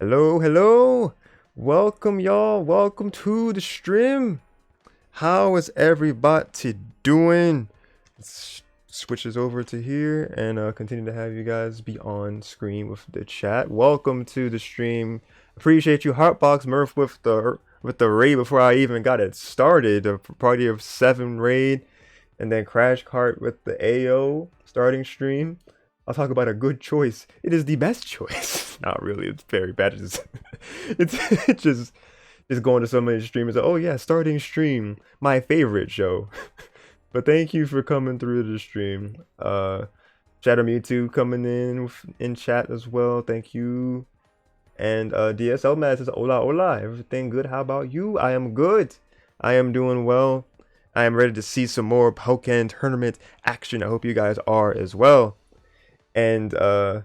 Hello, hello. Welcome, y'all. Welcome to the stream. How is everybody doing? Switches over to here and continue to have you guys be on screen with the chat. Welcome to the stream. Appreciate you, Heartbox Murph, with the raid before I even got it started. A party of 7 raid, and then Crash Cart with the AO starting stream. I'll talk about a good choice. It is the best choice. Not really. It's very bad. It's just going to so many streamers. Like, oh yeah, starting stream, my favorite show. But thank you for coming through the stream. Shadow Mewtwo coming in chat as well. Thank you. And DSL Mad says hola hola. Everything good? How about you? I am good. I am doing well. I am ready to see some more Pokken tournament action. I hope you guys are as well. And to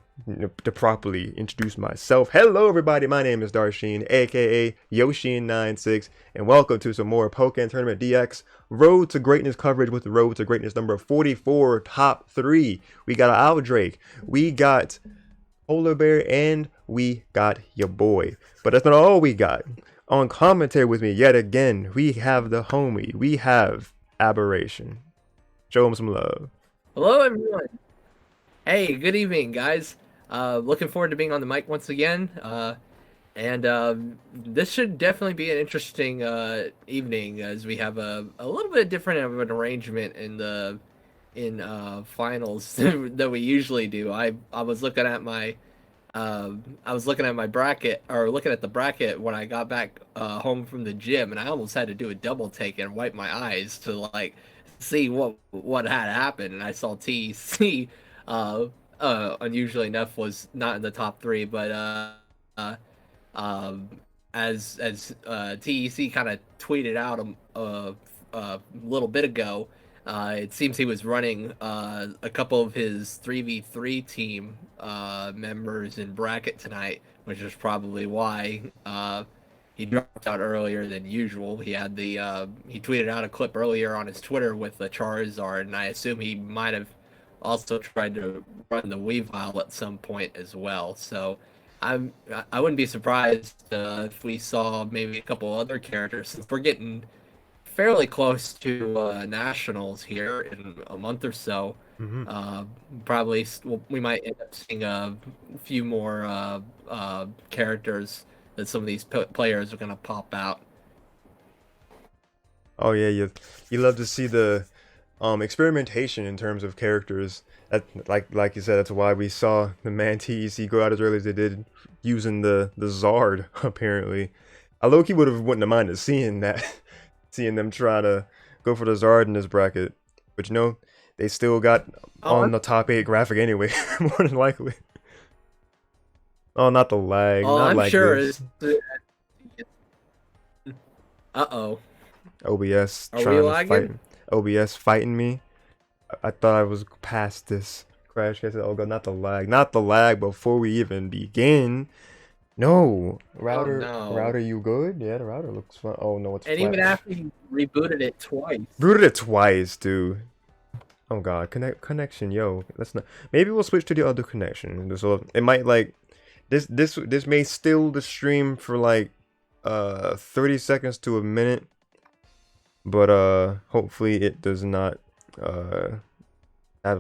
properly introduce myself, hello everybody, my name is Darsheen, aka Yoshin96, and welcome to some more Pokken Tournament DX Road to Greatness coverage with the Road to Greatness number 44 top 3. We got Aldrake, we got Kolarbear, and we got YaBoy. But that's not all we got. On commentary with me yet again, we have the homie, we have Aberration. Show him some love. Hello, everyone. Hey, good evening, guys. Looking forward to being on the mic once again. And this should definitely be an interesting evening as we have a little bit different of an arrangement in finals that we usually do. I was looking at my bracket, or looking at the bracket when I got back home from the gym, and I almost had to do a double take and wipe my eyes to like see what had happened. And I saw TC, unusually enough, was not in the top three, but uh, um, as TEC kind of tweeted out a little bit ago, it seems he was running a couple of his 3v3 team members in bracket tonight, which is probably why he dropped out earlier than usual. He tweeted out a clip earlier on his Twitter with the Charizard, and I assume he might have also tried to run the Weavile at some point as well. So I wouldn't be surprised if we saw maybe a couple other characters, since we're getting fairly close to nationals here in a month or so. Mm-hmm. We might end up seeing a few more characters that some of these players are going to pop out. Oh yeah, you love to see the experimentation in terms of characters. Like you said, that's why we saw the man TEC go out as early as they did, using the Zard. Apparently, I low-key wouldn't have minded seeing that, seeing them try to go for the Zard in this bracket. But they still got Oh, on the top 8 graphic anyway, more than likely. Oh, not the lag, not I'm like sure. this. Uh-oh. OBS Are we trying to fight. lagging? OBS fighting me. I thought I was past this. Crash said, "Oh god, not the lag, not the lag." Before we even begin, no Oh, router, no. you good? Yeah, the router looks fine. Oh no, it's And even flash. after you rebooted it twice. Rooted it twice, dude. Oh god, connection, yo. Let's not. Maybe we'll switch to the other connection. So it might like this may still the stream for like 30 seconds to a minute, but hopefully it does not have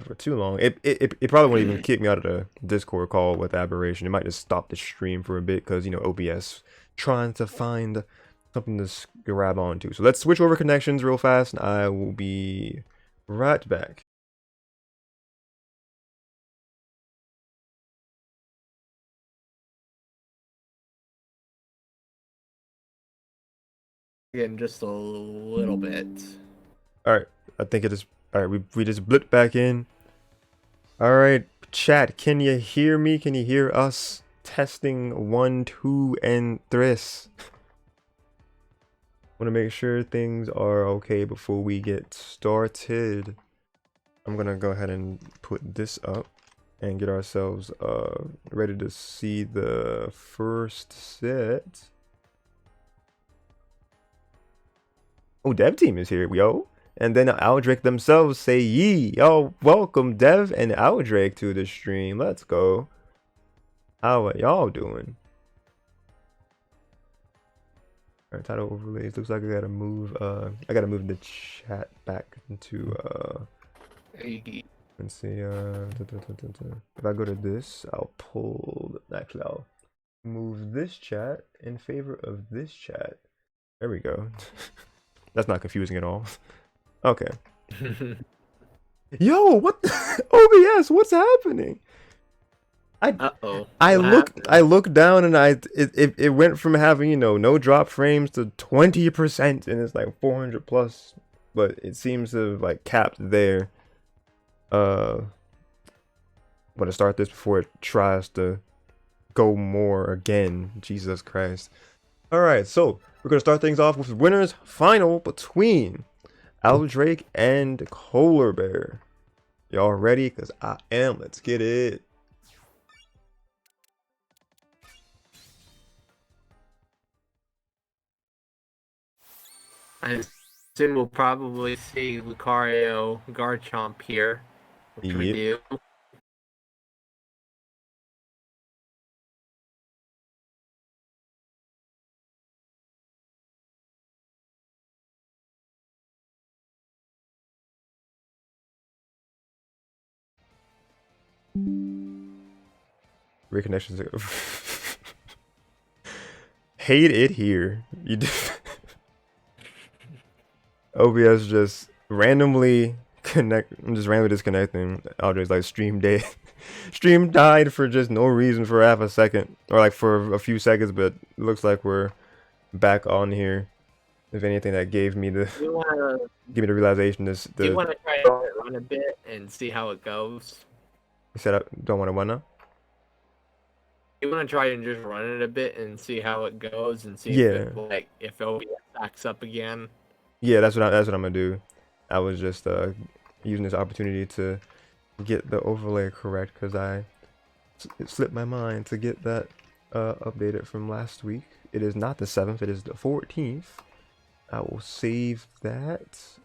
it for too long. It probably won't even kick me out of the Discord call with Aberration. It might just stop the stream for a bit because OBS trying to find something to grab onto. So let's switch over connections real fast, and I will be right back. Again, just a little bit. All right, I think it is. All right, we just blipped back in. All right, chat, can you hear me? Can you hear us? Testing 1, 2, and 3. Want to make sure things are okay before we get started. I'm gonna go ahead and put this up and get ourselves ready to see the first set. Oh, Dev Team is here, yo. And then Aldrake themselves say yee. Yo, welcome Dev and Aldrake to the stream. Let's go. How are y'all doing? Alright, title overlays. Looks like I gotta move the chat back into let's see, if I go to this, I'll move this chat in favor of this chat. There we go. That's not confusing at all. Okay. Yo, what OBS, what's happening? Uh-oh. I look down and it went from having, you know, no drop frames to 20% and it's like 400 plus, but it seems to have like capped there. I'm gonna start this before it tries to go more again. Jesus Christ. Alright, so we're gonna start things off with winners final between Aldrake and Kolarbear. Y'all ready? Because I am. Let's get it. I assume we'll probably see Lucario Garchomp here, which we Yep. do. Reconnections. Hate it here. You OBS just randomly randomly disconnecting. Aldrake's like stream dead. Stream died for just no reason for half a second. Or like for a few seconds, but it looks like we're back on here. If anything, that gave me the realization Do you want to try to run a bit and see how it goes? You said I don't want to win now? You want to try and just run it a bit and see how it goes and see Yeah. if OBS backs up again. Yeah, that's what I'm gonna do. I was just using this opportunity to get the overlay correct because it slipped my mind to get that updated from last week. It is not the 7th, it is the 14th. I will save that.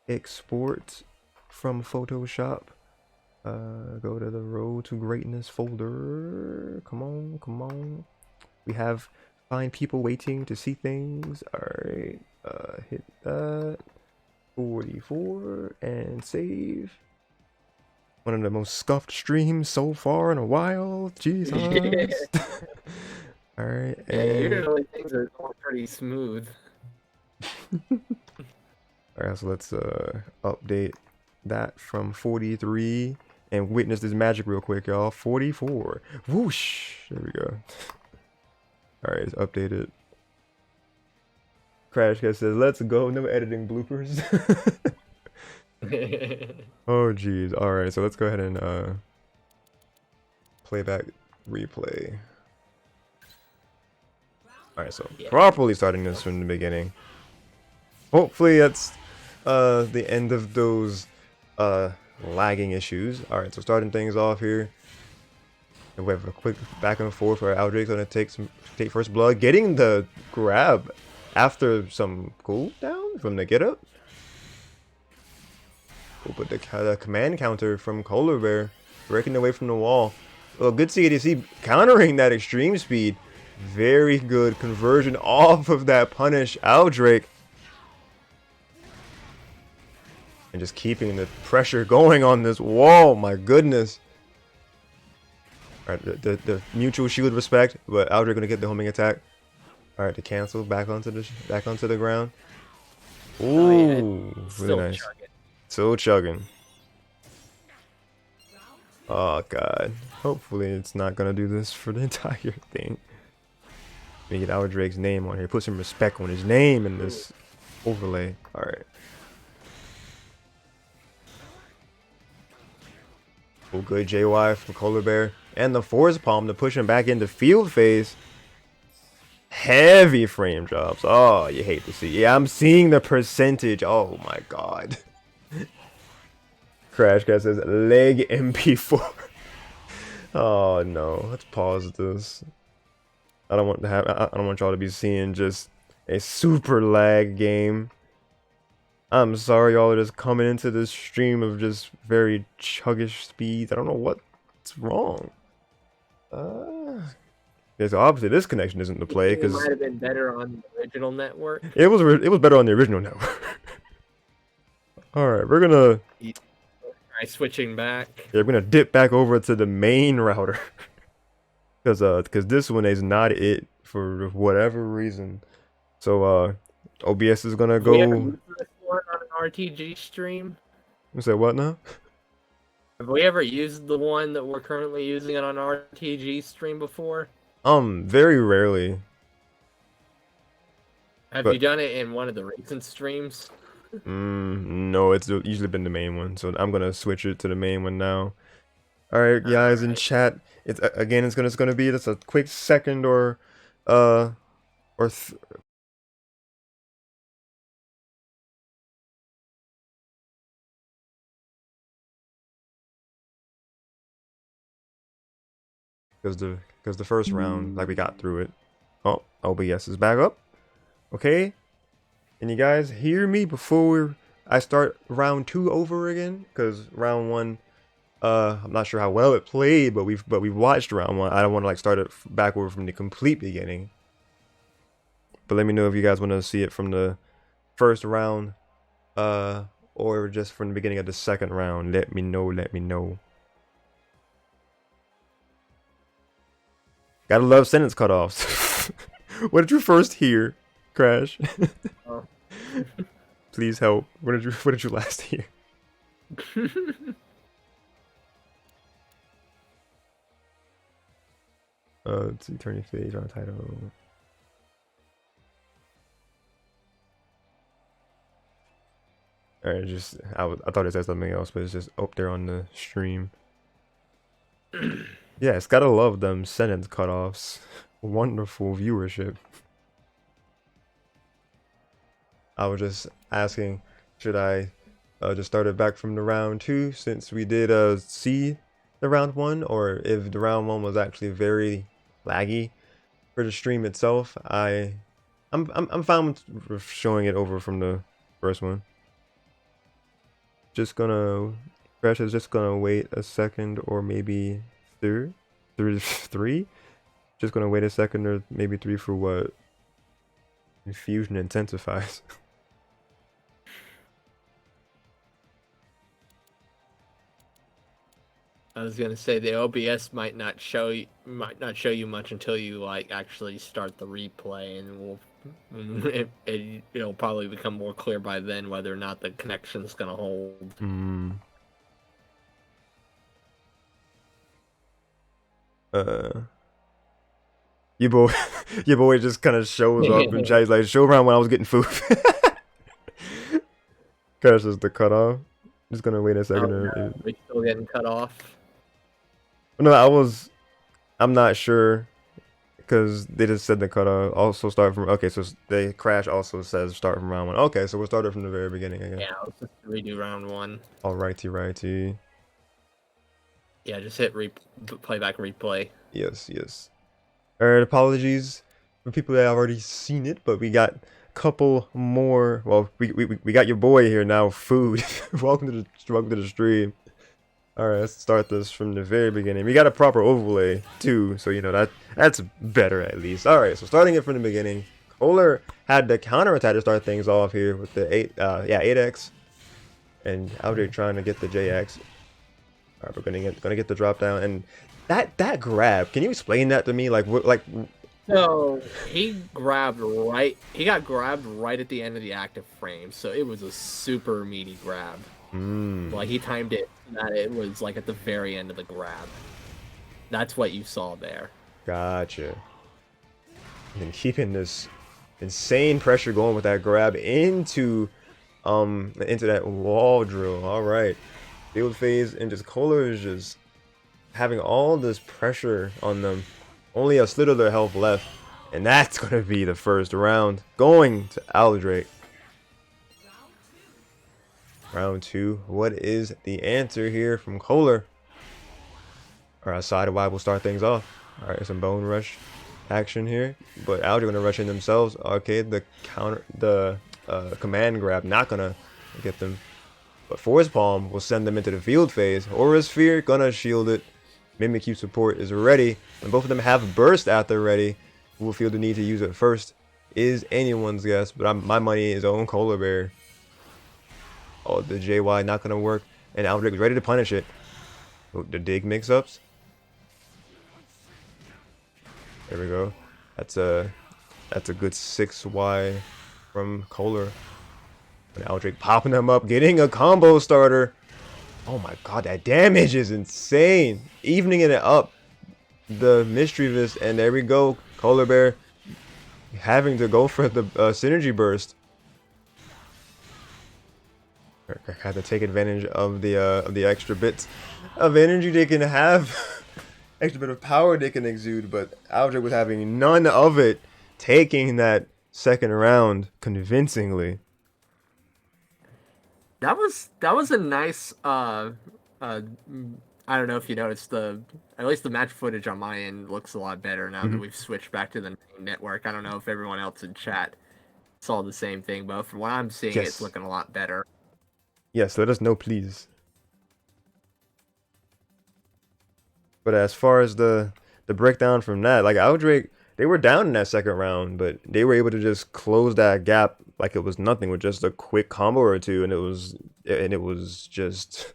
Export from Photoshop. Go to the Road to Greatness folder. Come on, come on. We have find people waiting to see things. Alright. Hit that. 44 and save. One of the most scuffed streams so far in a while. Jesus. Alright, Yeah, and usually things are going pretty smooth. alright, so let's update that from 43 and witness this magic real quick, y'all. 44. Whoosh. There we go. Alright, it's updated. Crash Cat says, let's go. No editing bloopers. Oh, geez. Alright, so let's go ahead and playback replay. Alright, so properly starting this from the beginning. Hopefully that's the end of those lagging issues. Alright, so starting things off here. And we have a quick back and forth where Aldrake's gonna take first blood, getting the grab after some cooldown from the get up. Oh, but the command counter from Kolarbear breaking away from the wall. Well, good CADC countering that extreme speed. Very good conversion off of that punish, Aldrake. And just keeping the pressure going on this wall. My goodness. Alright, the mutual shield respect, but Aldrake gonna get the homing attack. Alright, to cancel back onto the ground. Ooh, really nice. Still chugging. Oh god. Hopefully it's not gonna do this for the entire thing. We get Aldrake's name on here. Put some respect on his name in this overlay. Alright. Oh, good JY from Kolarbear. And the Force Palm to push him back into field phase. Heavy frame drops. Oh, you hate to see. Yeah, I'm seeing the percentage. Oh my god. Crash Cat says leg MP4. Oh no. Let's pause this. I don't want y'all to be seeing just a super lag game. I'm sorry y'all are just coming into this stream of just very chuggish speeds. I don't know what's wrong. Yeah, so obviously this connection isn't the You play think it because might have been better on the original network? it was better on the original network. All right, we're gonna Try switching back. yeah, we're gonna dip back over to the main router because this one is not it for whatever reason. So OBS is gonna Have we ever go. used this one on an RTG stream? You said what now? Have we ever used the one that we're currently using it on RTG stream before? Very rarely, Have you but done it in one of the recent streams? no, it's usually been the main one. So I'm gonna switch it to the main one now. All right, guys in Alright. chat. It's again, it's gonna be just a quick second uh or because the first round, like we got through it. Oh, OBS is back up. Okay, can you guys hear me before I start round 2 over again? Because round 1, I'm not sure how well it played, but we've watched round 1. I don't want to like start it backward from the complete beginning. But let me know if you guys want to see it from the first round, or just from the beginning of the second round. Let me know. Let me know. Gotta love sentence cutoffs. What did you first hear, Crash? Oh. Please help. What did you last hear? Let's see, turning phase on title. Alright, just I thought it said something else, but it's just up there on the stream. Yes, gotta love them sentence cutoffs. Wonderful viewership. I was just asking, should I just start it back from the round 2 since we did see the round 1, or if the round 1 was actually very laggy for the stream itself. I'm fine with showing it over from the first one. Crash is just gonna wait a second, or maybe three. Just gonna wait a second or maybe 3 for what? Infusion intensifies. I was gonna say the OBS might not show you much until you like actually start the replay, and it'll probably become more clear by then whether or not the connection's gonna hold. YaBoy, YaBoy just kind of shows up and chat's like, show around when I was getting food. Crash is the cutoff. Just gonna wait a second. Oh, no. We're still getting cut off. No, I'm not sure because they just said the cutoff. Also start from. Okay, so they Crash also says start from round 1. Okay, so we'll start it from the very beginning again. Yeah, let's just redo round 1. Alrighty, righty. Yeah, just hit playback replay. Yes. Alright, apologies for people that have already seen it, but we got a couple more. Well, we got YaBoy here now. Food. welcome to the stream. Alright, let's start this from the very beginning. We got a proper overlay too, so you know that's better at least. Alright, so starting it from the beginning. Kolar had the counterattack to start things off here with the 8x. And Aldrake trying to get the JX. Alright, we're gonna get the drop down, and that grab. Can you explain that to me? Like what? Like. So he got grabbed right at the end of the active frame. So it was a super meaty grab. Like he timed it that it was like at the very end of the grab. That's what you saw there. Gotcha. And keeping this insane pressure going with that grab into that wall drill. All right. Field phase, and just Kolar is just having all this pressure on them. Only a slit of their health left, and that's gonna be the first round going to Aldrake. Round 2. What is the answer here from Kolar? Alright, side wide will start things off. Alright, some bone rush action here, but Aldrake gonna rush in themselves. Okay, the command grab not gonna get them. But Force Palm will send them into the field phase. Aura Sphere gonna shield it. Mimikyu support is ready, and both of them have burst at the ready. Who will feel the need to use it first is anyone's guess, but my money is on Kolarbear. Oh, the JY not gonna work, and Aldrake is ready to punish it. Oh, the dig mix-ups. There we go. That's a good 6Y from Kolar. And Aldrake popping them up, getting a combo starter. Oh my god, that damage is insane. Evening it up. The Mischievous, and there we go. Kolarbear having to go for the synergy burst. Had to take advantage of the extra bits of energy they can have. Extra bit of power they can exude, but Aldrake was having none of it, taking that second round convincingly. That was a nice uh I don't know if you noticed at least the match footage on my end looks a lot better now that Mhm. we've switched back to the main network. I don't know if everyone else in chat saw the same thing, but from what I'm seeing, it's Yes. looking a lot better. Yes, let us know, please. But as far as the breakdown from that, like Aldrake, they were down in that second round, but they were able to just close that gap like it was nothing with just a quick combo or two, and it was just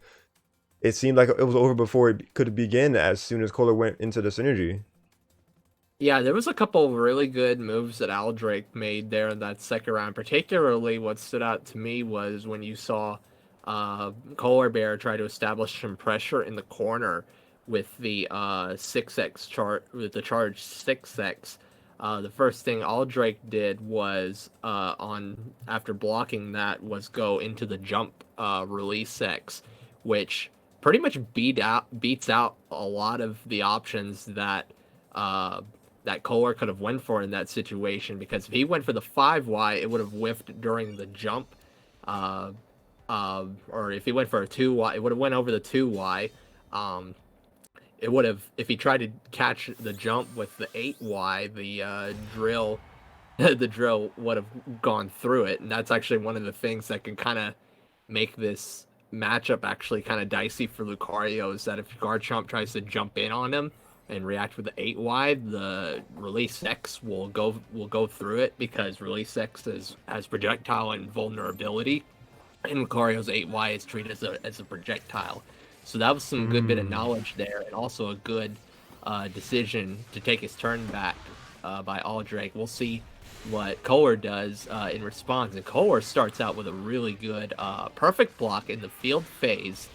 it seemed like it was over before it could begin as soon as Kohler went into the synergy. Yeah, there was a couple of really good moves that Aldrake made there in that second round. Particularly, what stood out to me was when you saw Kolarbear try to establish some pressure in the corner with the 6x chart with the charge 6x. The first thing Aldrake did was on after blocking that was go into the jump release X, which pretty much beats out a lot of the options uh, that Kohler could have went for in that situation, because if he went for the 5Y, it would have whiffed during the jump. Uh, or if he went for a 2Y, it would have went over the 2Y. Um, it would have, if he tried to catch the jump with the 8Y, the drill, the drill would have gone through it. And that's actually one of the things that can kind of make this matchup actually kind of dicey for Lucario, is that if Garchomp tries to jump in on him and react with the 8Y, the Release X will go through it, because Release X has projectile invulnerability, and Lucario's 8Y is treated as a projectile. So that was some good bit of Mm. knowledge there, and also a good decision to take his turn back by Aldrake. We'll see what Kohler does in response. And Kohler starts out with a really good perfect block in the field phase,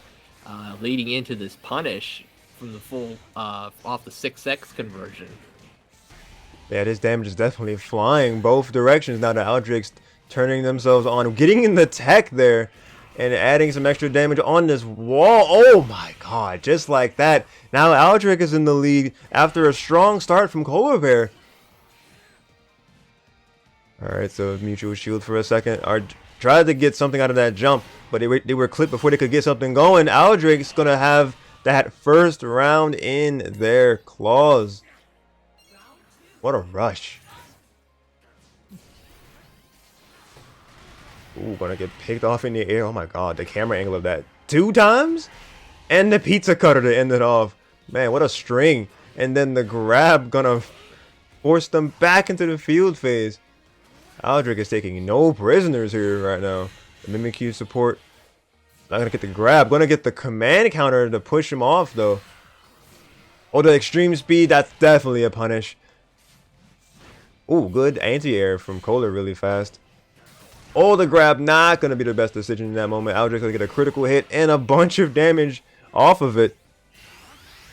leading into this punish from the full off the 6x conversion. Yeah, this damage is definitely flying both directions now that Aldrake's turning themselves on, getting in the tech there, and adding some extra damage on this wall. Oh my god, just like that. Now Aldrake is in the lead after a strong start from Kolarbear. Alright, so mutual shield for a second. Tried to get something out of that jump, but they were clipped before they could get something going. Aldrake's going to have that first round in their claws. What a rush. Ooh, gonna get picked off in the air. Oh my god, the camera angle of that. 2 times? And the pizza cutter to end it off. Man, what a string. And then the grab gonna force them back into the field phase. Aldrake is taking no prisoners here right now. The Mimikyu support. Not gonna get the grab. Gonna get the command counter to push him off though. Oh, the extreme speed. That's definitely a punish. Ooh, good anti-air from Kohler really fast. Oh, the grab, not going to be the best decision in that moment. Aldrake's going to get a critical hit and a bunch of damage off of it.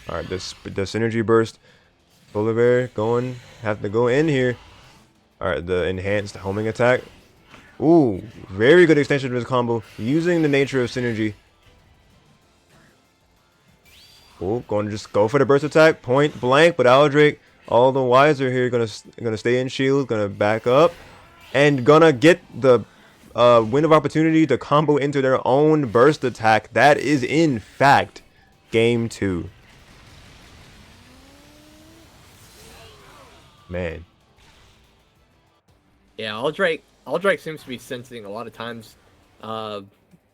Alright, the synergy burst. Kolarbear going, have to go in here. Alright, the enhanced homing attack. Ooh, very good extension of his combo, using the nature of synergy. Ooh, going to just go for the burst attack, point blank, but Aldrake, all the wiser here, gonna stay in shield, gonna back up, and gonna get the win of opportunity to combo into their own burst attack. That is, in fact, game 2. Man. Yeah, Aldrake seems to be sensing a lot of times. Uh,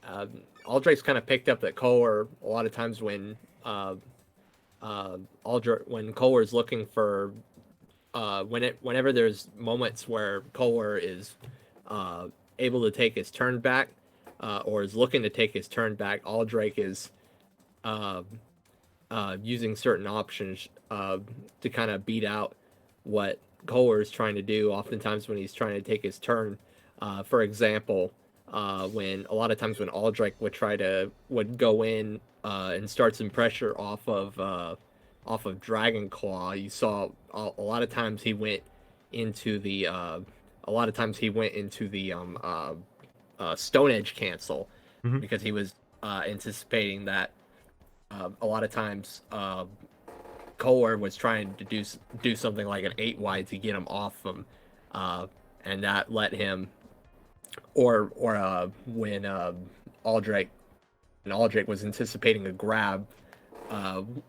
uh, Aldrake's kind of picked up that Kohler a lot of times when Aldrich, when Kohler is looking for whenever there's moments where Kohler is uh, able to take his turn back, or is looking to take his turn back, Aldrake is uh, using certain options to kind of beat out what Kohler is trying to do. Oftentimes, when he's trying to take his turn, for example, when a lot of times when Aldrake would go in and start some pressure off of Dragon Claw, you saw a lot of times he went into the Stone Edge cancel Hmm. because he was anticipating that a lot of times Kohler was trying to do something like an 8 wide to get him off him, uh, and that let him or when Aldrake and Aldrake was anticipating a grab.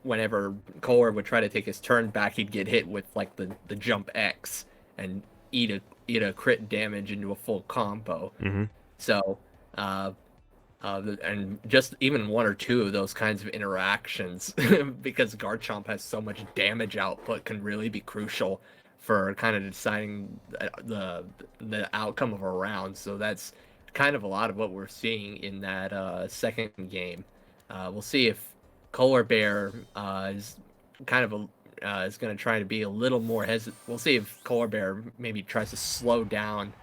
Whenever Kohler would try to take his turn back, he'd get hit with like the jump X and eat a crit damage into a full combo. Hmm. So uh, and just even one or two of those kinds of interactions, because Garchomp has so much damage output, can really be crucial for kind of deciding the outcome of a round. So that's kind of a lot of what we're seeing in that second game. We'll see if Kolarbear is kind of is going to try to be a little more hesitant. We'll see if Kolarbear maybe tries to slow down,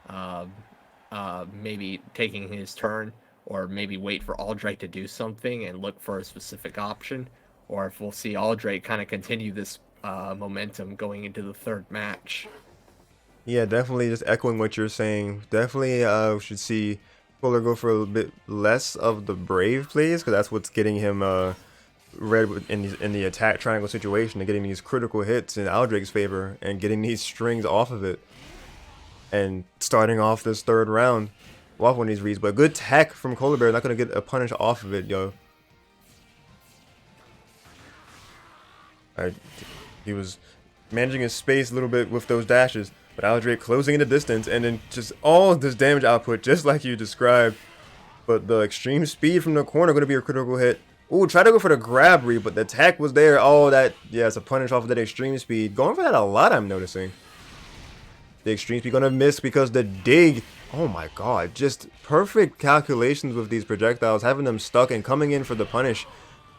uh, maybe taking his turn, or maybe wait for Aldrake to do something and look for a specific option, or if we'll see Aldrake kind of continue this momentum going into the third match. Yeah, definitely. Just echoing what you're saying. Definitely, should see Fuller go for a little bit less of the brave plays because that's what's getting him in the attack triangle situation and getting these critical hits in Aldrake's favor and getting these strings off of it and starting off this third round off one of these reads. But good tech from Kolarbear, not gonna get a punish off of it, yo. Alright, he was managing his space a little bit with those dashes, but Aldrake closing in the distance and then just all this damage output, just like you described. But the extreme speed from the corner going to be a critical hit. Ooh, try to go for the grab read, but the tech was there. Oh, that, yeah, it's a punish off of that extreme speed. Going for that a lot, I'm noticing. The extreme speed going to miss because the dig. Oh my god, just perfect calculations with these projectiles, having them stuck and coming in for the punish.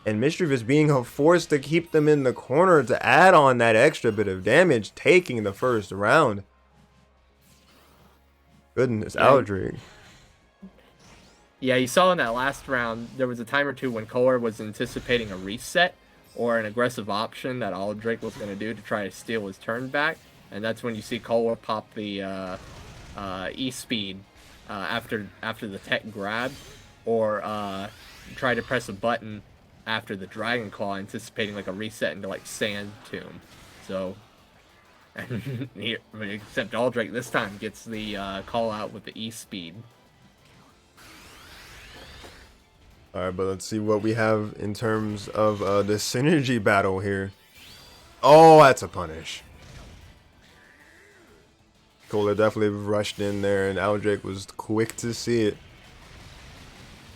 And Mischief is being forced to keep them in the corner to add on that extra bit of damage, taking the first round. Goodness, Yeah, Aldrake. yeah, you saw in that last round there was a time or two when Kohler was anticipating a reset or an aggressive option that Aldrake was going to do to try to steal his turn back, and that's when you see Kohler pop the E speed after the tech grab, or try to press a button after the Dragon Claw, anticipating like a reset into like Sand Tomb. So, except Aldrake this time gets the call out with the E speed. Alright, but let's see what we have in terms of the synergy battle here. Oh, that's a punish. Kohler definitely rushed in there, and Aldrake was quick to see it.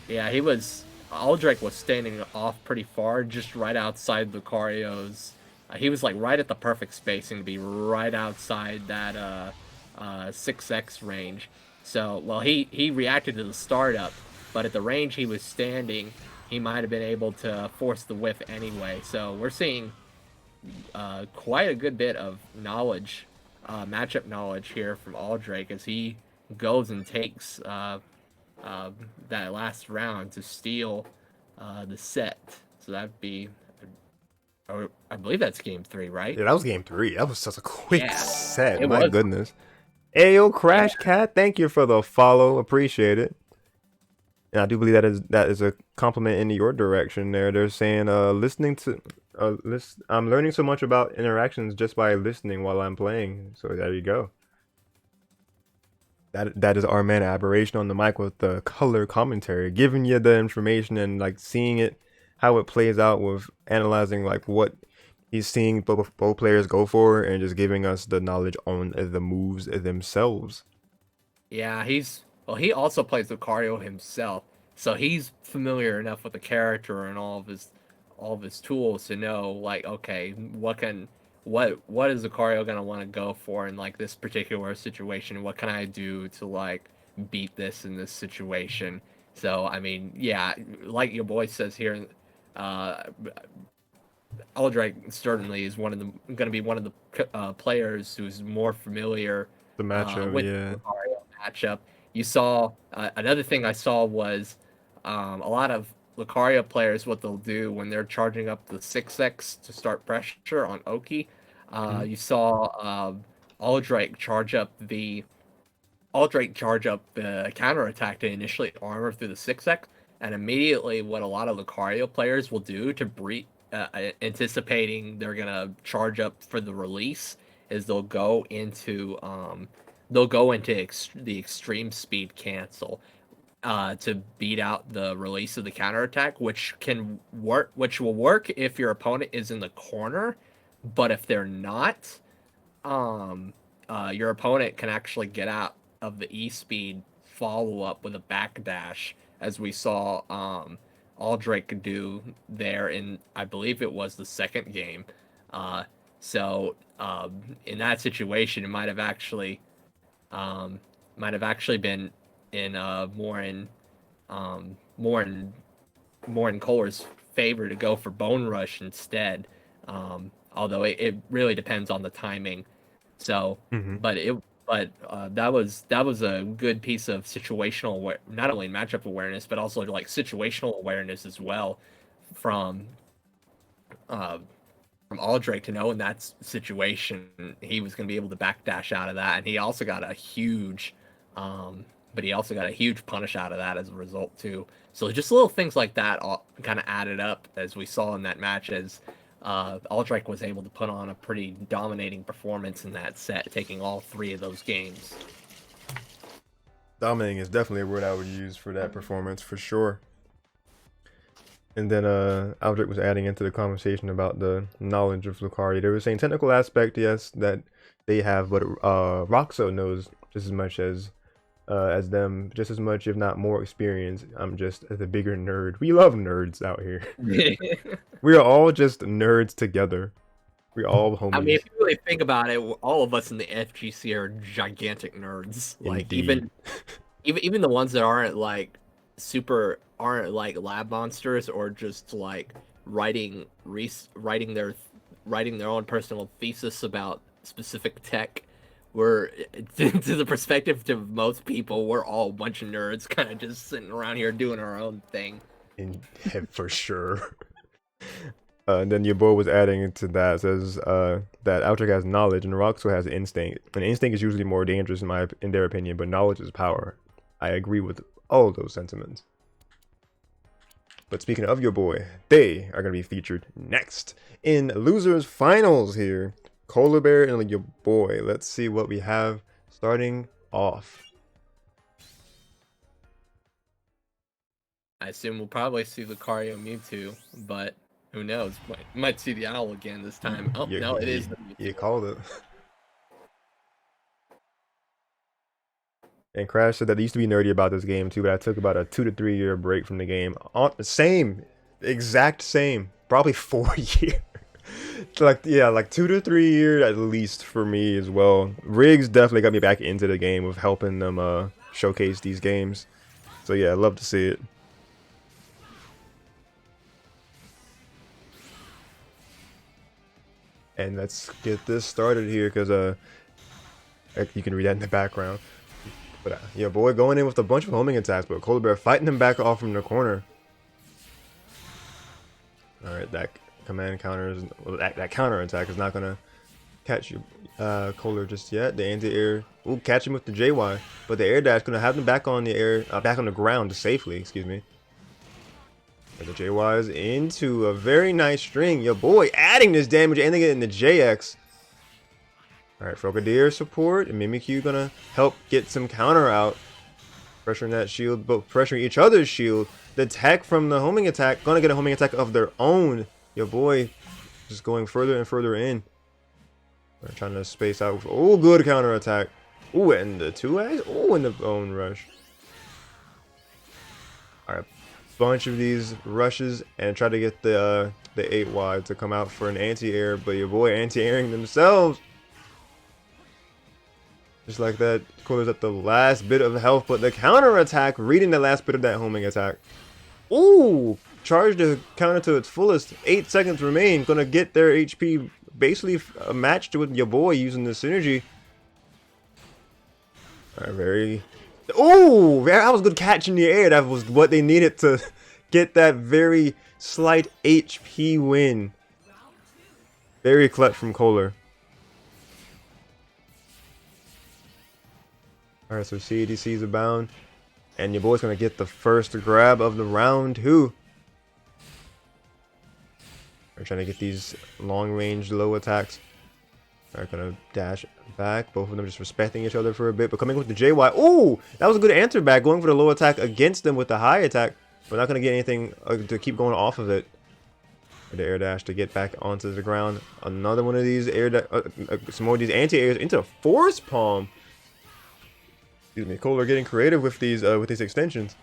Yeah, he was. Aldrake was standing off pretty far, just right outside Lucario's. He was like right at the perfect spacing to be right outside that 6x range. So, well, he reacted to the startup, but at the range he was standing, he might have been able to force the whiff anyway. So we're seeing quite a good bit of knowledge, matchup knowledge here from Aldrake as he goes and takes uh, that last round to steal the set. So that'd be, I believe that's game three, right? Yeah, that was game 3. That was such a quick Yeah, set. it My was. goodness. Ayo, Yeah, Crash Cat, thank you for the follow. Appreciate it. And I do believe that is a compliment in your direction there. They're saying listening to I'm learning so much about interactions just by listening while I'm playing. So there you go. That is our man Aberration on the mic with the color commentary, giving you the information and like seeing it, how it plays out with analyzing like what he's seeing both players go for and just giving us the knowledge on the moves themselves. yeah. He also plays Lucario himself, so he's familiar enough with the character and all of his tools to know like, okay, what is Lucario gonna want to go for in like this particular situation? What can I do to like beat this in this situation? So I mean, yeah, like your boy says here, uh, Aldrake certainly is going to be one of the players who's more familiar The matchup, with yeah. the Lucario matchup. You saw another thing I saw was a lot of Lucario players. What they'll do when they're charging up the 6x to start pressure on Oki. Mhm. You saw Aldrake charge up the counterattack to initially armor through the 6x, and immediately what a lot of Lucario players will do to anticipating they're gonna charge up for the release is they'll go into the extreme speed cancel to beat out the release of the counterattack, which will work if your opponent is in the corner, but if they're not, um, your opponent can actually get out of the E speed follow up with a backdash, as we saw Aldrake do there in, I believe it was the second game. Uh, in that situation, it um, might have actually been in um, more in more in Kohler's favor to go for Bone Rush instead. Although it really depends on the timing. So, Mhm. but it that was a good piece of not only matchup awareness but also like situational awareness as well from uh, from Aldrake to know in that situation he was going to be able to backdash out of that, and he also got a huge, but he also got a huge punish out of that as a result too. So just little things like that all kind of added up as we saw in that match as Aldrake was able to put on a pretty dominating performance in that set, taking all three of those games. Dominating is definitely a word I would use for that performance for sure. And then Aldrich was adding into the conversation about the knowledge of Lucario. They were saying technical aspect, yes, that they have, but Roxo knows just as them, just as much, if not more experience. I'm just the bigger nerd. We love nerds out here. We are all just nerds together. We all I mean, homies. if you really think about it, all of us in the FGC are gigantic nerds. Like Indeed. even the ones that aren't like lab monsters or just like writing writing their own personal thesis about specific tech. We're to the perspective to most people, we're all a bunch of nerds, kind of just sitting around here doing our own thing. For sure. And then your boy was adding into that, says that Altric has knowledge and Roxo has instinct. And instinct is usually more dangerous in their opinion, but knowledge is power. I agree with all those sentiments. But speaking of your boy, they are going to be featured next in Losers Finals here. Kolarbear and your boy. Let's see what we have starting off. I assume we'll probably see Lucario Mewtwo, but who knows? Might see the owl again this time. Oh no, it is the Mewtwo. You called it. And Crash said that they used to be nerdy about this game too, but I took about a 2 to 3 year break from the game. Same, exact same, probably 4 years. Like, yeah, like 2 to 3 years at least for me as well. Riggs definitely got me back into the game of helping them showcase these games. So yeah, I love to see it. And let's get this started here because you can read that in the background. But yeah, boy, going in with a bunch of homing attacks, but Kolarbear fighting him back off from the corner. All right, that command counter is, well, that counter attack is not gonna catch you, Kohler just yet. The anti-air will catch him with the JY, but the air dash gonna have him back on the air, back on the ground safely. Excuse me. And the JY is into a very nice string. Your boy adding this damage, ending it in the JX. Alright, Frogadier support, and Mimikyu gonna help get some counter out. Pressuring that shield, but pressuring each other's shield. The tech from the homing attack, gonna get a homing attack of their own. Your boy just going further and further in. They're trying to space out. Oh, good counter attack. Ooh, and the 2X. Oh, and the bone rush. Alright, bunch of these rushes and try to get the 8 wide to come out for an anti-air, but your boy anti-airing themselves. Just like that, Kolar's at the last bit of health, but the counter attack, reading the last bit of that homing attack. Ooh, charge the counter to its fullest. 8 seconds remain. Gonna get their HP basically matched with your boy using the synergy. Alright, very. Ooh, that was good catch in the air. That was what they needed to get that very slight HP win. Very clutch from Kolar. Alright, so CADCs abound. And your boy's gonna get the first grab of the round 2. We're trying to get these long range low attacks. Alright, gonna dash back. Both of them just respecting each other for a bit. But coming with the JY. Ooh! That was a good answer back. Going for the low attack against them with the high attack. We're not gonna get anything to keep going off of it. The air dash to get back onto the ground. Another one of these some more of these anti-airs into force palm. Excuse me, Kolar getting creative with these extensions.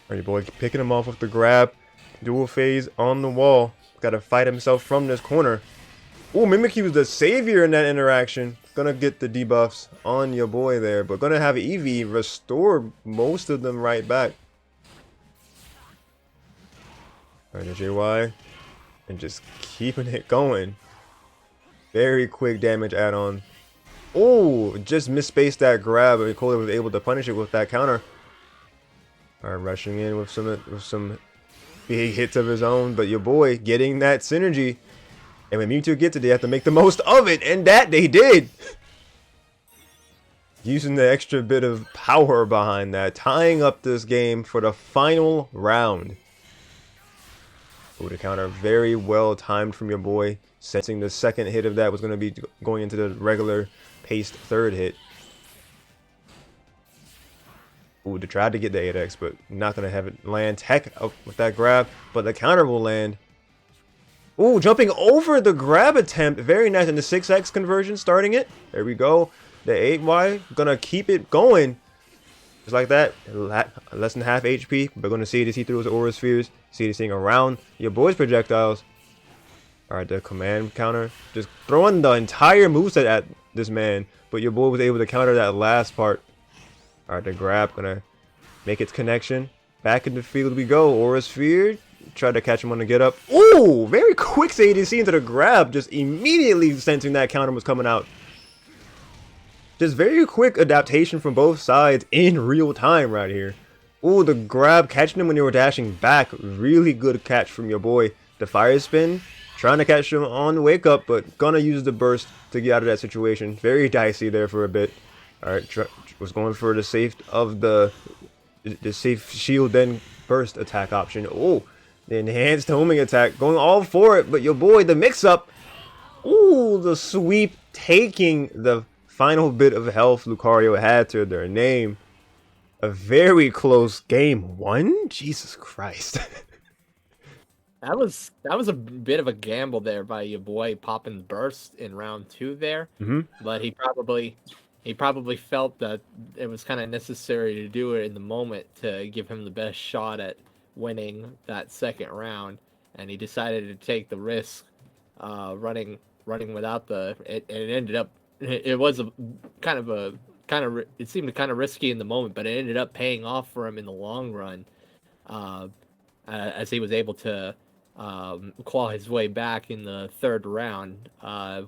Alright, boy, picking him off with the grab. Dual phase on the wall. Gotta fight himself from this corner. Ooh, Mimikyu was the savior in that interaction. Gonna get the debuffs on your boy there, but gonna have Eevee restore most of them right back. Alright, the JY. And just keeping it going. Very quick damage add-on. Oh, just misspaced that grab, and Kolar was able to punish it with that counter. Alright, rushing in with some big hits of his own, but your boy getting that synergy. And when Mewtwo gets it, they have to make the most of it, and that they did! Using the extra bit of power behind that, tying up this game for the final round. Oh, the counter very well timed from your boy, sensing the second hit of that was going to be going into the regular paced third hit. Ooh, they tried to get the 8x, but not going to have it land. Tech up with that grab, but the counter will land. Ooh, jumping over the grab attempt. Very nice. And the 6x conversion starting it. There we go. The 8y going to keep it going. Just like that. Less than half HP. We're going to see it see through his aura spheres. See it seeing around your boy's projectiles. Alright, the command counter. Just throwing the entire moveset at this man. But your boy was able to counter that last part. Alright, the grab gonna make its connection. Back in the field we go. Aura sphere. Try to catch him on the get up. Ooh, very quick ADC into the grab. Just immediately sensing that counter was coming out. Just very quick adaptation from both sides in real time right here. Ooh, the grab, catching him when you were dashing back. Really good catch from your boy. The fire spin, trying to catch him on the wake up, but gonna use the burst to get out of that situation. Very dicey there for a bit. Alright, was going for the safe of the safe shield, then burst attack option. Oh, the enhanced homing attack, going all for it, but your boy, the mix-up. Ooh, the sweep, taking the final bit of health Lucario had to their name. A very close game. 1? Jesus Christ. That was a bit of a gamble there by your boy popping burst in round 2 there. But he probably felt that it was kind of necessary to do it in the moment to give him the best shot at winning that second round, and he decided to take the risk running without the it ended up it was a kind of it seemed kind of risky in the moment, but it ended up paying off for him in the long run, as he was able to claw his way back in the third round.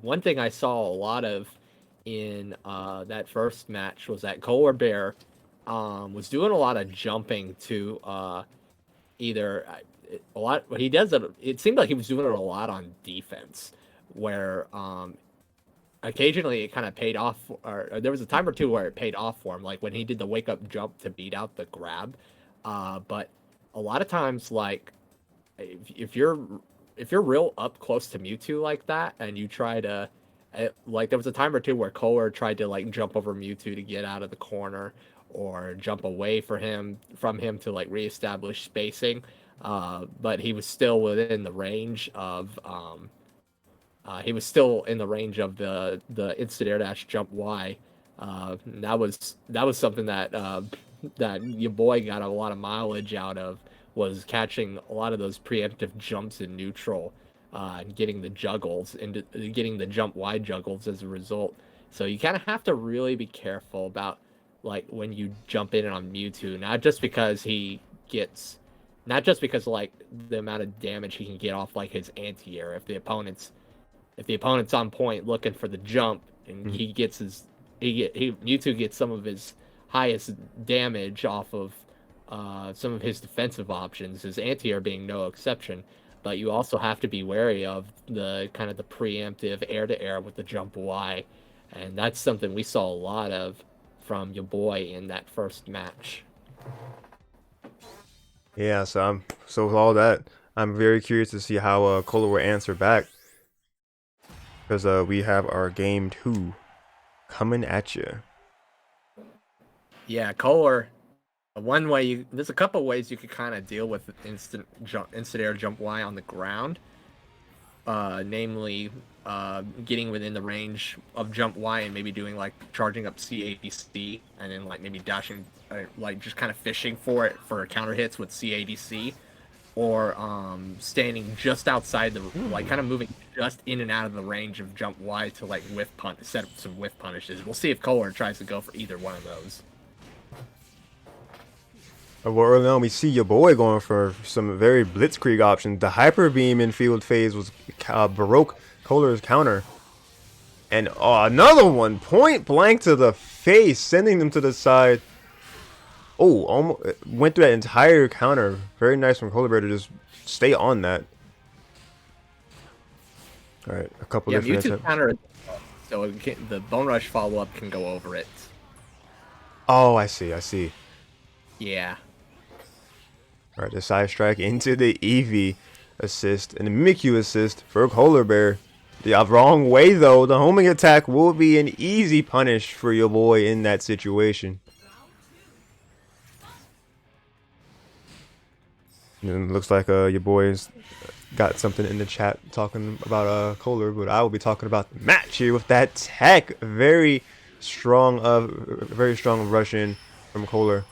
One thing I saw a lot of in that first match was that Kolarbear was doing a lot of jumping to either a lot. He does it. It seemed like he was doing it a lot on defense, where occasionally it kind of paid off. Or there was a time or two where it paid off for him, like when he did the wake up jump to beat out the grab. But a lot of times, like if you're real up close to Mewtwo like that, and you try to like there was a time or two where Kolar tried to like jump over Mewtwo to get out of the corner, or jump away from him to like reestablish spacing, but he was still within the range of the instant air dash jump Y. That was something that that YaBoy got a lot of mileage out of was catching a lot of those preemptive jumps in neutral, and getting the juggles and getting the jump wide juggles as a result. So you kind of have to really be careful about like when you jump in on Mewtwo, gets, not just because like the amount of damage he can get off like his anti-air. If the opponent's on point looking for the jump and Mhm. he gets his he Mewtwo gets some of his highest damage off of some of his defensive options, his anti-air being no exception. But you also have to be wary of the kind of the preemptive air-to-air with the jump Y, and that's something we saw a lot of from YaBoy in that first match. Yeah, so with all that, I'm very curious to see how Kola will answer back because we have our game 2 coming at you. Yeah, Kohler. One way you there's a couple ways you could kind of deal with instant air jump Y on the ground. Namely, getting within the range of jump Y and maybe doing like charging up CADC and then like maybe dashing, like just kind of fishing for it for counter hits with CADC, or standing just outside the, like kind of moving just in and out of the range of jump Y to like whiff pun set up some whiff punishes. We'll see if Kohler tries to go for either one of those. Well, early on, we see your boy going for some very blitzkrieg options. The hyper beam in field phase was Baroque Kohler's counter. And another one, point blank to the face, sending them to the side. Oh, almost went through that entire counter. Very nice from Kolarbear to just stay on that. All right, a couple Yeah, different Mewtwo attempts. counter, so the Bone Rush follow up can go over it. Oh, I see, I see. Yeah. All right, the side strike into the Eevee assist and the Mimikyu assist for Kolarbear. The wrong way though. The homing attack will be an easy punish for your boy in that situation. And it looks like your boy's got something in the chat talking about Kohler, but I will be talking about the match here with that tech. Very strong rush in from Kohler.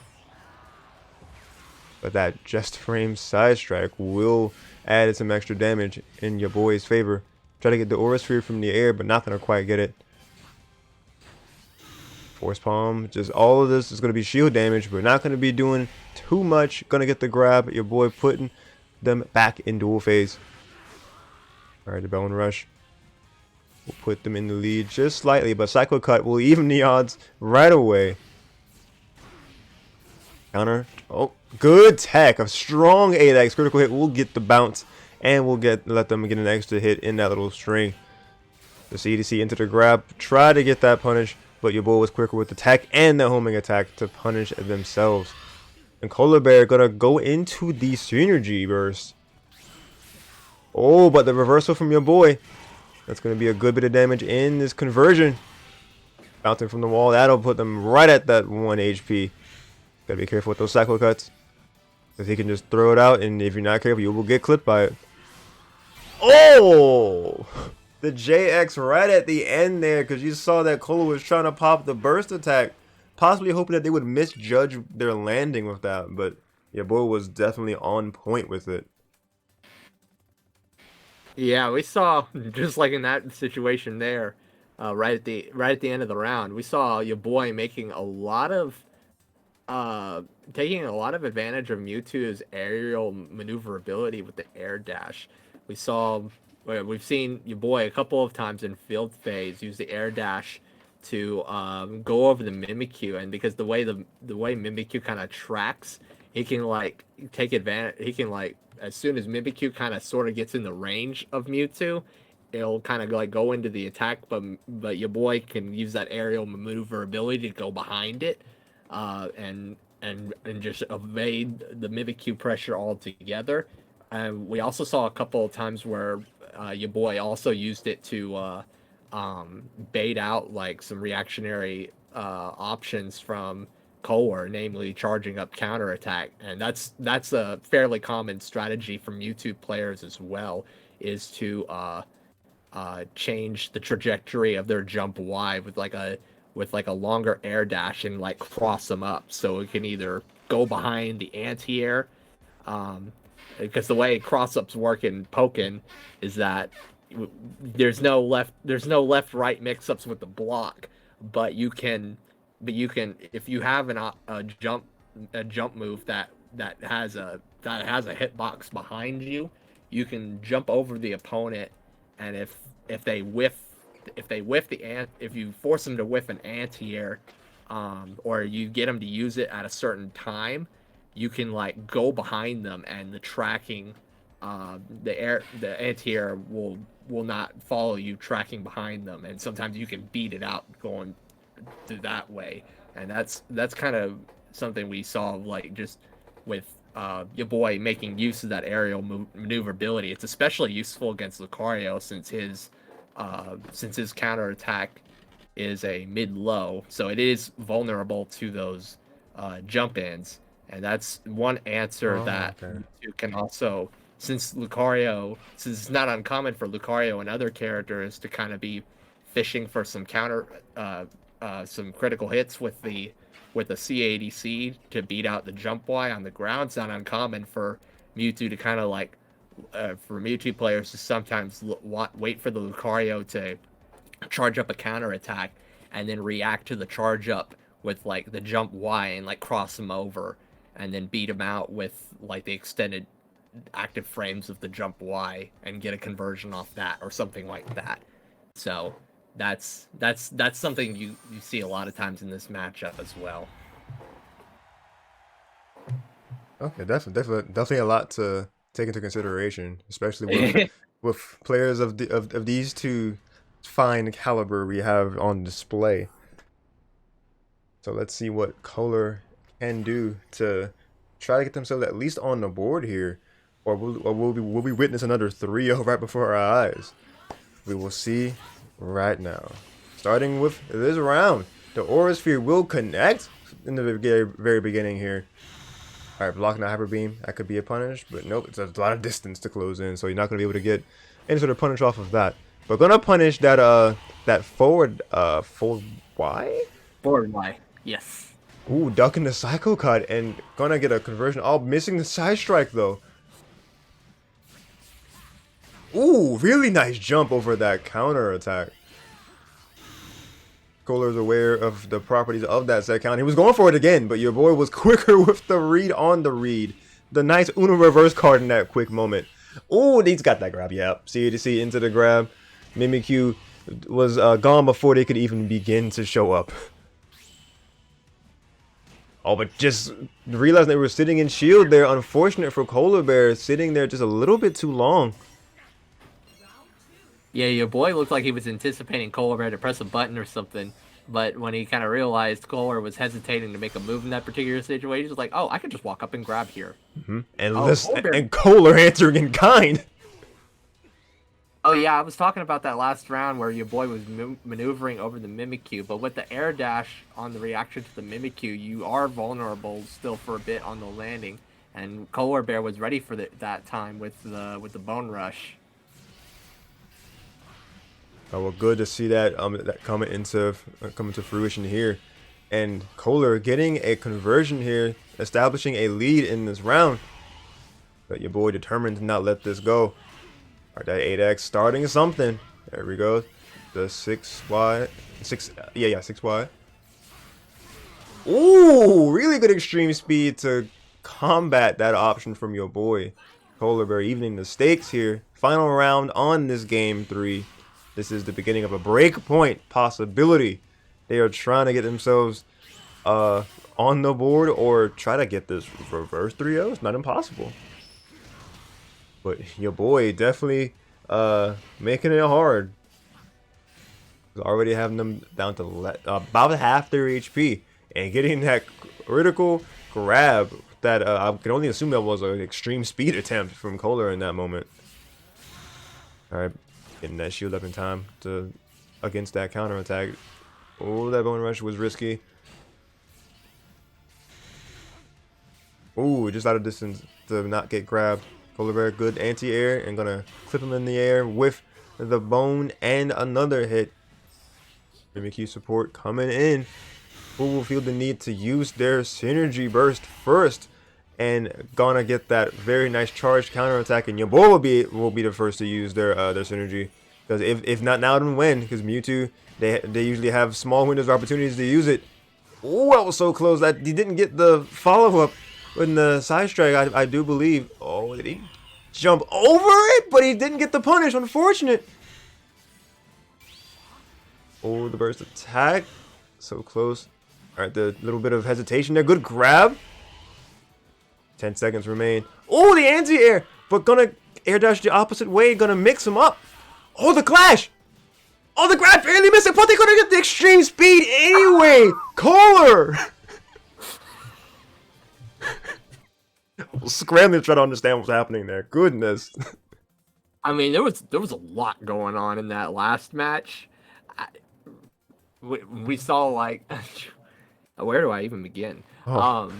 But that just frame side strike will add some extra damage in your boy's favor. Try to get the Aura Sphere from the air, but not gonna quite get it. Force Palm, just all of this is gonna be shield damage. We're not gonna be doing too much. Gonna get the grab. Your boy putting them back in dual phase. All right, the Bone Rush will put them in the lead just slightly, but Cycle Cut will even the odds right away. Counter. Oh, good tech. A strong 8x critical hit will get the bounce, and we'll let them get an extra hit in that little string. The CDC into the grab. Try to get that punish, but your boy was quicker with the tech and the homing attack to punish themselves. And Kolarbear gonna go into the synergy burst. Oh, but the reversal from your boy. That's gonna be a good bit of damage in this conversion. Bouncing from the wall. That'll put them right at that 1 HP. Gotta be careful with those cycle cuts. Because he can just throw it out, and if you're not careful, you will get clipped by it. Oh! The JX right at the end there, because you saw that Kola was trying to pop the burst attack. Possibly hoping that they would misjudge their landing with that, but your boy was definitely on point with it. Yeah, we saw just like in that situation there, right at the end of the round, we saw your boy making a lot of taking a lot of advantage of Mewtwo's aerial maneuverability with the air dash. We saw we've seen your boy a couple of times in field phase use the air dash to go over the Mimikyu, and because the way Mimikyu kind of tracks, he can like take advantage. He can like as soon as Mimikyu kind of sort of gets in the range of Mewtwo, it'll kind of like go into the attack, but your boy can use that aerial maneuverability to go behind it, and just evade the Mimikyu pressure altogether. We also saw a couple of times where your boy also used it to bait out like some reactionary options from Kohler, namely charging up counterattack, and that's a fairly common strategy from YouTube players as well, is to change the trajectory of their jump Y with like a with like a longer air dash and like cross them up, so it can either go behind the anti-air, because the way cross ups work in Pokken is that there's no left right mix ups with the block, but you can if you have a jump move that has a hitbox behind you, you can jump over the opponent, and if they whiff if you force them to whiff an anti-air, or you get them to use it at a certain time, you can like go behind them, and the tracking, the anti-air will not follow you tracking behind them, and sometimes you can beat it out going to that way, and that's kind of something we saw like just with YaBoy making use of that aerial maneuverability. It's especially useful against Lucario since his counterattack is a mid-low, so it is vulnerable to those jump-ins, and that's one answer that you can also, since it's not uncommon for Lucario and other characters to kind of be fishing for some some critical hits with the CADC to beat out the jump Y on the ground. It's not uncommon for Mewtwo to kind of like for Mewtwo players to sometimes wait for the Lucario to charge up a counter attack and then react to the charge up with like the jump Y and like cross him over and then beat him out with like the extended active frames of the jump Y and get a conversion off that or something like that. So that's something you see a lot of times in this matchup as well. Okay, definitely a lot to take into consideration, especially with players of these two fine caliber we have on display. So let's see what Kolar can do to try to get themselves at least on the board here, or will we witness another 3-0 right before our eyes? We will see right now. Starting with this round, the Aura Sphere will connect in the very beginning here. All right, blocking the Hyper Beam, that could be a punish, but nope, it's a lot of distance to close in, so you're not going to be able to get any sort of punish off of that. But gonna punish that forward Y? Forward Y, yes. Ooh, ducking the Psycho Cut and gonna get a conversion. Oh, missing the side strike though. Ooh, really nice jump over that counter attack. Kolar's aware of the properties of that set count. He was going for it again, but YaBoy was quicker with the read on the read. The nice Uno reverse card in that quick moment. Ooh, he's got that grab. Yep, CADC into the grab. Mimikyu was gone before they could even begin to show up. Oh, but just realizing they were sitting in shield there. Unfortunate for Kolarbear, sitting there just a little bit too long. Yeah, YaBoy looked like he was anticipating Kolarbear to press a button or something, but when he kind of realized Kolar was hesitating to make a move in that particular situation, he was like, "Oh, I could just walk up and grab here." And Kolar answering in kind. Oh yeah, I was talking about that last round where YaBoy was maneuvering over the Mimikyu, but with the air dash on the reaction to the Mimikyu, you are vulnerable still for a bit on the landing, and Kolarbear was ready for that time with the Bone Rush. Oh, well, good to see that that coming to fruition here, and Kolar getting a conversion here, establishing a lead in this round. But YaBoy determined to not let this go. Alright, that 8x starting something. There we go. The 6Y. 6Y. Ooh, really good extreme speed to combat that option from YaBoy. Kolarbear evening the stakes here. Final round on this game 3. This is the beginning of a breakpoint possibility. They are trying to get themselves on the board or try to get this reverse 3-0. It's not impossible. But YaBoy definitely making it hard. Already having them down to about half their HP. And getting that critical grab that I can only assume that was an extreme speed attempt from Kolar in that moment. Alright, getting that shield up in time against that counter attack. Oh, that Bone Rush was risky. Ooh, just out of distance to not get grabbed. Kolarbear, good anti-air, and gonna clip him in the air with the bone and another hit. Mimikyu support coming in. Who will feel the need to use their synergy burst first? And gonna get that very nice charge counter attack, and YaBoy will be the first to use their synergy. Because if not now, then when? Because Mewtwo, they usually have small windows of opportunities to use it. Oh, that was so close that he didn't get the follow up in the side strike. I do believe. Oh, did he jump over it? But he didn't get the punish. Unfortunate. Oh, the burst attack, so close. All right, the little bit of hesitation there. Good grab. 10 seconds remain. Oh, the anti-air, but gonna air dash the opposite way, gonna mix him up. Oh, the clash. Oh, the grab barely missed it, but they're gonna get the extreme speed anyway. Kolar. Scrambling to try to understand what's happening there. Goodness. I mean, there was a lot going on in that last match. We saw like, where do I even begin? Oh.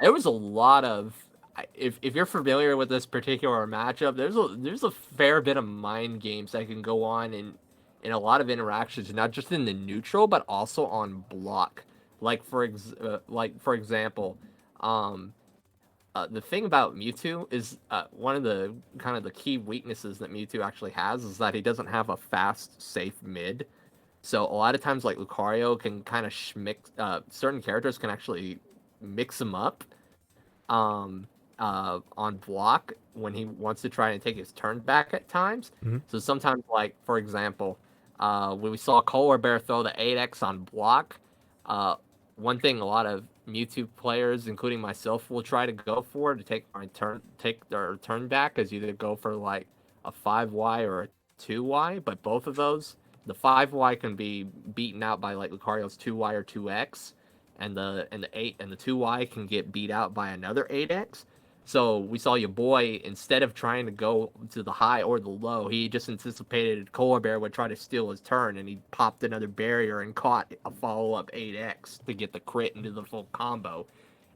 There was a lot of, if you're familiar with this particular matchup, there's a fair bit of mind games that can go on in a lot of interactions, not just in the neutral but also on block. Like for example, the thing about Mewtwo is one of the kind of the key weaknesses that Mewtwo actually has is that he doesn't have a fast, safe mid. So a lot of times, like Lucario can kind of mix. Certain characters can actually mix him up on block when he wants to try and take his turn back at times. Mm-hmm. So sometimes, like for example, when we saw Kolarbear throw the 8x on block, one thing a lot of Mewtwo players, including myself, will try to go for to take their turn back is either go for like a 5Y or a 2Y, but both of those, the 5Y can be beaten out by like Lucario's 2Y or 2X, and the 2Y can get beat out by another 8X. So we saw YaBoy, instead of trying to go to the high or the low, he just anticipated Kolarbear would try to steal his turn, and he popped another barrier and caught a follow-up 8X to get the crit into the full combo.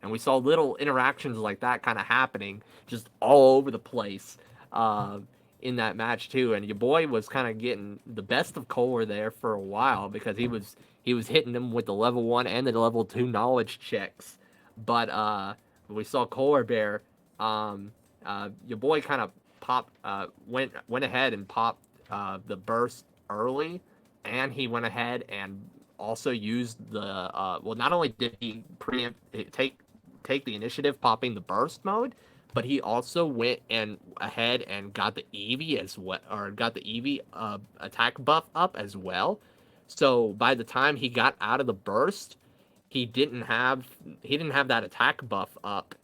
And we saw little interactions like that kind of happening just all over the place in that match too. And YaBoy was kind of getting the best of Kolar there for a while because he was hitting him with the level 1 and the level 2 knowledge checks. But we saw Kolarbear, YaBoy kind of went ahead and popped the burst early, and he went ahead and also used the not only did he take the initiative popping the burst mode, but he also went ahead and got the Eevee as well, or got the Eevee attack buff up as well. So by the time he got out of the burst, he didn't have that attack buff up.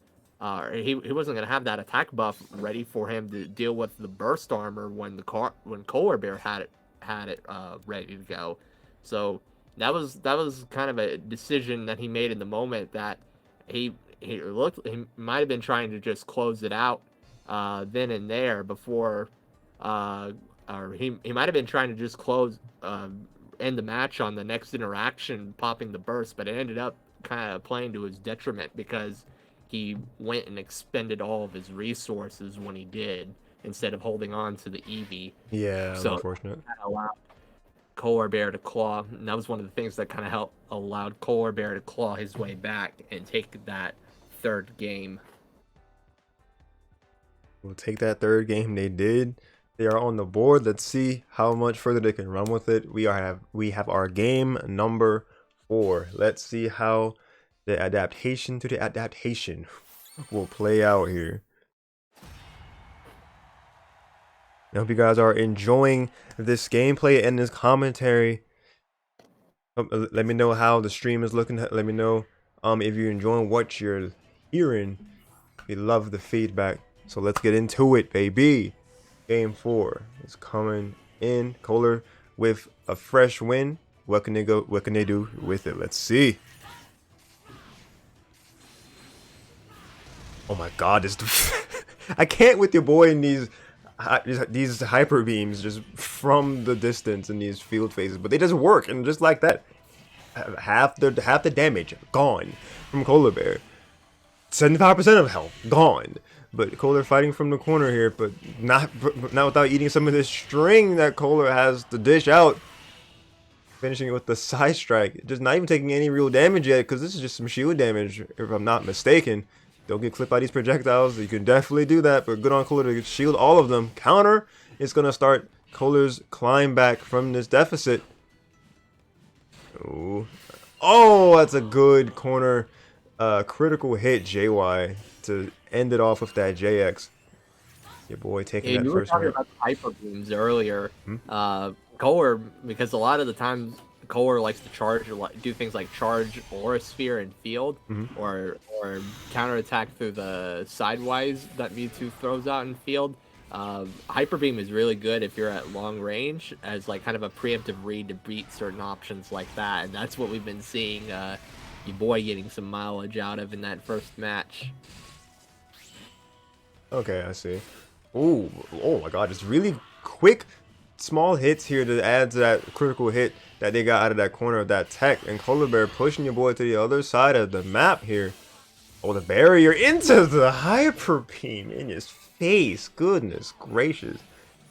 He wasn't gonna have that attack buff ready for him to deal with the burst armor when Kolarbear had it ready to go. So that was kind of a decision that he made in the moment that he might have been trying to just close it out then and there before, or he might have been trying to just end the match on the next interaction, popping the burst, but it ended up kind of playing to his detriment because he went and expended all of his resources when he did, instead of holding on to the Eevee. Yeah, so unfortunate. That allowed Kolarbear to claw, and that was one of the things that kind of allowed Kolarbear to claw his way back and take that third game. We'll take that third game. They did. They are on the board. Let's see how much further they can run with it. We have our game number 4. Let's see how the adaptation to the adaptation will play out here. I hope you guys are enjoying this gameplay and this commentary. Let me know how the stream is looking. Let me know if you're enjoying what you're hearing. We love the feedback. So let's get into it, baby. Game 4 is coming in. Kolar with a fresh win. What can they do with it? Let's see. Oh my god, this I can't with YaBoy in these hyper beams just from the distance in these field phases, but they just work, and just like that, half the damage gone from Kolarbear. 75% of health gone. But Kolar fighting from the corner here, but not without eating some of this string that Kolar has to dish out. finishing it with the side strike. Just not even taking any real damage yet, because this is just some shield damage, if I'm not mistaken. Don't get clipped by these projectiles. You can definitely do that, but good on Kohler to shield all of them. Counter is going to start Kohler's climb back from this deficit. Ooh. Oh, that's a good corner critical hit, JY, to end it off with that JX. Your boy taking Yeah, that you were first talking round. about the hyper beams earlier. Hmm? Kohler, because a lot of the times Kohler likes to charge or do things like charge Aura Sphere in field, Mm-hmm. or counterattack through the sidewise that Mewtwo throws out in field. Hyper Beam is really good if you're at long range as like kind of a preemptive read to beat certain options like that, and that's what we've been seeing your boy getting some mileage out of in that first match. Okay, I see. Ooh, oh my god, just really quick, small hits here to add to that critical hit that they got out of that corner of that tech. And Kolarbear pushing your boy to the other side of the map here. Oh, the barrier into the hyper beam in his face. Goodness gracious.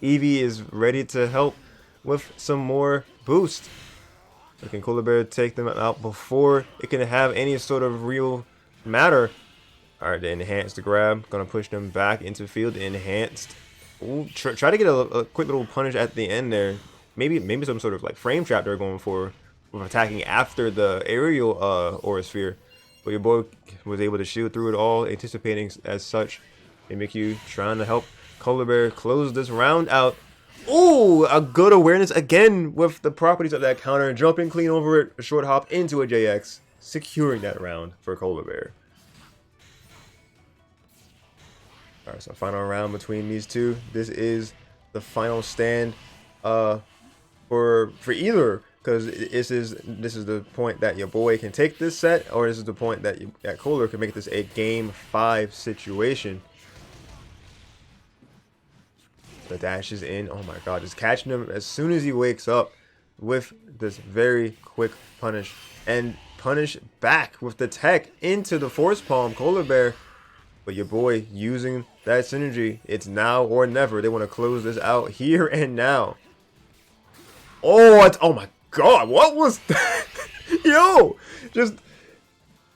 Eevee is ready to help with some more boost. But can Kolarbear take them out before it can have any sort of real matter? Alright, the enhanced grab. Gonna push them back into field. Enhanced. Ooh, try to get a quick little punish at the end there. Maybe some sort of like frame trap they're going for with attacking after the aerial Aura Sphere. But your boy was able to shield through it all, anticipating as such. Mimikyu trying to help Kolarbear close this round out. Ooh, a good awareness again with the properties of that counter. Jumping clean over it, a short hop into a JX. Securing that round for Kolarbear. Alright, so final round between these two. This is the final stand for either, because this is the point that your boy can take this set, or this is the point that Kohler can make this a game 5 situation. The dash is in. Oh my god, just catching him as soon as he wakes up with this very quick punish. And punish back with the tech into the force palm. Kolarbear. But your boy using that synergy. It's now or never. They want to close this out here and now. Oh, oh my god. What was that? Yo, just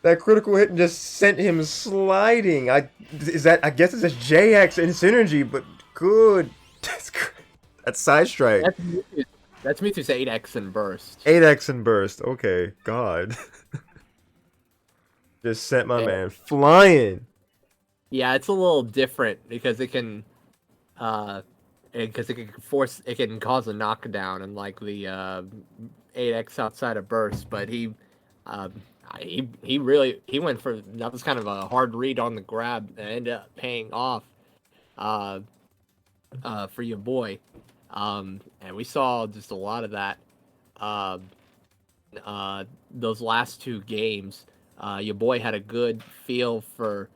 that critical hit just sent him sliding. I guess it's just JX and synergy, but good. That's great. That's side strike. That's Mewtwo's 8x and burst. 8x and burst. Okay, god. Just sent my man flying. Yeah, it's a little different because it can it can cause a knockdown and like the 8x outside of burst, but he went for that was kind of a hard read on the grab and ended up paying off for your boy. And we saw just a lot of that those last two games. Your boy had a good feel for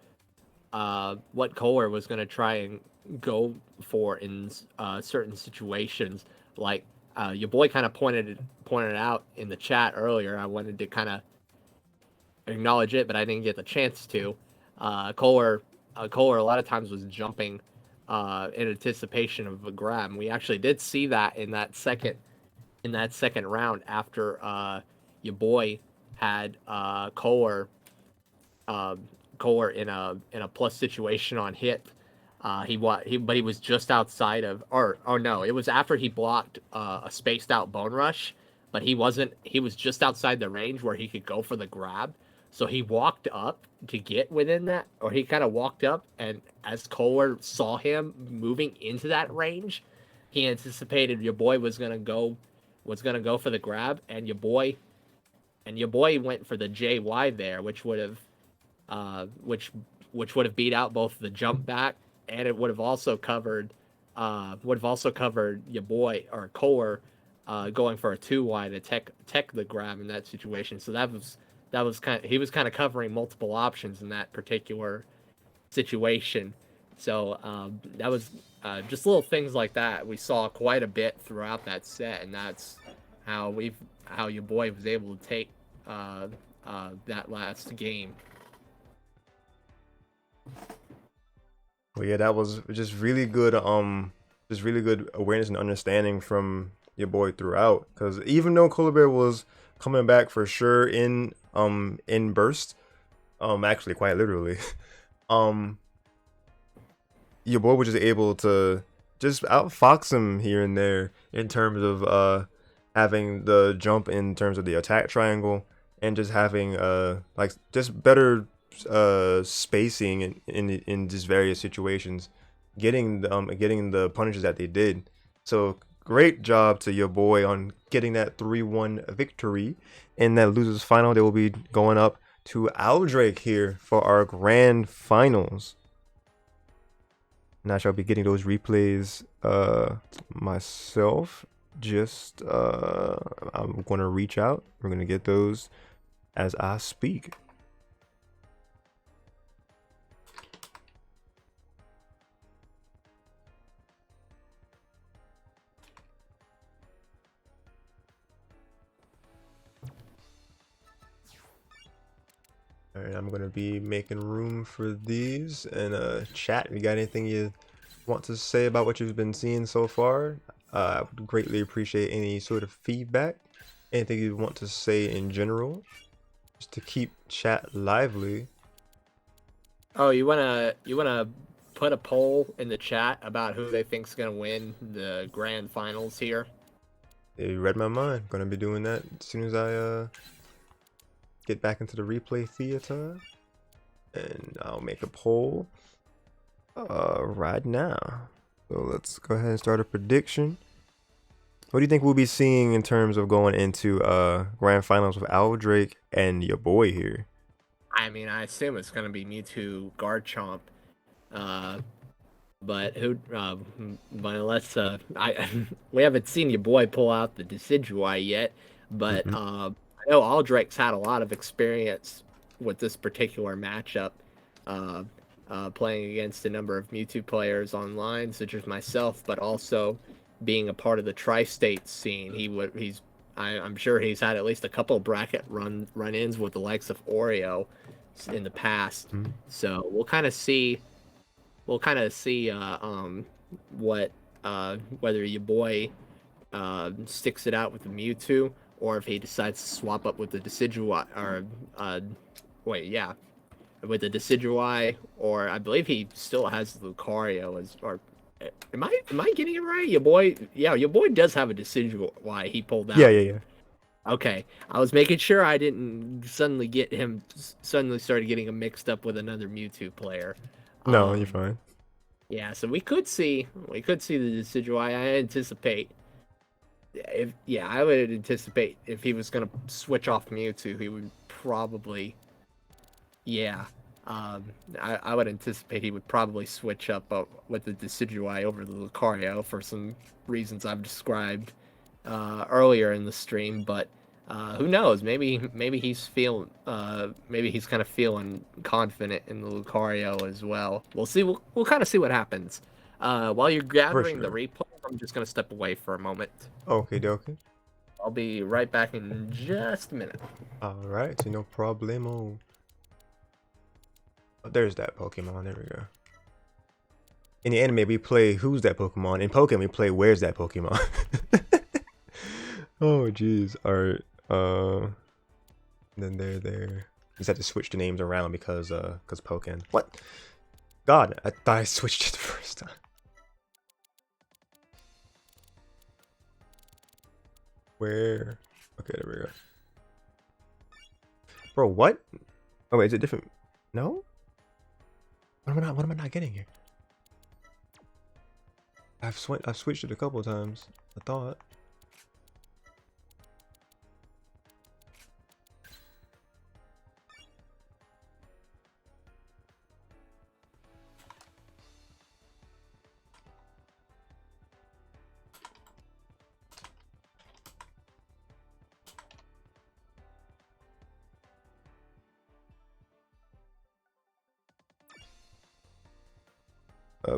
what Kohler was going to try and go for in certain situations. Like your boy kind of pointed out in the chat earlier. I wanted to kind of acknowledge it, but I didn't get the chance to. Kohler a lot of times was jumping in anticipation of a grab. And we actually did see that in that second round after your boy had Kohler in a plus situation on hit. But he was just outside of, or no, it was after he blocked a spaced out Bone Rush, but he was just outside the range where he could go for the grab. So he walked up to get within that, or he kind of walked up, and as Kohler saw him moving into that range, he anticipated your boy was gonna go for the grab, and your boy went for the JY there, which would have beat out both the jump back, and it would have also covered your boy or Kohler going for a 2Y to tech the grab in that situation. So he was kind of covering multiple options in that particular situation. So that was just little things like that we saw quite a bit throughout that set, and that's how your boy was able to take that last game. Well, yeah, that was just really good awareness and understanding from your boy throughout. Because even though Kolarbear was coming back for sure in burst, actually quite literally, um your boy was just able to just outfox him here and there in terms of having the jump in terms of the attack triangle, and just having like just better spacing in just various situations, getting the punishes that they did. So great job to your boy on getting that 3-1 victory in that losers final. They will be going up to Aldrake here for our grand finals. And I shall be getting those replays myself. Just I'm gonna reach out. We're gonna get those as I speak. All right, I'm gonna be making room for these. And chat, if you got anything you want to say about what you've been seeing so far, I would greatly appreciate any sort of feedback. Anything you want to say in general, just to keep chat lively. Oh, you wanna put a poll in the chat about who they think's gonna win the grand finals here? You read my mind. Gonna be doing that as soon as I get back into the replay theater, and I'll make a poll right now. So let's go ahead and start a prediction. What do you think we'll be seeing in terms of going into grand finals with Aldrake and your boy here? I mean, I assume it's gonna be Mewtwo Garchomp, but who? But unless we haven't seen your boy pull out the Decidueye yet, but I know Aldrake's had a lot of experience with this particular matchup, uh, playing against a number of Mewtwo players online, such as myself, but also being a part of the tri-state scene. I'm sure he's had at least a couple bracket run-ins with the likes of Oreo in the past. So we'll kind of see what whether your boy sticks it out with the Mewtwo, or if he decides to swap up with the Decidueye, or with the Decidueye, or I believe he still has Lucario as, or am I getting it right? Your boy does have a Decidueye he pulled out. Yeah. Okay, I was making sure I didn't suddenly started getting him mixed up with another Mewtwo player. No, you're fine. Yeah, so we could see the Decidueye. I would anticipate if he was gonna switch off Mewtwo, he would probably, I would anticipate he would probably switch up with the Decidueye over the Lucario for some reasons I've described earlier in the stream. But who knows? Maybe he's kind of feeling confident in the Lucario as well. We'll see. We'll kind of see what happens. While you're gathering the replay, I'm just gonna step away for a moment. Okay, dokie. I'll be right back in just a minute. All right, no problemo. Oh, there's that Pokemon. There we go. In the anime, we play Who's That Pokemon? In Pokemon, we play Where's That Pokemon? Oh, jeez. All right. Then there. Just had to switch the names around because Pokemon. What? God, I thought I switched it the first time. Where? Okay, there we go. Bro, what? Oh wait, is it different? No? What am I not getting here? I've switched it a couple times, I thought.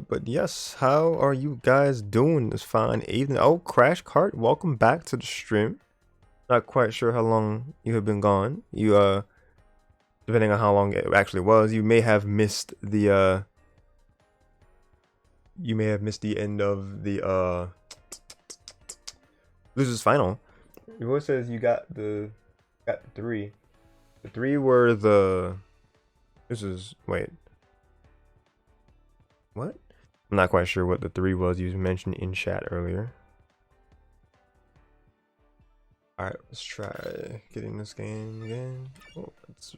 But yes, how are you guys doing this fine evening? Oh, Crash Cart, welcome back to the stream. Not quite sure how long you have been gone. You depending on how long it actually was, you may have missed the end of the Losers final. YaBoy says you got the three. The three were the. This is wait. What? I'm not quite sure what the three was you mentioned in chat earlier. All right, let's try getting this game again. Oh, let's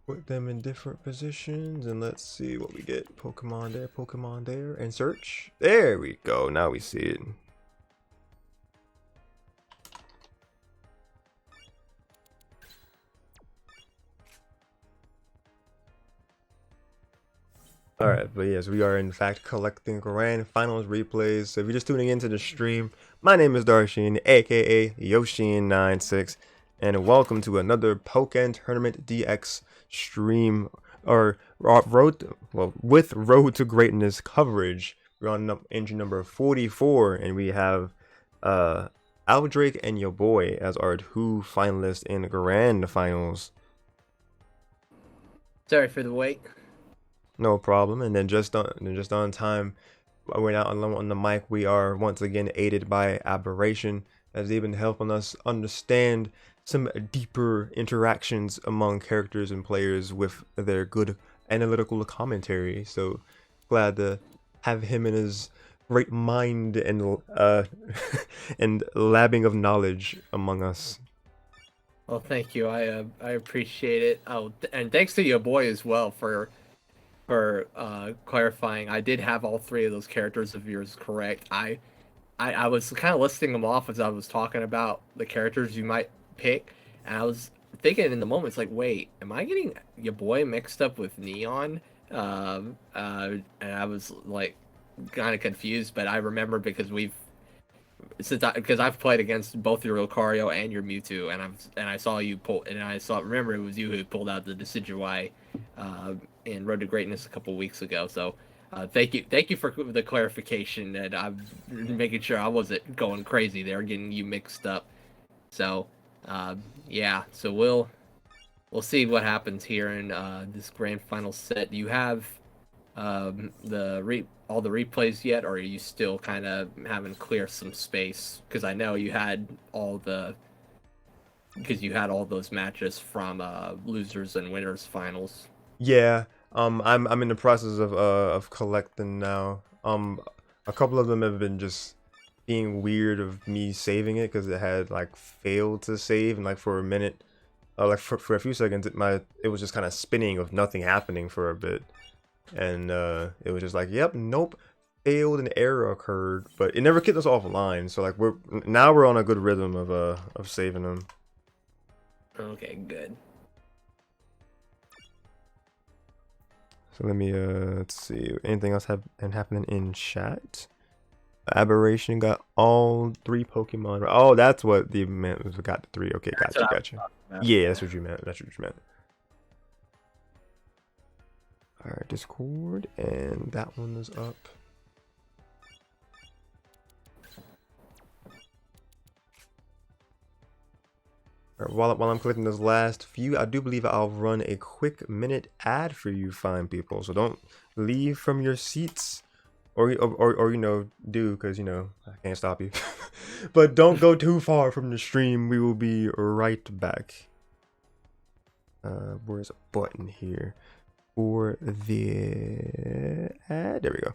put them in different positions and let's see what we get. Pokemon there, and search. There we go. Now we see it. Alright, but yes, we are in fact collecting grand finals replays. So if you're just tuning into the stream, my name is Darshin, aka Yoshin96, and welcome to another Pokken Tournament DX stream, or with Road to Greatness coverage. We're on entry number 44, and we have Aldrake and YaBoy as our two finalists in the grand finals. Sorry for the wait. No problem. And then just on time, we're not on the mic. We are once again aided by Aberration, as they've been helping us understand some deeper interactions among characters and players with their good analytical commentary. So glad to have him in his great mind and and labbing of knowledge among us. Well, thank you. I appreciate it. Oh, and thanks to YaBoy as well for clarifying. I did have all three of those characters of yours correct. I was kind of listing them off as I was talking about the characters you might pick, and I was thinking in the moment, it's like, wait, am I getting YaBoy mixed up with Neon? And I was like kind of confused, but I remember because because I've played against both your Lucario and your Mewtwo, and I saw you pull, and I saw, remember, it was you who pulled out the Decidueye in Road to Greatness a couple weeks ago. So thank you for the clarification, and I'm making sure I wasn't going crazy there, getting you mixed up. So yeah, so we'll see what happens here in this grand final set. Do you have all the replays yet, or are you still kind of having clear some space? Because I know you had all those matches from losers and winners finals. Yeah, I'm in the process of collecting now. A couple of them have been just being weird of me saving it because it had like failed to save, and like for a minute, like for a few seconds, it was just kind of spinning with nothing happening for a bit, and it was just like, yep, nope, failed, an error occurred, but it never kicked us offline. So like we're on a good rhythm of saving them. Okay, good. So let me let's see, anything else happening in chat? Aberration got all three Pokemon. Oh, that's what the meant was, got the three. Okay, gotcha. Yeah, that's what you meant. All right, Discord, and that one is up. All right, while I'm clicking those last few, I do believe I'll run a quick minute ad for you fine people. So don't leave from your seats. Or you know, do, because you know I can't stop you. But don't go too far from the stream. We will be right back. Where's a button here for the ad? There we go.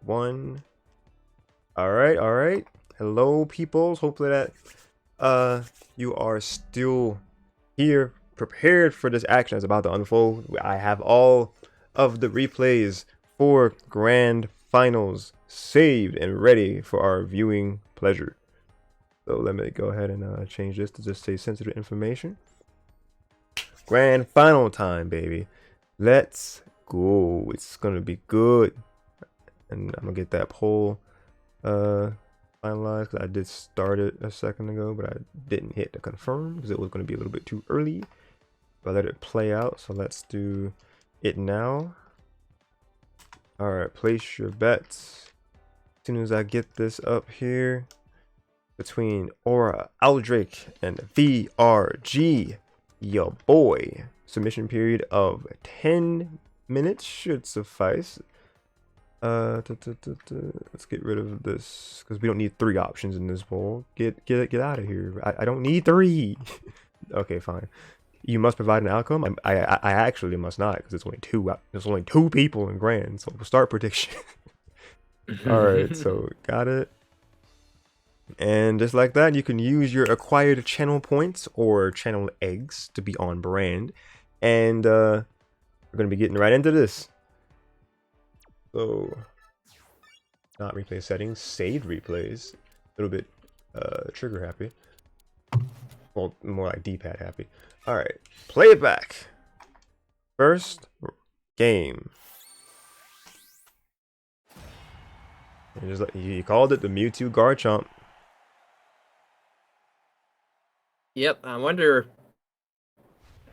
1. All right. Hello, peoples. Hopefully that you are still here, prepared for this action that's about to unfold. I have all of the replays for grand finals saved and ready for our viewing pleasure. So let me go ahead and change this to just say sensitive information. Grand final time, baby. Let's go. It's gonna be good. And I'm gonna get that poll finalized, because I did start it a second ago, but I didn't hit the confirm because it was going to be a little bit too early. But I let it play out, so let's do it now. All right, place your bets. As soon as I get this up here, between Aura, Aldrake, and VRG, YaBoy. Submission period of 10 minutes should suffice. Let's get rid of this because we don't need 3 options in this poll. Get out of here. I don't need 3. Okay, fine. You must provide an outcome. I actually must not, because it's only 2. There's only 2 people in grand. So we'll start prediction. All right, so got it. And just like that, you can use your acquired channel points or channel eggs to be on brand. And we're gonna be getting right into this. So, not replay settings, saved replays. A little bit trigger happy. Well, more like D-pad happy. Alright, play it back. First game. And just like, you called it the Mewtwo Garchomp. Yep, I wonder.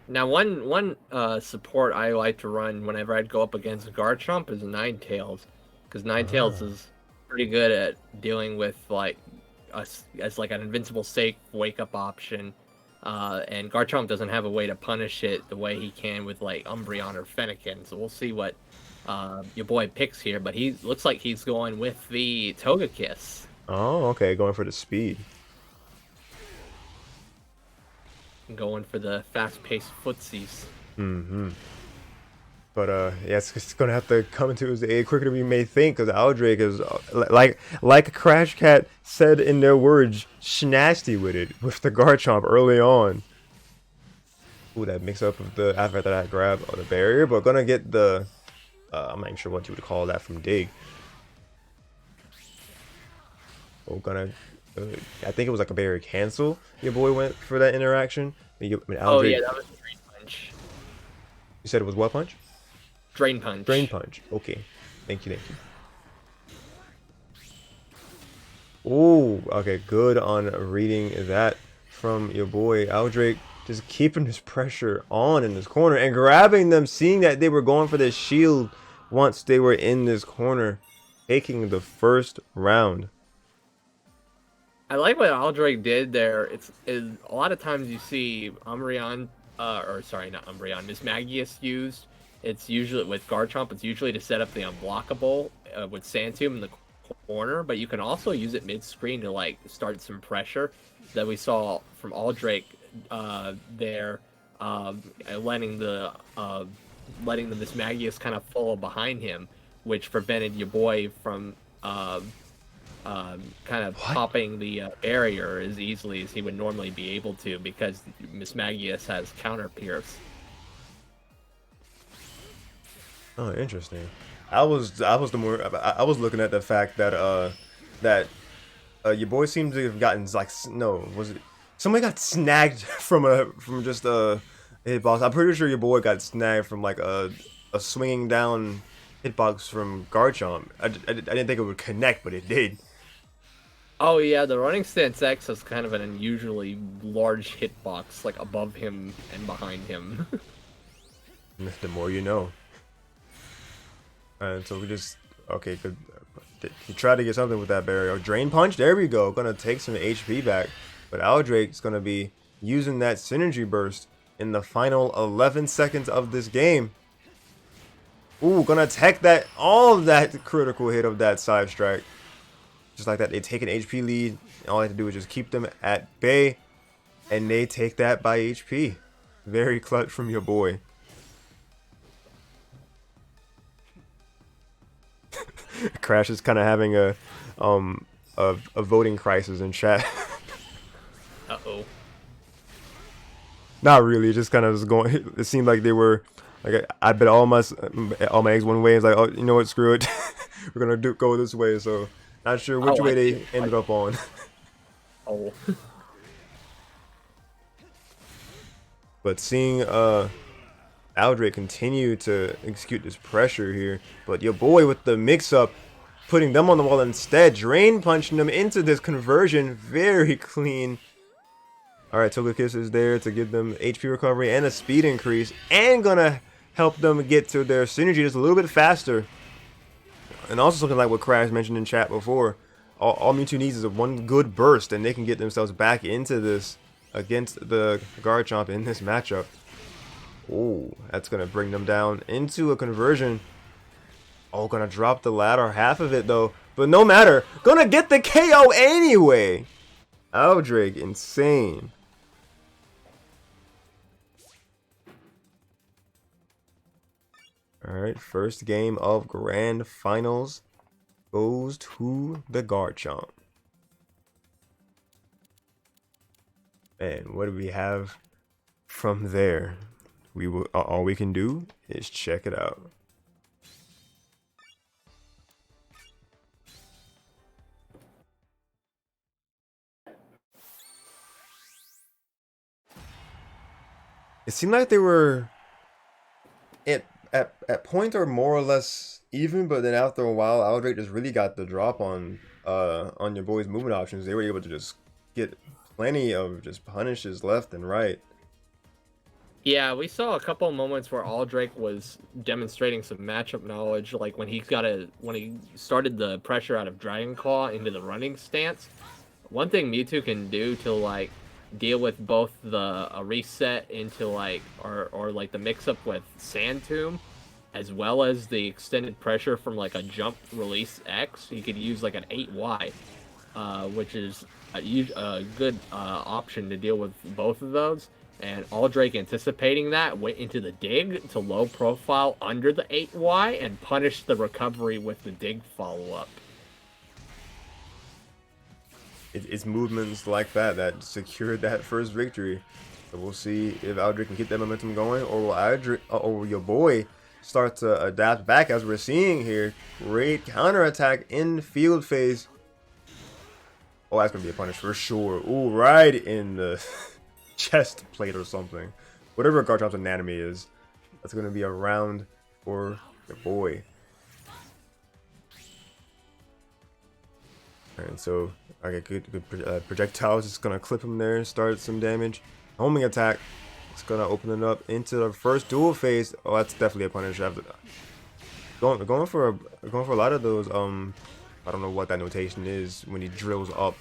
Now, one support I like to run whenever I'd go up against Garchomp is Ninetales, because Ninetales is pretty good at dealing with like us as like an invincible safe wake up option, and Garchomp doesn't have a way to punish it the way he can with like Umbreon or Fennekin. So we'll see what your boy picks here, but he looks like he's going with the Togekiss. Oh, okay, going for the speed. Going for the fast-paced footsies. But yeah, it's gonna have to come into his aid quicker than we may think, because Aldrake is like Crash Cat said in their words, snasty with it with the Garchomp early on. Ooh, that mix up of the after that grab of the barrier, but gonna get the I'm not even sure what you would call that from Dig. Oh, gonna I think it was like a barrier cancel. Your boy went for that interaction. Oh yeah, that was Drain Punch. You said it was what punch? Drain Punch. Drain Punch. Okay. Thank you. Oh, okay. Good on reading that from your boy Aldrake. Just keeping his pressure on in this corner and grabbing them, seeing that they were going for this shield once they were in this corner, taking the first round. I like what Aldrake did there. It's a lot of times you see Umbreon, or sorry, not Umbreon, Mismagius used. It's usually with Garchomp. It's usually to set up the unblockable with Sandtomb in the corner, but you can also use it mid-screen to like start some pressure that we saw from Aldrake there, letting the Mismagius kind of follow behind him, which prevented your boy from kind of popping the barrier as easily as he would normally be able to, because Mismagius has counter pierce. Oh, interesting. I was looking at the fact that your boy seems to have gotten like, no, was it somebody got snagged from just a hitbox? I'm pretty sure your boy got snagged from like a swinging down hitbox from Garchomp. I didn't think it would connect, but it did. Oh yeah, the Running Stance X has kind of an unusually large hitbox, like above him and behind him. The more you know. And so we just, okay, good. He tried to get something with that barrier. Drain Punch, there we go. Gonna take some HP back. But Aldrake's gonna be using that synergy burst in the final 11 seconds of this game. Ooh, gonna tech that, all of that critical hit of that side strike. Just like that, they take an HP lead. All they have to do is just keep them at bay. And they take that by HP. Very clutch from your boy. Crash is kind of having um a voting crisis in chat. Uh-oh. Not really, just kind of was going. It seemed like they were like I bet all my eggs one way. It's like, oh, you know what, screw it, we're gonna go this way. So not sure which Oh, I way see. they ended up on. Oh. But seeing Aldrake continue to execute this pressure here, but YaBoy with the mix-up, putting them on the wall instead, drain punching them into this conversion, very clean. Alright, Togekiss is there to give them HP recovery and a speed increase, and gonna help them get to their synergy just a little bit faster. And also something like what Crash mentioned in chat before, all Mewtwo needs is a one good burst, and they can get themselves back into this against the Garchomp in this matchup. Oh, that's going to bring them down into a conversion. Oh, going to drop the latter half of it, though. But no matter. Going to get the KO anyway. Aldrake, insane. Alright, first game of Grand Finals goes to the Garchomp. And what do we have from there? All we can do is check it out. It seemed like they were at point or more or less even, but then after a while, Aldrake just really got the drop on YaBoy's movement options. They were able to just get plenty of just punishes left and right. Yeah, we saw a couple of moments where Aldrake was demonstrating some matchup knowledge, like when he started the pressure out of Dragon Claw into the running stance. One thing Mewtwo can do to like deal with both a reset into like or like the mix up with Sand Tomb, as well as the extended pressure from like a jump release X, you could use like an 8Y, which is a good option to deal with both of those. And Aldrake, anticipating that, went into the dig to low profile under the 8Y and punished the recovery with the dig follow-up. It's movements like that secured that first victory. So we'll see if Aldrake can keep that momentum going, or will YaBoy start to adapt back as we're seeing here. Great counterattack in field phase. Oh, that's gonna be a punish for sure. Ooh, right in the chest plate or something. Whatever Garchomp's anatomy is, that's gonna be a round for YaBoy. Alright, so okay, good projectiles. Just gonna clip him there, start some damage. Homing attack. It's gonna open it up into the first dual phase. Oh, that's definitely a punish. Going for a lot of those. I don't know what that notation is when he drills up.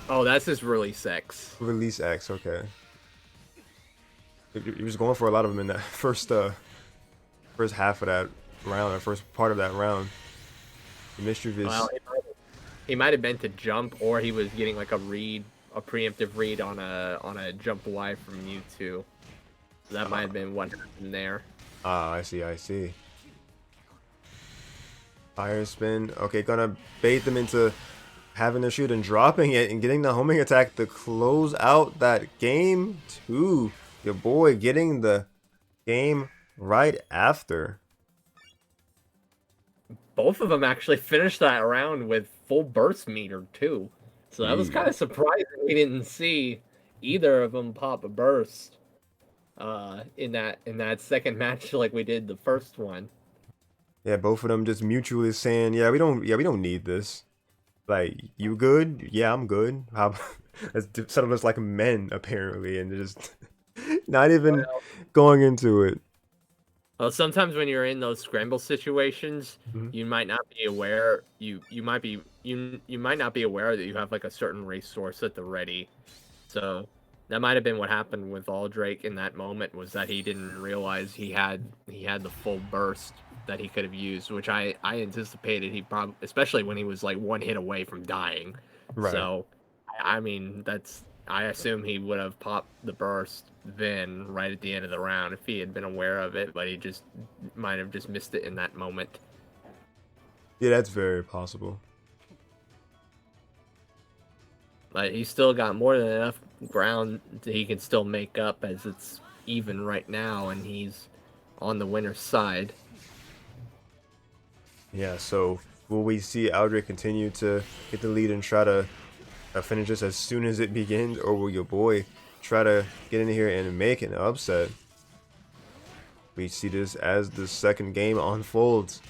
Oh, that's his release X. Release X. Okay. He was going for a lot of them in that first half of that round, or first part of that round. The mischief is. Well, he might have been to jump, or he was getting like a preemptive read on a jump Y from Mewtwo. So that might have been what happened there. Ah, I see. Fire spin. Okay, gonna bait them into having to shoot and dropping it and getting the homing attack to close out that game. Two, YaBoy getting the game right after. Both of them actually finished that round with full burst meter too. So that was kind of surprising. We didn't see either of them pop a burst in that second match like we did the first one. Yeah, both of them just mutually saying, "Yeah, we don't need this. Like, you good? Yeah, I'm good. How?" Let's settle this like men apparently, and just not even going into it. Well, sometimes when you're in those scramble situations, Mm-hmm. you might not be aware. You might not be aware that you have like a certain resource at the ready. So that might have been what happened with Aldrake in that moment, was that he didn't realize he had the full burst that he could have used, which I anticipated he probably, especially when he was like one hit away from dying. Right. So I mean, I assume he would have popped the burst then right at the end of the round if he had been aware of it, but he just might have just missed it in that moment. Yeah, that's very possible. But he's still got more than enough ground that he can still make up as it's even right now, and he's on the winner's side. Yeah, so will we see Aldrake continue to get the lead and try to finish this as soon as it begins, or will your boy try to get in here and make an upset? We see this as the second game unfolds.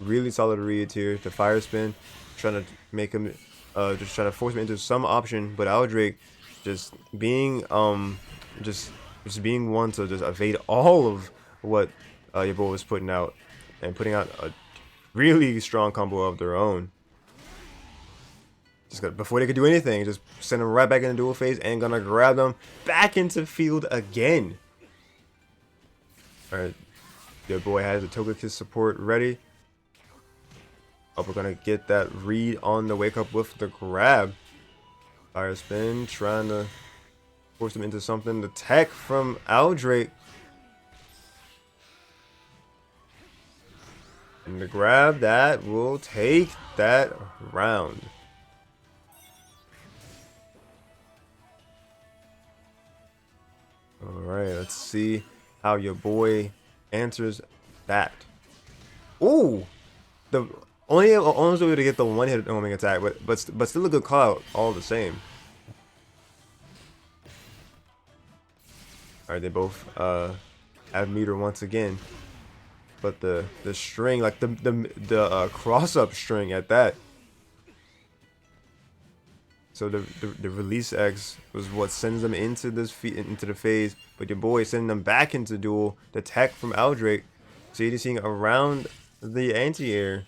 Really solid reads here. The fire spin, trying to make him, just trying to force him into some option, but Aldrake just being, just being one to just evade all of what YaBoy was putting out, and putting out a really strong combo of their own. Just got, before they could do anything, just send them right back into duel phase and gonna grab them back into field again. Alright, YaBoy has the Togekiss support ready. Oh, we're gonna get that read on the wake up with the grab. Fire spin, trying to force him into something. The tech from Aldrake. And the grab that will take that round. Alright, let's see how YaBoy answers that. Ooh! The only way to get the one hit homing attack, but still a good call out all the same. Alright, they both have meter once again. But the string, like the cross up string at that. So the release X was what sends them into into the phase, but YaBoy sending them back into duel. The tech from Aldrake, so you're seeing around the anti-air,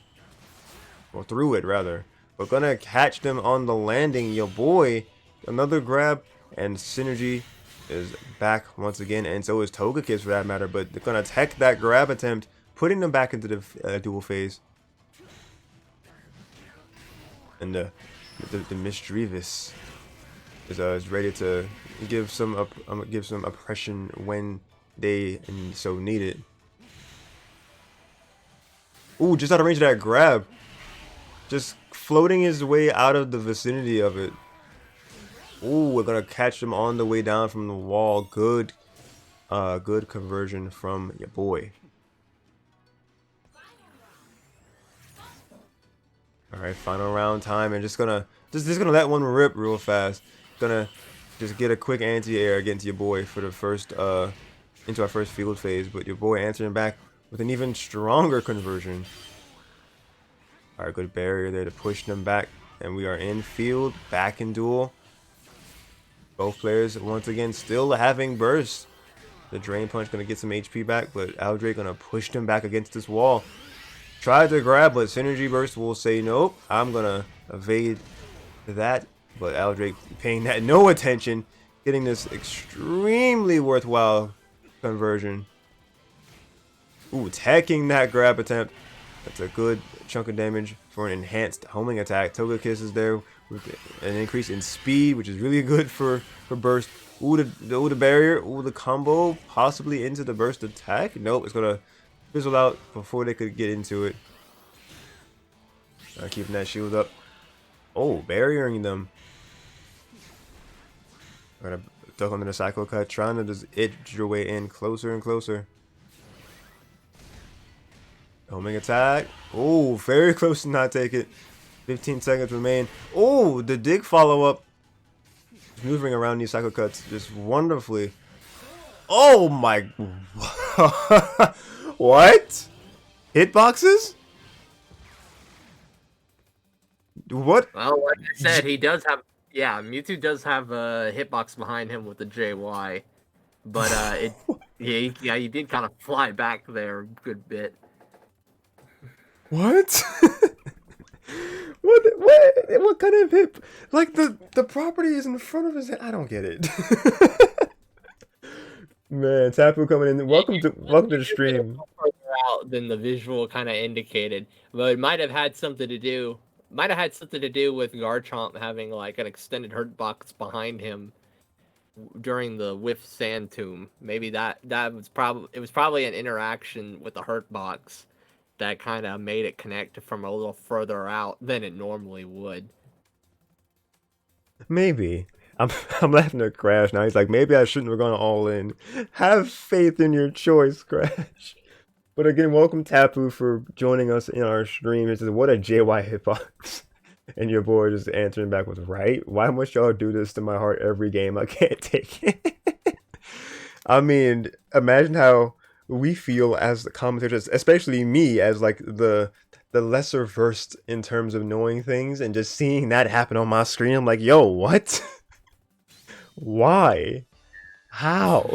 or through it rather. But gonna catch them on the landing. YaBoy, another grab, and synergy is back once again, and so is Togekiss for that matter. But they're gonna tech that grab attempt, putting them back into the duel phase. And the Misdreavus is ready to give some oppression when they so need it. Ooh, just out of range of that grab. Just floating his way out of the vicinity of it. Ooh, we're gonna catch him on the way down from the wall. Good conversion from YaBoy. Alright, final round time, and just gonna let one rip real fast. Gonna just get a quick anti-air against YaBoy for the first into our first field phase, but YaBoy answering back with an even stronger conversion. Alright, good barrier there to push them back, and we are in field, back in duel. Both players once again still having burst. The drain punch gonna get some HP back, but Aldrake gonna push them back against this wall. Tried to grab, but Synergy Burst will say nope. I'm gonna evade that, but Aldrake paying that no attention, getting this extremely worthwhile conversion. Ooh, teching that grab attempt. That's a good chunk of damage for an enhanced homing attack. Togekiss is there with an increase in speed, which is really good for burst. Ooh, the barrier. Ooh, the combo possibly into the burst attack. Nope, it's gonna fizzle out before they could get into it. Keeping that shield up. Oh, barriering them. Gonna duck under the cycle cut, trying to just itch your way in closer and closer. Homing attack. Oh, very close to not take it. 15 seconds remain. Oh, the dig follow up. Maneuvering around these cycle cuts just wonderfully. Oh my. What? Hitboxes? What? Well, like I said, he does have. Yeah, Mewtwo does have a hitbox behind him with the JY, but he did kind of fly back there a good bit. What? What kind of hip? Like the property is in front of his head. I don't get it. Man, Tapu coming in. Welcome to the stream. Further out than the visual kind of indicated, but it might have had something to do. Might have had something to do with Garchomp having like an extended hurt box behind him during the Whiff Sand Tomb. Maybe that was probably an interaction with the hurt box, that kind of made it connect from a little further out than it normally would. Maybe. I'm I'm laughing at Crash now. He's like, maybe I shouldn't have gone all in. Have faith in your choice, Crash. But again, welcome Tapu for joining us in our stream. It says, what a JY hitbox. And your boy just answering back with, right? Why must y'all do this to my heart every game? I can't take it. I mean, imagine how we feel as the commentators, especially me as like the lesser versed in terms of knowing things and just seeing that happen on my screen. I'm like, yo, what? Why? How?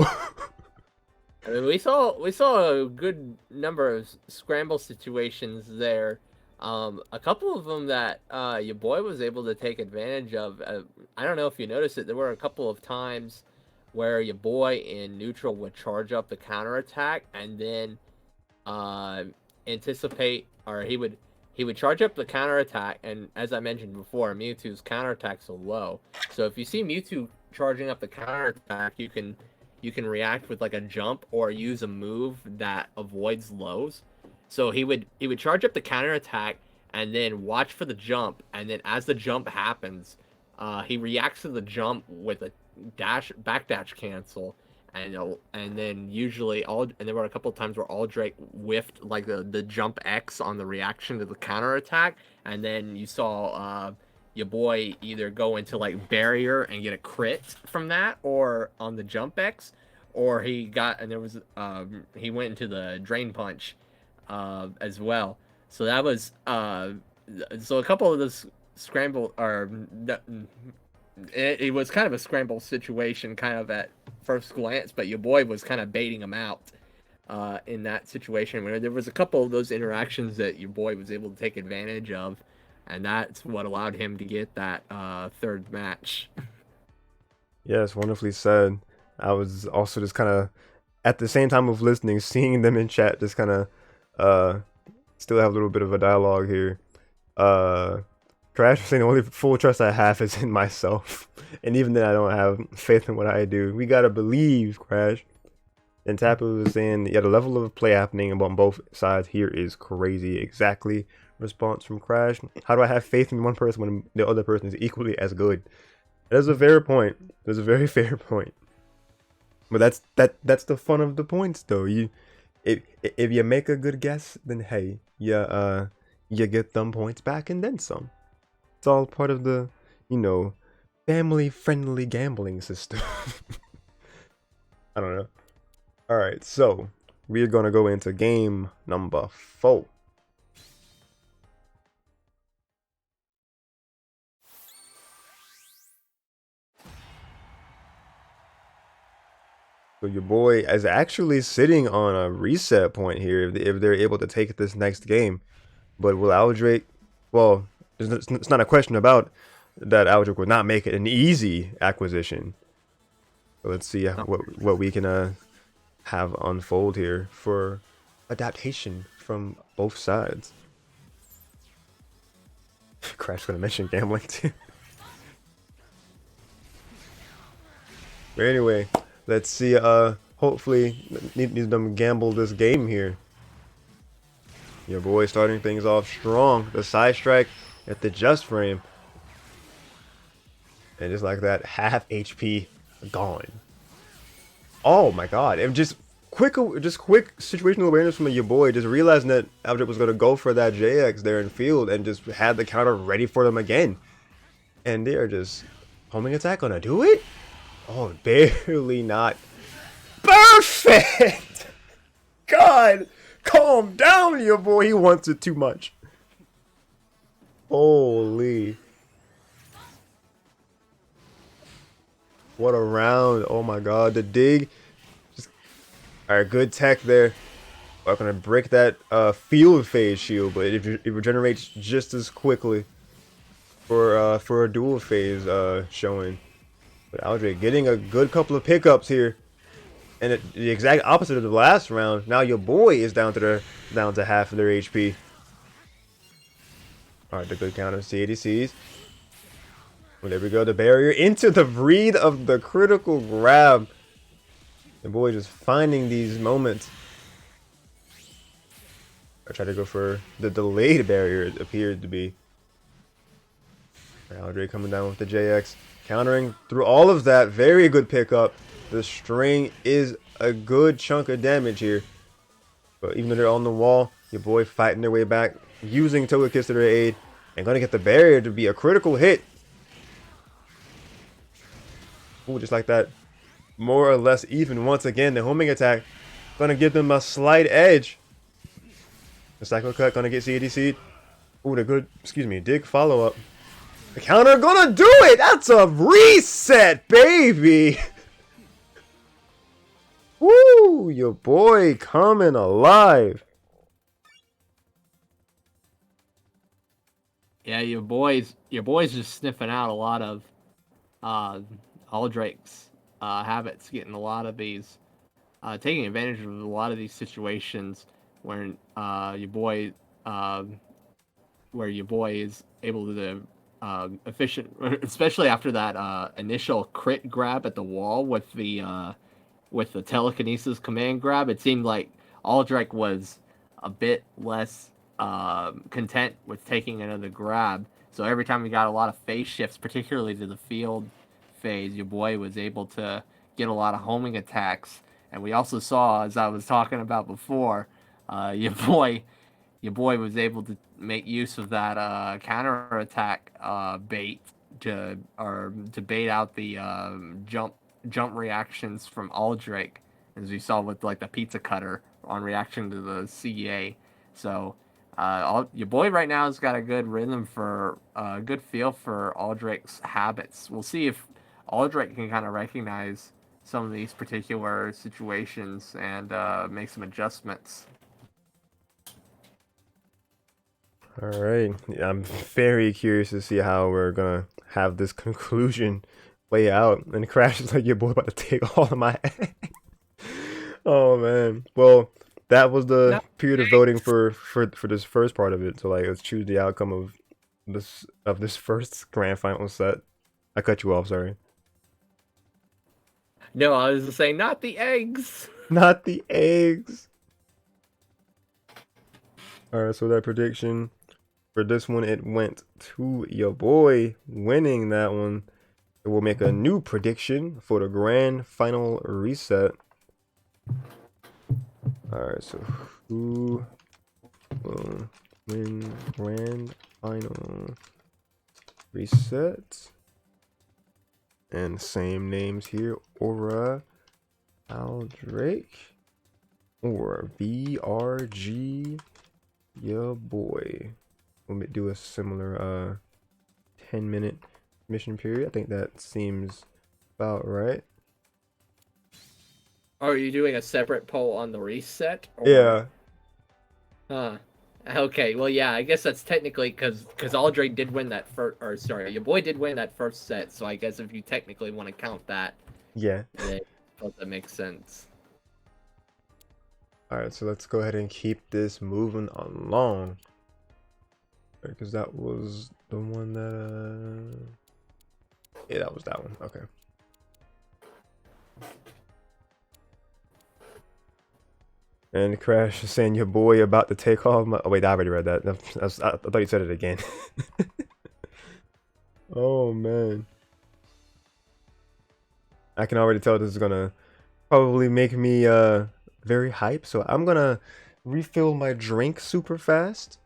I mean, we saw a good number of scramble situations there. A couple of them that your boy was able to take advantage of. I don't know if you noticed it. There were a couple of times where your boy in neutral would charge up the counterattack and then uh, anticipate, or he would charge up the counterattack. And as I mentioned before, Mewtwo's counterattack's so low. So if you see Mewtwo charging up the counterattack, you can react with like a jump or use a move that avoids lows. So he would charge up the counterattack and then watch for the jump, and then as the jump happens, he reacts to the jump with a backdash cancel, and then usually and there were a couple of times where Aldrake whiffed like the jump X on the reaction to the counterattack, and then you saw your boy either go into like barrier and get a crit from that, or on the jump X, or he went into the drain punch as well. So that was so a couple of those scramble or it was kind of a scramble situation, kind of at first glance, but your boy was kind of baiting him out in that situation where there was a couple of those interactions that your boy was able to take advantage of, and that's what allowed him to get that third match. Yes, wonderfully said. I was also just kind of, at the same time of listening, seeing them in chat, just kind of still have a little bit of a dialogue here. Crash was saying the only full trust I have is in myself. And even then I don't have faith in what I do. We gotta believe, Crash. And Tapu was saying, yeah, the level of play happening on both sides here is crazy. Exactly. Response from Crash. How do I have faith in one person when the other person is equally as good? That's a fair point. That's a very fair point. But that's the fun of the points, though. If you make a good guess, then hey, you get them points back and then some. It's all part of the, family-friendly gambling system. I don't know. All right, so we're gonna go into game number 4. So your boy is actually sitting on a reset point here if they're able to take this next game. But will Aldrake, well, it's not a question about that Aldrake would not make it an easy acquisition. So let's see what we can have unfold here for adaptation from both sides. Crash gonna mention gambling too. But anyway, let's see. Hopefully, need them gamble this game here. Your boy starting things off strong. The side strike at the just frame, and just like that, half HP gone. Oh my God! And just quick situational awareness from your boy. Just realizing that Aldrake was gonna go for that JX there in field, and just had the counter ready for them again. And they are just homing attack gonna do it. Oh, barely not. Perfect! God, calm down, your boy. He wants it too much. Holy. What a round. Oh my God. The dig. Alright, good tech there. I'm going to break that field phase shield, but it regenerates just as quickly for a dual phase showing. But Aldrake getting a good couple of pickups here. And the exact opposite of the last round. Now your boy is down to half of their HP. Alright, the good counter CADCs. Well, there we go. The barrier into the read of the critical grab. The boy just finding these moments. I tried to go for the delayed barrier, it appeared to be. Aldrake coming down with the JX. Countering through all of that. Very good pickup. The string is a good chunk of damage here. But even though they're on the wall, YaBoy fighting their way back, using Togekiss to their aid, and gonna get the barrier to be a critical hit. Ooh, just like that. More or less even once again. The homing attack gonna give them a slight edge. The cycle cut gonna get CADC'd. Ooh, the good, excuse me, dig follow up. The counter gonna do it! That's a reset, baby! Woo! YaBoy coming alive. Yeah, your boy's just sniffing out a lot of Aldrake's habits, getting a lot of these, taking advantage of a lot of these situations where your boy is able to efficient, especially after that initial crit grab at the wall with the telekinesis command grab. It seemed like Aldrake was a bit less content with taking another grab. So every time we got a lot of phase shifts, particularly to the field phase, YaBoy was able to get a lot of homing attacks. And we also saw, as I was talking about before, your boy was able to make use of that counter attack bait to bait out the jump reactions from Aldrake, as we saw with like the pizza cutter on reaction to the CA. So YaBoy right now has got a good rhythm for a good feel for Aldrake's habits. We'll see if Aldrake can kind of recognize some of these particular situations and make some adjustments. Alright, yeah, I'm very curious to see how we're gonna have this conclusion play out. And Crash is like, YaBoy about to take all of my Oh man. Well, that was the No. period of voting for this first part of it. So like let's choose the outcome of this first grand final set. I cut you off, sorry. No, I was saying not the eggs. Not the eggs. Alright, so that prediction for this one, it went to YaBoy winning that one. We'll make a new prediction for the grand final reset. Alright, so who will win grand final reset? And same names here, Aura, Aldrake, or BRG, YaBoy. We'll do a similar 10-minute mission period. I think that seems about right. Are you doing a separate poll on the reset? Or... Yeah. Huh. Okay. Well, yeah. I guess that's technically because Aldrake did win that first. Or sorry, YaBoy did win that first set. So I guess if you technically want to count that, Yeah. then that makes sense. All right. So let's go ahead and keep this moving along. Because that was the one that. Yeah, that was that one. Okay. And Crash is saying YaBoy about to take off my. Oh wait, I already read that. I thought you said it again. Oh man, I can already tell this is gonna probably make me very hype. So I'm gonna refill my drink super fast.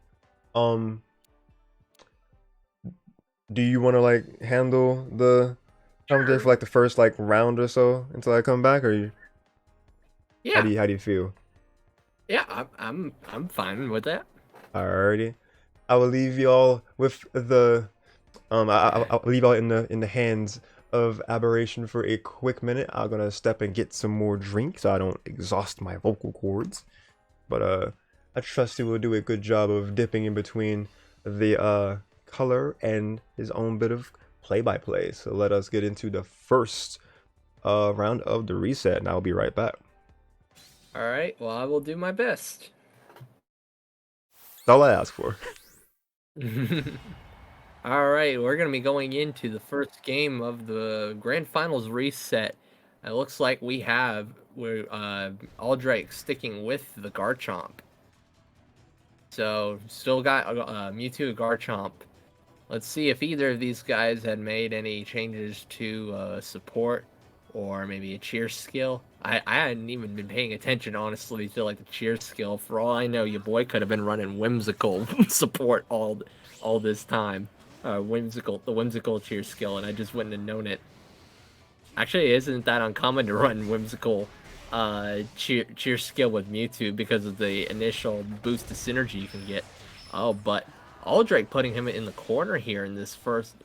Do you want to like handle the commentary for like the first like round or so until I come back, or you? Yeah. How do you feel? Yeah. I'm fine with that. Alrighty, I will leave y'all with the I'll leave y'all in the hands of Aberration for a quick minute. I'm gonna step and get some more drink so I don't exhaust my vocal cords. But I trust he will do a good job of dipping in between the color and his own bit of play-by-play. So let us get into the first round of the reset, and I'll be right back. All right. Well, I will do my best. That's all I ask for. All right, we're going to be going into the first game of the Grand Finals reset. It looks like we're Aldrake sticking with the Garchomp. So still got Mewtwo, Garchomp. Let's see if either of these guys had made any changes to support or maybe a cheer skill. I hadn't even been paying attention, honestly, to like the cheer skill. For all I know, YaBoy could have been running whimsical support all this time. The whimsical cheer skill, and I just wouldn't have known it. Actually, it isn't that uncommon to run whimsical cheer skill with Mewtwo because of the initial boost of synergy you can get. Oh, but Aldrake putting him in the corner here in this first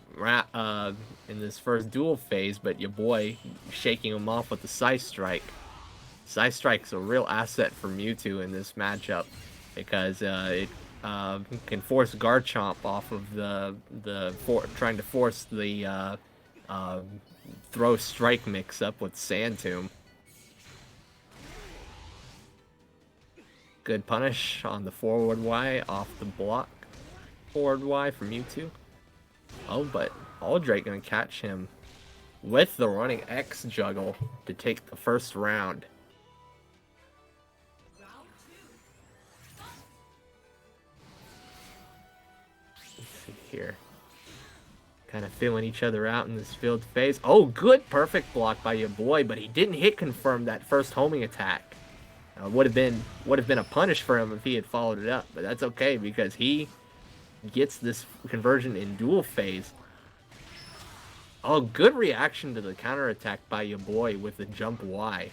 duel phase, but YaBoy shaking him off with the Scythe Strike. Scythe Strike's a real asset for Mewtwo in this matchup because it can force Garchomp off of trying to force the uh, throw strike mix up with Sand Tomb. Good punish on the forward Y off the block. Forward Y for Mewtwo. Oh, but Aldrake gonna catch him with the running X juggle to take the first round. Let's see here. Kind of feeling each other out in this field phase. Oh, good perfect block by YaBoy, but he didn't hit confirm that first homing attack. Would have been a punish for him if he had followed it up, but that's okay because he gets this conversion in dual phase. Oh, good reaction to the counter attack by YaBoy with the jump Y.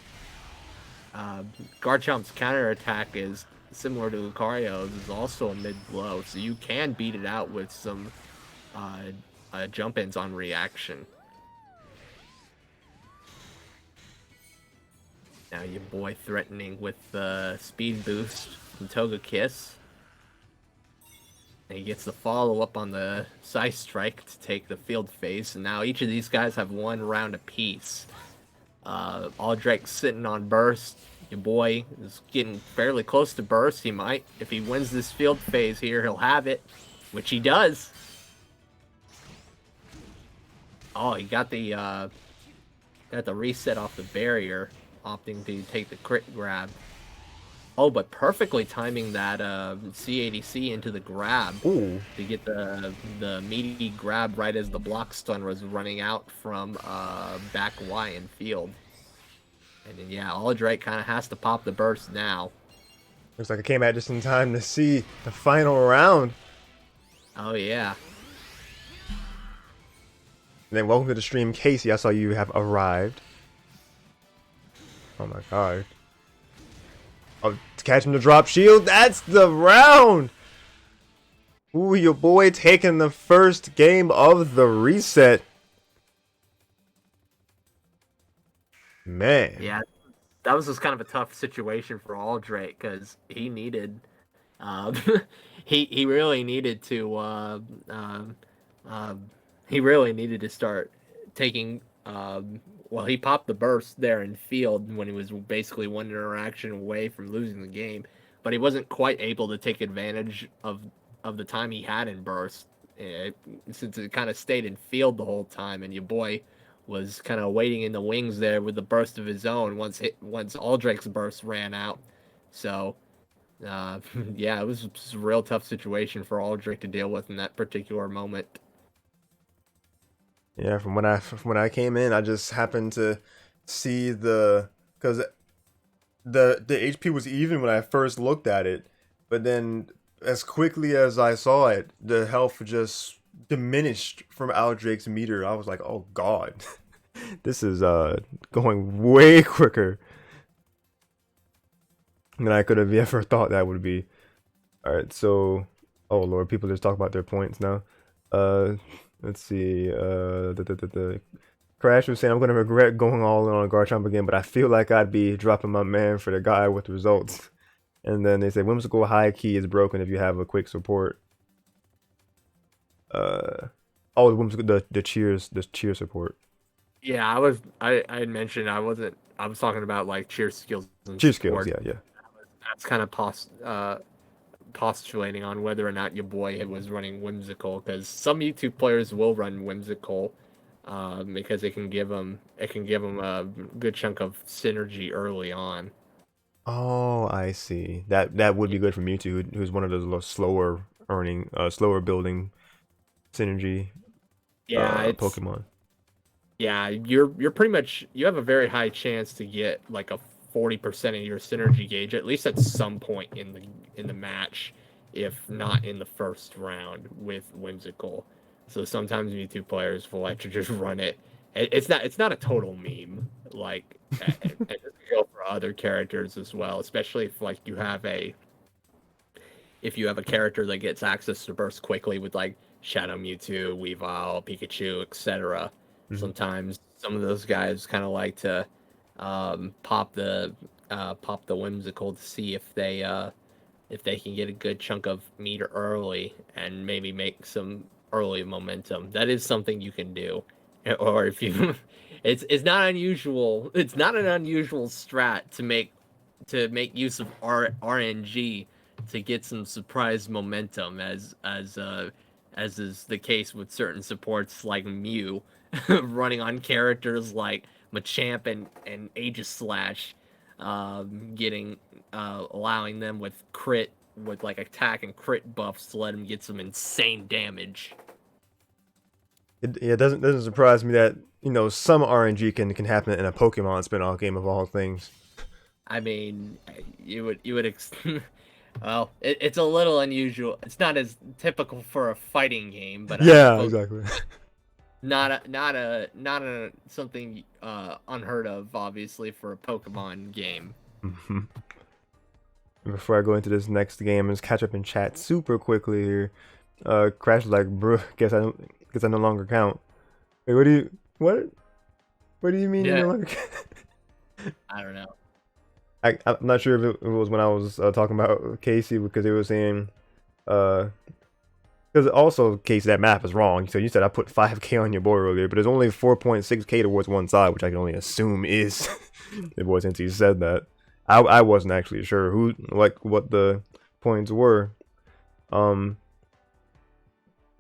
Garchomp's counter attack is similar to Lucario's, is also a mid blow, so you can beat it out with some jump ins on reaction. Now YaBoy threatening with the speed boost from Togekiss. And he gets the follow-up on the Scythe Strike to take the field phase. And now each of these guys have one round apiece. Aldrake's sitting on Burst. YaBoy is getting fairly close to Burst. He might. If he wins this field phase here, he'll have it. Which he does. Oh, he got the reset off the barrier, opting to take the crit grab. Oh, but perfectly timing that C80C into the grab. Ooh. To get the meaty grab right as the block stun was running out from back Y in field. And then, yeah, Aldrake kind of has to pop the burst now. Looks like I came out just in time to see the final round. Oh, yeah. And then welcome to the stream, Casey. I saw you have arrived. Oh my god. Oh, to catch him to drop shield. That's the round. Ooh, YaBoy taking the first game of the reset. Man. Yeah, that was just kind of a tough situation for Aldrake because he needed, he really needed to, he really needed to start taking. Well, he popped the burst there in field when he was basically one interaction away from losing the game, but he wasn't quite able to take advantage of the time he had in burst, since it kind of stayed in field the whole time, and YaBoy was kind of waiting in the wings there with the burst of his own once Aldrake's burst ran out. So, yeah, it was a real tough situation for Aldrake to deal with in that particular moment. Yeah, from when I came in, I just happened to see because the HP was even when I first looked at it, but then as quickly as I saw it, the health just diminished from Aldrake's meter. I was like, oh god, this is going way quicker than I could have ever thought that would be. All right, so oh lord, people just talk about their points now. Let's see. The Crash was saying I'm gonna regret going all in on Garchomp again, but I feel like I'd be dropping my man for the guy with results. And then they say Whimsical High Key is broken if you have a quick support. Oh, the Whimsical the cheer support. Yeah, I had mentioned I was talking about like cheer skills and Cheer support. skills, yeah. That's kind of postulating on whether or not YaBoy was running Whimsical, because some YouTube players will run Whimsical because it can give them a good chunk of synergy early on. Oh, I see. That would be good for Mewtwo, who's one of those little slower earning, slower building synergy Yeah, it's Pokemon. yeah, you're pretty much you have a very high chance to get like a 40% of your synergy gauge at least at some point in the match, if not in the first round with Whimsical. So sometimes Mewtwo players will like to just run it. It's not a total meme like and it doesn't go for other characters as well, especially if like you have a character that gets access to burst quickly with like Shadow Mewtwo, Weavile, Pikachu, etc. Mhm. Sometimes some of those guys kind of like to pop the whimsical to see if they can get a good chunk of meter early and maybe make some early momentum. That is something you can do, or if you, it's not unusual. It's not an unusual strat to make use of RNG to get some surprise momentum, as is the case with certain supports like Mew, running on characters like Machamp and Aegislash, getting allowing them with like attack and crit buffs to let them get some insane damage. It doesn't surprise me that some RNG can happen in a Pokemon spin-off game of all things. I mean, you would well, it's a little unusual. It's not as typical for a fighting game, but I Yeah, suppose exactly. not a something unheard of, obviously, for a Pokemon game. Mhm. Before I go into this next game, let's catch up in chat super quickly here. Crash is like, bro, guess I no longer count. Wait, what? What do you mean you Yeah, no longer count? I don't know. I'm not sure if it was when I was talking about Casey because they were saying, uh, because also Casey, that math is wrong. So you said I put 5K on your board earlier, but there's only 4.6K towards one side, which I can only assume is the boy since he said that. I wasn't actually sure what the points were. Um,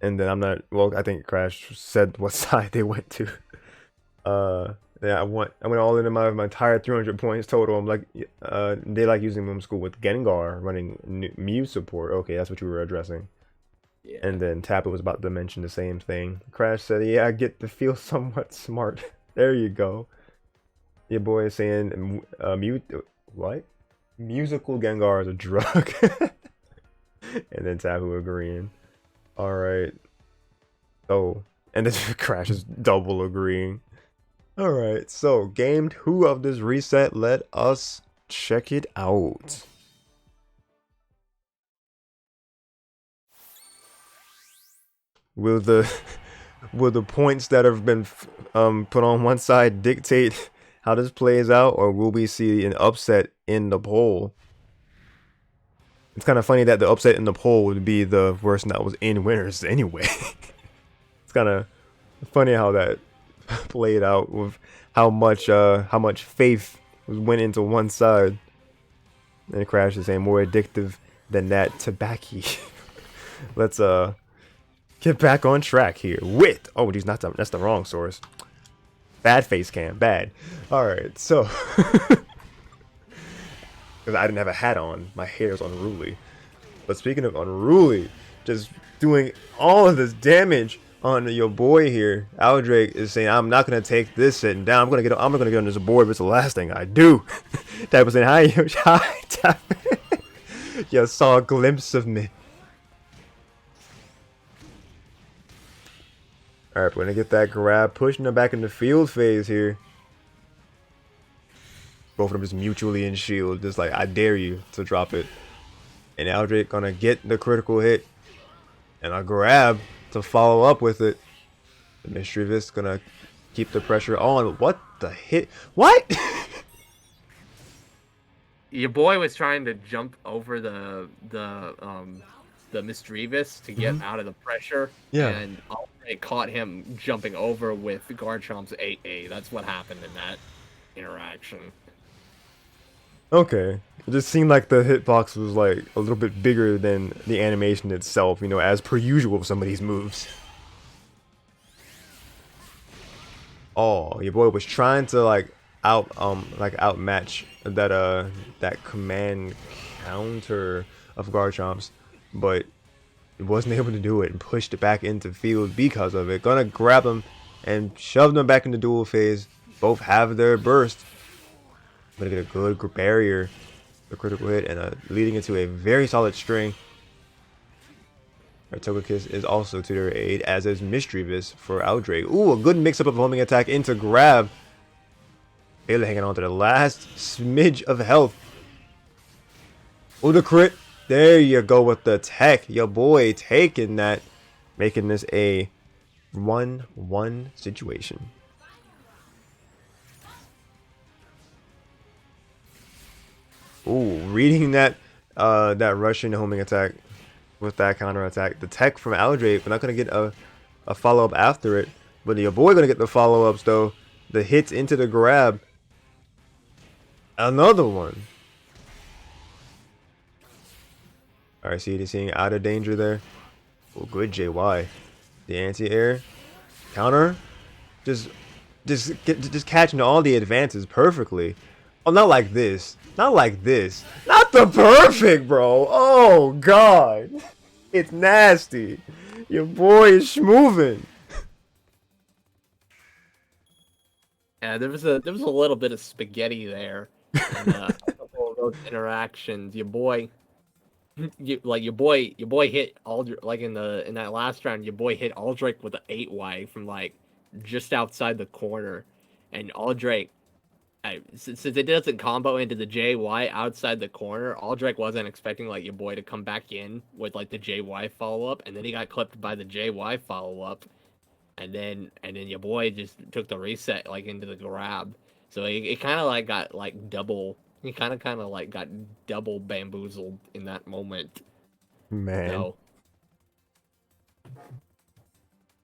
and then I'm not. Well, I think Crash said what side they went to. Yeah, I went all into my entire 300 points total. I'm like, they like using them school with Gengar running Mew support. Okay, that's what you were addressing. Yeah. And then Tapper was about to mention the same thing. Crash said, "Yeah, I get to feel somewhat smart." There you go. Your boy is saying, what? Musical Gengar is a drug." And then Tapu agreeing. All right. Oh, and then Crash is double agreeing. All right. So game 2 of this reset. Let us check it out. Will the will the points that have been put on one side dictate how this plays out, or will we see an upset in the poll? It's kind of funny that the upset in the poll would be the person that was in winners anyway. It's kind of funny how that played out with how much faith went into one side. And Crash is saying more addictive than that tobacco. Let's get back on track here. Wit. Oh, geez, that's the wrong source. Bad face cam. Bad. All right, so because I didn't have a hat on, my hair is unruly. But speaking of unruly, just doing all of this damage on your boy here, Aldrake is saying, "I'm not gonna take this sitting down. I'm gonna get on this board. But it's the last thing I do." Type was saying, "Hi, Tap." You saw a glimpse of me. All right, we're gonna get that grab, pushing them back in the field phase here. Both of them just mutually in shield, just like I dare you to drop it. And Aldrake gonna get the critical hit and a grab to follow up with it. The Mischievous gonna keep the pressure on. What the hit? What? Your boy was trying to jump over the Misdreavus to get Mhm. out of the pressure, Yeah. and it caught him jumping over with Garchomp's 8A. That's what happened in that interaction. Okay. It just seemed like the hitbox was like a little bit bigger than the animation itself, as per usual with some of these moves. Oh, your boy was trying to like outmatch that command counter of Garchomp's, but it wasn't able to do it and pushed it back into field because of it. Gonna grab them and shove them back into duel phase. Both have their burst. Gonna get a good barrier, a critical hit, and leading into a very solid string. Our Togekiss is also to their aid, as is Mischievous for Aldrake. Ooh, a good mix-up of homing attack into grab. Baylor hanging on to the last smidge of health. Oh, the crit. There you go with the tech. Your boy taking that, making this a 1-1 situation. Ooh, reading that Russian homing attack with that counter attack. The tech from Aldrake, we're not gonna get a follow up after it, but your boy gonna get the follow ups though. The hits into the grab. Another one. Alright, seeing out of danger there. Oh, good JY. The anti-air. Counter. Just catching all the advances perfectly. Oh, not like this. Not like this. Not the perfect, bro. Oh, God. It's nasty. Your boy is schmoving. Yeah, there was a little bit of spaghetti there. And, a couple of those interactions. Your boy hit Aldrake, like in that last round. Your boy hit Aldrake with an 8Y from like just outside the corner, and Aldrake, since it doesn't combo into the JY outside the corner, Aldrake wasn't expecting like your boy to come back in with like the JY follow up, and then he got clipped by the JY follow up, and then your boy just took the reset like into the grab, so it kind of like got like double. He kind of like got double bamboozled in that moment. Man. So,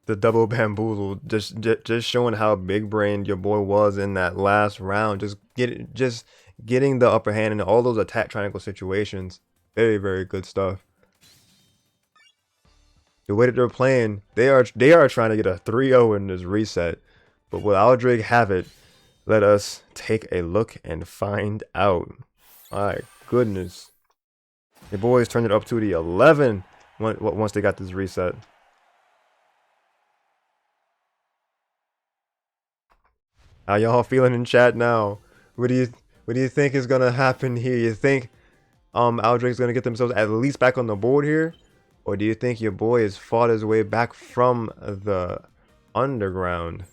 the double bamboozle, just showing how big brained your boy was in that last round. Just getting the upper hand in all those attack triangle situations. Very, very good stuff. The way that they're playing, they are trying to get a 3-0 in this reset. But will Aldrake have it? Let us take a look and find out. My goodness. Your boys turned it up to the 11 once they got this reset. How y'all feeling in chat now? What do you think is gonna happen here? You think Aldrake's gonna get themselves at least back on the board here? Or do you think your boy has fought his way back from the underground?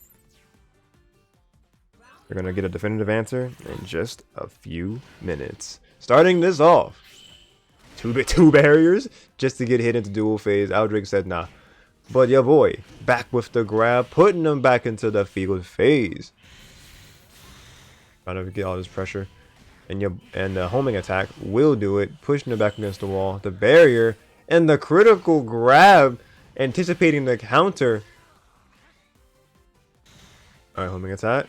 We're gonna get a definitive answer in just a few minutes. Starting this off. Two barriers just to get hit into dual phase. Aldrake said nah. But your boy back with the grab, putting them back into the field phase. Trying to get all this pressure. And the homing attack will do it, pushing it back against the wall. The barrier and the critical grab, anticipating the counter. Alright, homing attack.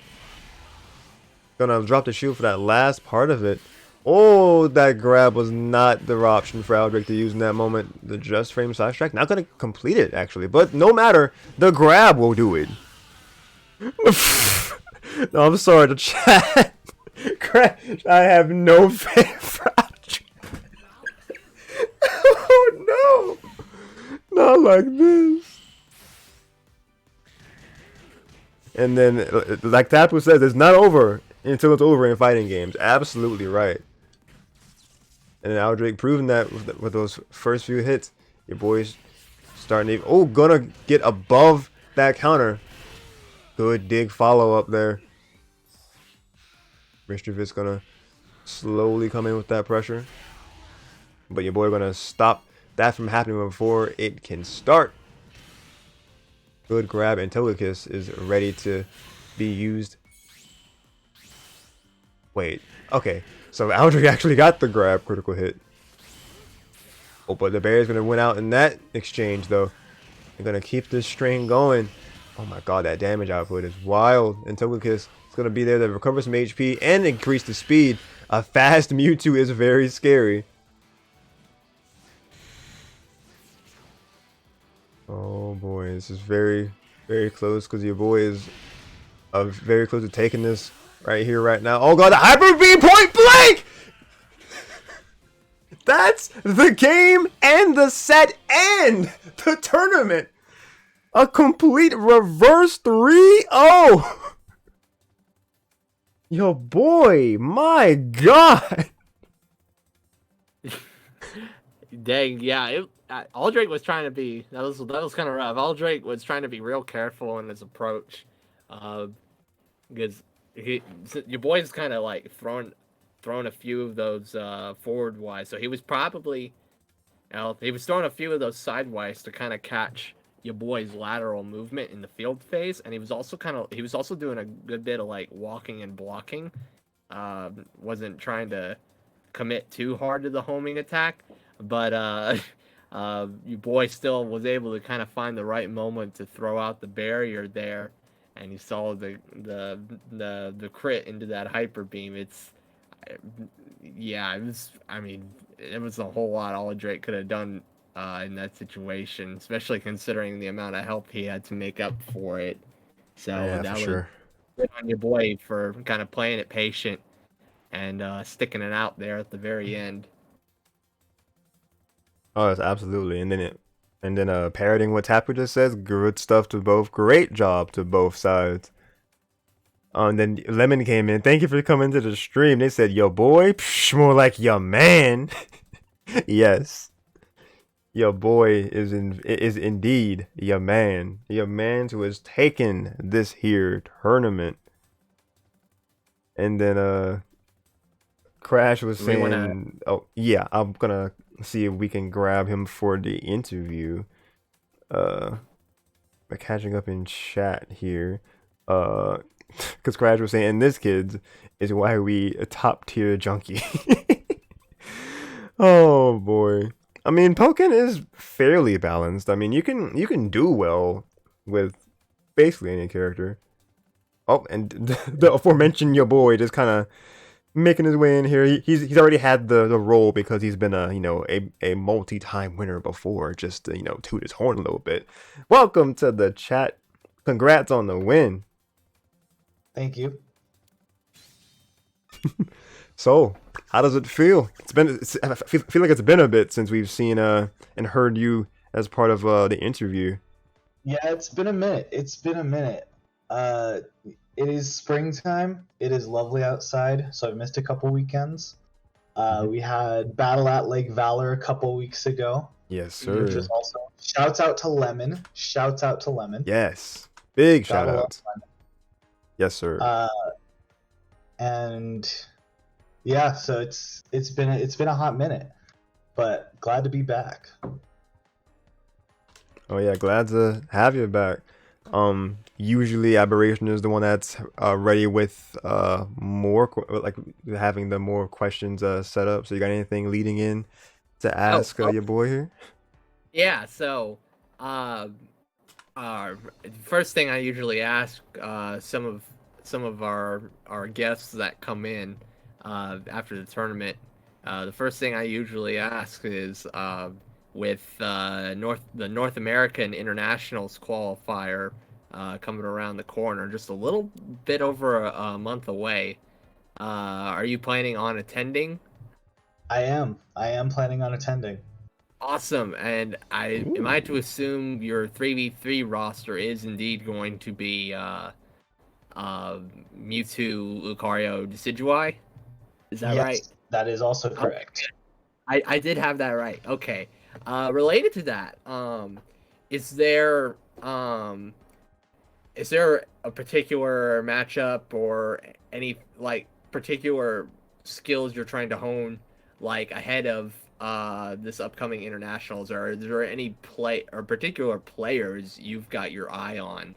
Gonna drop the shield for that last part of it. Oh, that grab was not the option for Aldrake to use in that moment. The just frame side strike, not gonna complete it actually, but no matter, the grab will do it. No, I'm sorry, the chat. I have no faith for Aldrake. Oh no, not like this. And then, like Tapu says, it's not over until it's over in fighting games. Absolutely right. And then Aldrake proving that with those first few hits. Your boy's starting to... Oh, gonna get above that counter. Good dig follow up there. Mischievous gonna slowly come in with that pressure. But your boy gonna stop that from happening before it can start. Good grab, and Togekiss is ready to be used. Wait, okay. So Aldrake actually got the grab critical hit. Oh, but the barrier's gonna win out in that exchange though. They're gonna keep this string going. Oh my god, that damage output is wild. And Togekiss is gonna be there to recover some HP and increase the speed. A fast Mewtwo is very scary. Oh boy, this is very, very close because your boy is very close to taking this. right here, right now. Oh god, the Hyper Beam point blank! That's the game and the set and the tournament. A complete reverse 3-0. Yo, boy, my god. Dang, yeah. Aldrake was trying to be that was kind of rough. Aldrake was trying to be real careful in his approach, because your boy's kind of like thrown a few of those forward wise, so he was probably he was throwing a few of those sidewise to kind of catch your boy's lateral movement in the field phase, and he was also doing a good bit of like walking and blocking. Wasn't trying to commit too hard to the homing attack, but your boy still was able to kind of find the right moment to throw out the barrier there, and he saw the crit into that hyper beam. Yeah, it was. I mean, it was a whole lot Aldrake could have done in that situation, especially considering the amount of help he had to make up for it. So Yeah, for that was sure. good on your boy for kind of playing it patient and sticking it out there at the very end. Oh, that's absolutely. And then parroting what Tapper just says, good stuff to both. Great job to both sides. And then Lemon came in. Thank you for coming to the stream. They said, "Yo, boy, psh, more like your man." Yes, your boy is indeed your man. Your man who has taken this here tournament. And then Crash was Do we want to? saying, "Oh yeah, I'm gonna see if we can grab him for the interview." We're catching up in chat here. Because Crash was saying, this kid is why we a top tier junkie. Oh boy. I mean, Pokken is fairly balanced. I mean, you can do well with basically any character. Oh, and the aforementioned your boy just kind of making his way in here. He's already had the role because he's been a multi-time winner before. Just to, toot his horn a little bit. Welcome to the chat. Congrats on the win. Thank you. So, how does it feel? I feel like it's been a bit since we've seen and heard you as part of the interview. Yeah, it's been a minute. It is springtime. It is lovely outside, so I've missed a couple weekends. We had Battle at Lake Valor a couple weeks ago. Yes, Which sir. is also shouts out to Lemon. Shouts out to Lemon. Yes, big shout Gotta love outs. Yes, sir. And yeah, so it's been a hot minute, but glad to be back. Oh yeah, glad to have you back. Usually Aberration is the one that's ready with like having the more questions set up. So you got anything leading in to ask your boy here? Yeah. So, first thing I usually ask some of our guests that come in after the tournament. The first thing I usually ask is with the North American Internationals qualifier coming around the corner, just a little bit over a month away. Are you planning on attending? I am planning on attending. Awesome. And am I to assume your 3v3 roster is indeed going to be Mewtwo, Lucario, Decidueye? Is that right? That is also correct. Okay. I did have that right. Okay. Related to that, is there a particular matchup or any like particular skills you're trying to hone like ahead of this upcoming internationals, or is there any particular players you've got your eye on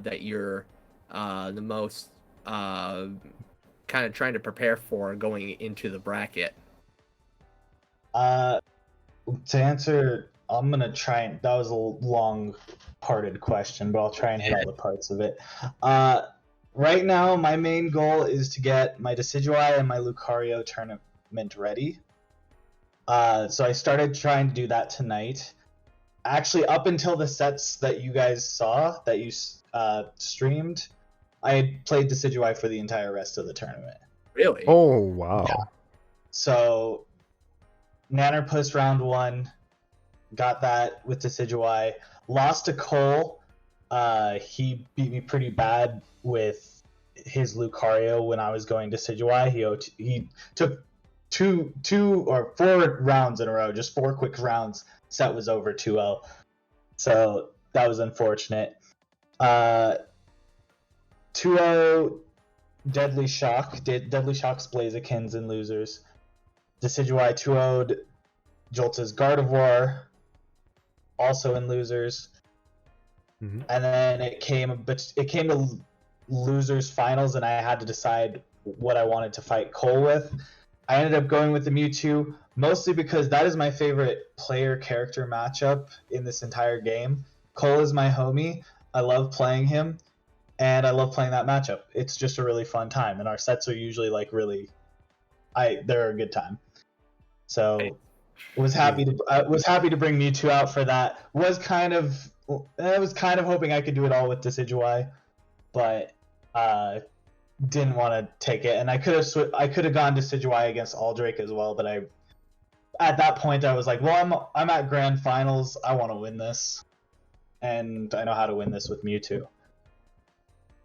that you're the most kind of trying to prepare for going into the bracket? To answer, I'm gonna try and that was a long parted question, but I'll try and hit all the parts of it. Right now, my main goal is to get my Decidueye and my Lucario tournament ready. So I started trying to do that tonight. Actually, up until the sets that you guys saw, that you streamed, I had played Decidueye for the entire rest of the tournament. Really? Oh wow. Yeah. So Nannerpuss round 1, got that with Decidueye. Lost to Cole. He beat me pretty bad with his Lucario when I was going Decidueye. He took two or 4 rounds in a row, just 4 quick rounds. Set was over 2-0. So that was unfortunate. 2-0 Deadly Shock. Deadly Shock's Blazikins in losers. Decidueye 2-0'd Jolta's Gardevoir, also in losers. Mm-hmm. And then it came to losers finals, and I had to decide what I wanted to fight Cole with. I ended up going with the Mewtwo, mostly because that is my favorite player character matchup in this entire game. Cole is my homie. I love playing him, and I love playing that matchup. It's just a really fun time, and our sets are usually like they're a good time. So was happy to bring Mewtwo out for that. I was kind of hoping I could do it all with Decidueye, but didn't want to take it. And I could have gone Decidueye against Aldrake as well, but at that point I was like, well, I'm at grand finals. I want to win this, and I know how to win this with Mewtwo.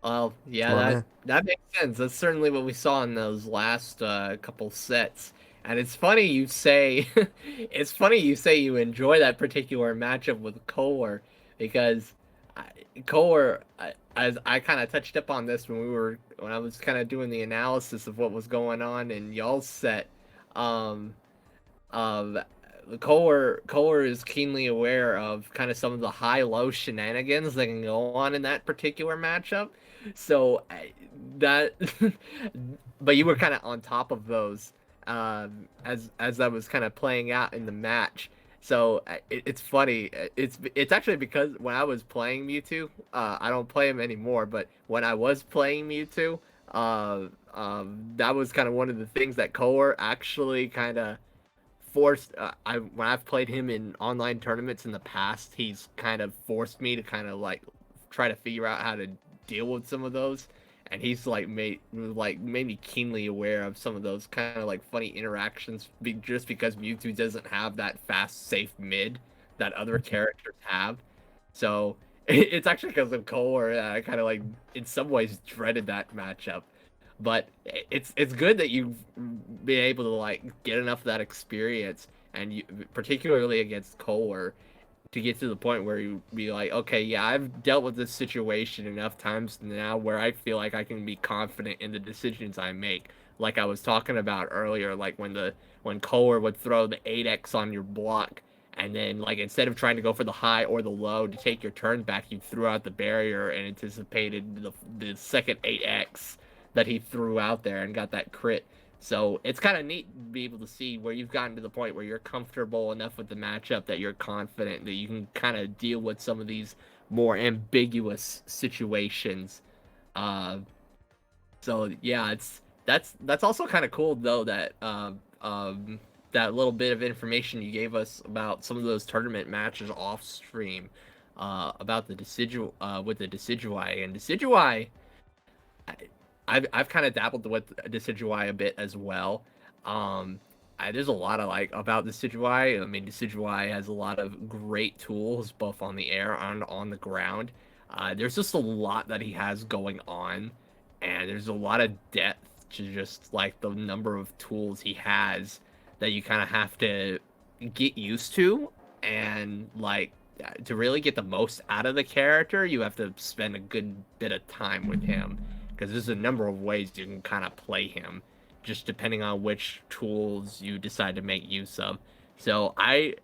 Well, yeah, that makes sense. That's certainly what we saw in those last couple sets. And it's funny you say, you enjoy that particular matchup with Kohler, because Kohler, as I kind of touched up on this when I was kind of doing the analysis of what was going on in y'all's set. Kohler is keenly aware of kind of some of the high-low shenanigans that can go on in that particular matchup. So but you were kind of on top of those as that was kind of playing out in the match. So it's funny. It's actually because when I was playing Mewtwo, I don't play him anymore. But when I was playing Mewtwo, that was kind of one of the things that Kohler actually kind of forced. When I've played him in online tournaments in the past, he's kind of forced me to kind of like try to figure out how to deal with some of those, and he's made me keenly aware of some of those kind of like funny interactions, just because Mewtwo doesn't have that fast, safe mid that other characters have. So it's actually because of Cole, I kind of like in some ways dreaded that matchup. But it's good that you've been able to like get enough of that experience, and you, particularly against Kohler, to get to the point where you be like, okay, yeah, I've dealt with this situation enough times now where I feel like I can be confident in the decisions I make. Like I was talking about earlier, like when Kohler would throw the 8x on your block, and then like instead of trying to go for the high or the low to take your turn back, you threw out the barrier and anticipated the second 8x that he threw out there and got that crit. So it's kind of neat to be able to see where you've gotten to the point where you're comfortable enough with the matchup that you're confident that you can kind of deal with some of these more ambiguous situations. So yeah, that's also kind of cool though that that little bit of information you gave us about some of those tournament matches off stream about the with the Decidueye and Decidueye. I've kind of dabbled with Decidueye a bit as well. There's a lot of like about Decidueye. I mean, Decidueye has a lot of great tools both on the air and on the ground. There's just a lot that he has going on, and there's a lot of depth to just like the number of tools he has that you kind of have to get used to, and like to really get the most out of the character, you have to spend a good bit of time with him. Because there's a number of ways you can kind of play him, just depending on which tools you decide to make use of. So I'm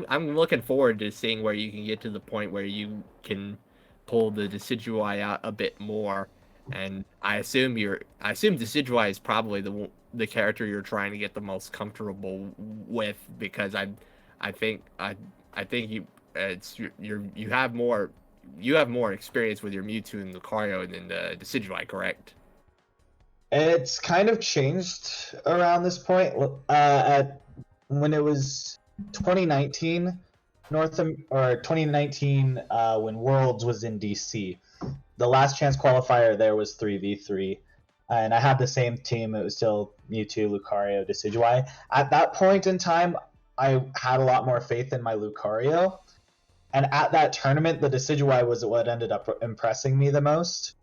looking forward to seeing where you can get to the point where you can pull the Decidueye out a bit more. And I assume Decidueye is probably the character you're trying to get the most comfortable with, because I think you have more experience with your Mewtwo and Lucario than the Decidueye, correct? It's kind of changed around this point. When it was 2019 2019 when Worlds was in DC, the last chance qualifier there was 3v3, and I had the same team. It was still Mewtwo, Lucario, Decidueye. At that point in time, I had a lot more faith in my Lucario, and at that tournament, the Decidueye was what ended up impressing me the most.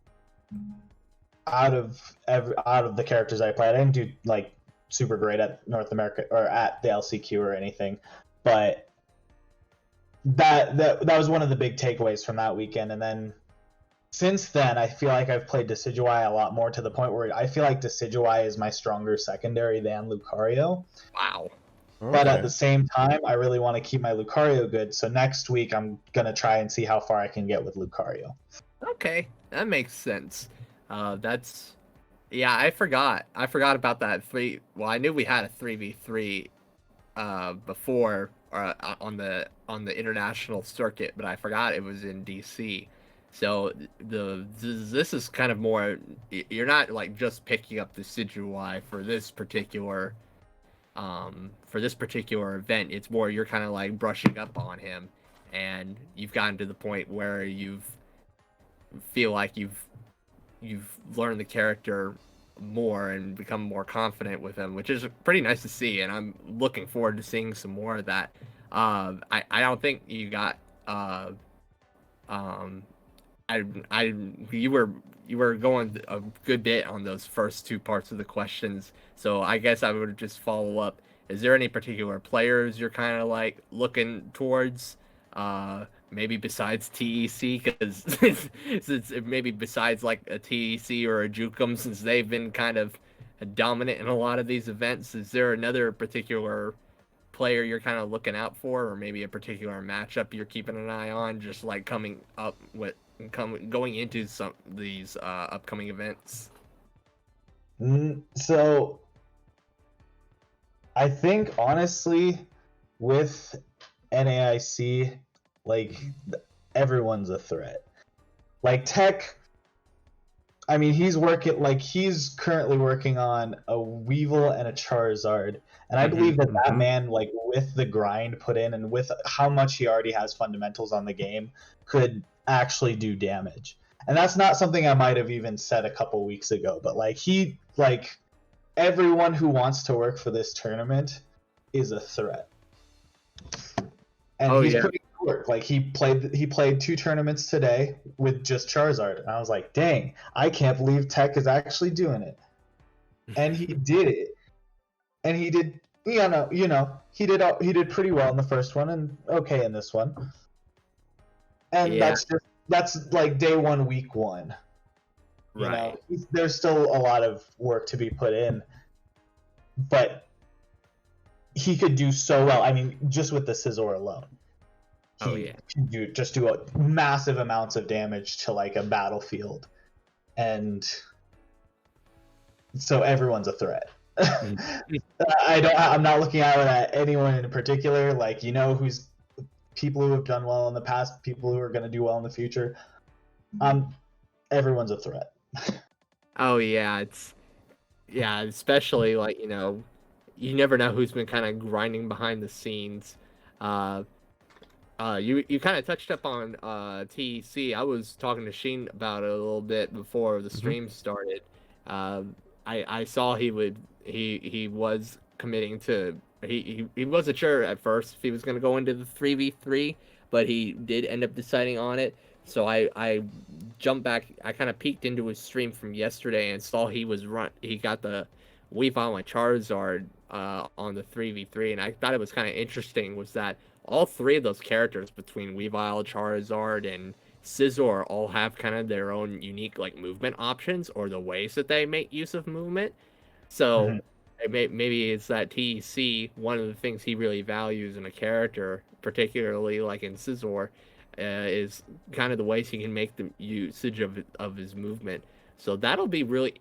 Out of the characters I played, I didn't do like super great at North America or at the LCQ or anything, but that was one of the big takeaways from that weekend. And then since then, I feel like I've played Decidueye a lot more, to the point where I feel like Decidueye is my stronger secondary than Lucario. Wow. But at the same time, I really want to keep my Lucario good. So next week, I'm gonna try and see how far I can get with Lucario. Okay, that makes sense. That's I forgot about that three. Well, I knew we had a 3v3 before on the international circuit, but I forgot it was in DC. So this is kind of more. You're not like just picking up the Decidueye for this particular event. It's more you're kind of like brushing up on him, and you've gotten to the point where feel like you've learned the character more and become more confident with him, which is pretty nice to see, and I'm looking forward to seeing some more of that. I don't think you got you were going a good bit on those first two parts of the questions, so I guess I would just follow up. Is there any particular players you're kind of like looking towards? Maybe besides TEC, because maybe besides like a TEC or a Jukum, since they've been kind of dominant in a lot of these events. Is there another particular player you're kind of looking out for, or maybe a particular matchup you're keeping an eye on, just like going into some of these upcoming events? So I think honestly, with NAIC, like everyone's a threat. Like Tech, I mean, he's currently working on a Weevil and a Charizard, and I believe that man, like with the grind put in and with how much he already has fundamentals on the game, could actually do damage. And that's not something I might have even said a couple weeks ago, but like everyone who wants to work for this tournament is a threat. And he's putting work. Like he played 2 tournaments today with just Charizard, and I was like, dang, I can't believe Tech is actually doing it. And he did it, and he did he did pretty well in the first one and okay in this one. And that's like day 1, week 1. You know, there's still a lot of work to be put in, but he could do so well. I mean, just with the Scizor alone, he can do massive amounts of damage to like a battlefield, and so everyone's a threat. I'm not looking out at anyone in particular. Like, who's people who have done well in the past, people who are going to do well in the future. Everyone's a threat. Especially like you never know who's been kind of grinding behind the scenes. You kind of touched up on TEC. I was talking to Sheen about it a little bit before the stream started. I saw he was committing to he wasn't sure at first if he was going to go into the 3v3, but he did end up deciding on it. So I jumped back. I kind of peeked into his stream from yesterday and saw he got the Weavile and Charizard on the 3v3, and I thought it was kind of interesting was that all 3 of those characters between Weavile, Charizard, and Scizor all have kind of their own unique like movement options or the ways that they make use of movement. So maybe it's that TEC, one of the things he really values in a character, particularly like in Scizor, is kind of the ways he can make the usage of his movement. So that'll be really,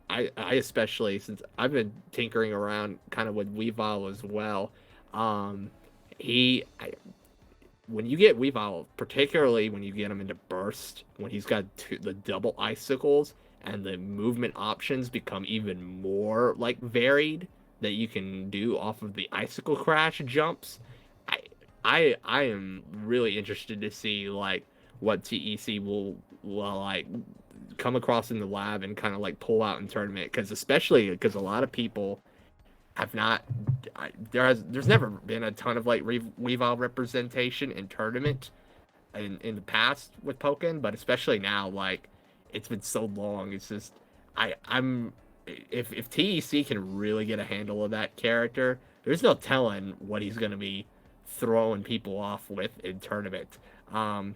I especially, since I've been tinkering around kind of with Weavile as well. When you get Weavile, particularly when you get him into burst, when he's got the double icicles and the movement options become even more like varied that you can do off of the icicle crash jumps, I am really interested to see like what TEC will like come across in the lab and kind of like pull out in tournament, because especially because a lot of people have not there's never been a ton of like Weavile representation in tournament in the past with Pokken, but especially now, like it's been so long. It's just I'm if TEC can really get a handle of that character, there's no telling what he's gonna be throwing people off with in tournament. Um,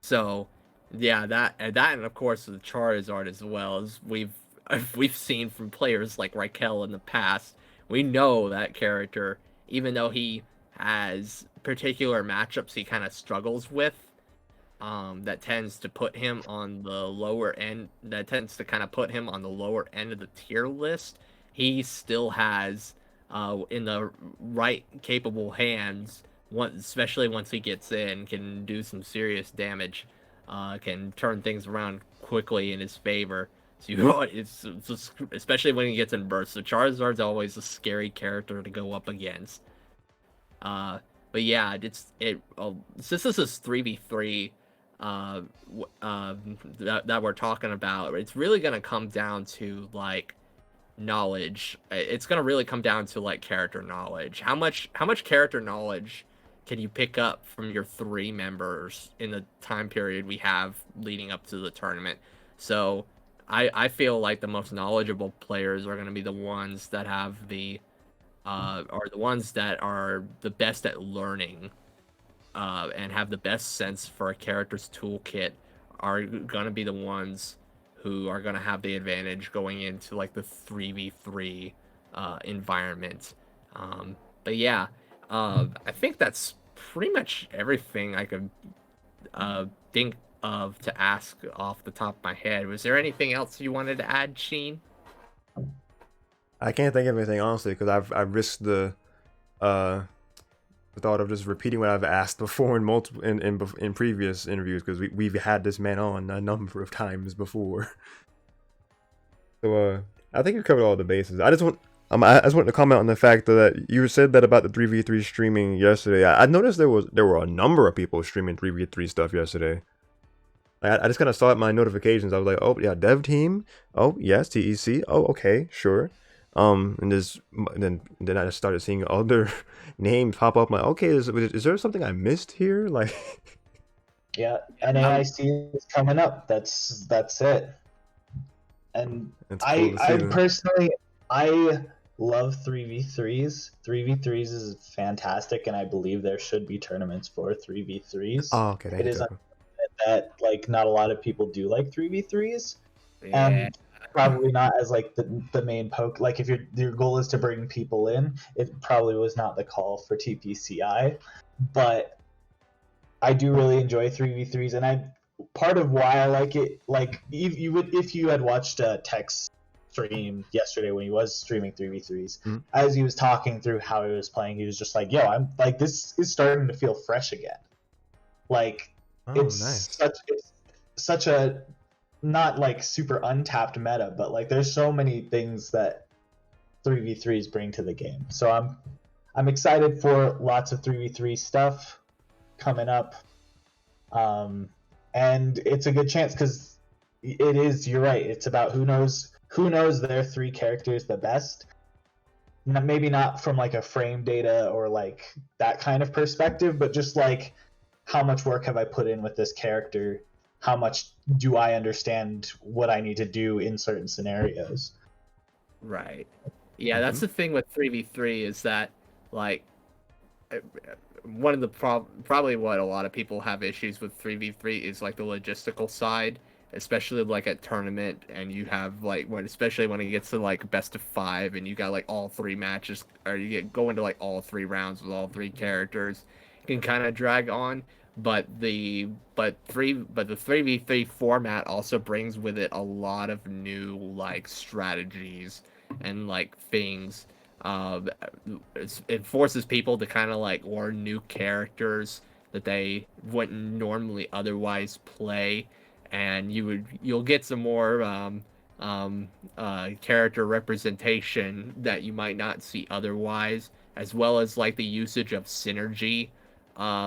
so yeah, that and of course the Charizard as well, as we've seen from players like Raquel in the past. We know that character, even though he has particular matchups he kind of struggles with, that tends to put him on the lower end. That tends to kind of put him on the lower end of the tier list. He still has, in the right capable hands, especially once he gets in, can do some serious damage. Can turn things around quickly in his favor. So it's just, especially when he gets in burst. So Charizard's always a scary character to go up against. But yeah, since this is 3v3 that we're talking about, it's really gonna come down to like knowledge. It's gonna really come down to like character knowledge. How much character knowledge can you pick up from your 3 members in the time period we have leading up to the tournament? So I feel like the most knowledgeable players are gonna be the ones that have are the ones that are the best at learning, and have the best sense for a character's toolkit, are going to be the ones who are going to have the advantage going into like the 3v3 environment. But yeah, I think that's pretty much everything I could think of to ask off the top of my head. Was there anything else you wanted to add, Sheen? I can't think of anything honestly because I've risked uh the thought of just repeating what I've asked before in multiple in previous interviews, because we've had this man on a number of times before. So I think you covered all the bases. I just want to comment on the fact that you said that about the 3v3 streaming yesterday. I noticed there were a number of people streaming 3v3 stuff yesterday. I just kind of saw it in my notifications. I was like, oh yeah, dev team. Oh yes, TEC. Oh okay, sure. And then I just started seeing other names pop up. I'm like, okay, is there something I missed here? Like, Yeah, NAIC is coming up. That's it. And it's cool to see I them. personally, I love 3v3s. 3v3s is fantastic, and I believe there should be tournaments for 3v3s. Oh, okay, thank It you, is Tucker. that like not a lot of people do like 3v3s, Yeah. and probably not as like the main poke. Like if your goal is to bring people in, it probably was not the call for TPCI, but I do really enjoy 3v3s, and I part of why I like it, like you would if you had watched Tech's stream yesterday when he was streaming 3v3s, Mhm. as he was talking through how he was playing, he was just like, "Yo, I'm like this is starting to feel fresh again." Like Oh, it's nice. such a not like super untapped meta, but like there's so many things that 3v3s bring to the game. So I'm excited for lots of 3v3 stuff coming up. And it's a good chance because it is, you're right, it's about who knows their 3 characters the best. Maybe not from like a frame data or like that kind of perspective, but just like how much work have I put in with this character, how much do I understand what I need to do in certain scenarios. Right. Yeah, that's the thing with 3v3 is that, like, one of the probably what a lot of people have issues with 3v3 is like the logistical side, especially like at tournament, and you have like especially when it gets to like best of 5 and you got like all 3 matches, or go into like all 3 rounds with all 3 characters, it can kind of drag on. But the 3v3 format also brings with it a lot of new like strategies and like things. It forces people to kind of like learn new characters that they wouldn't normally otherwise play, and you'll get some more character representation that you might not see otherwise, as well as like the usage of synergy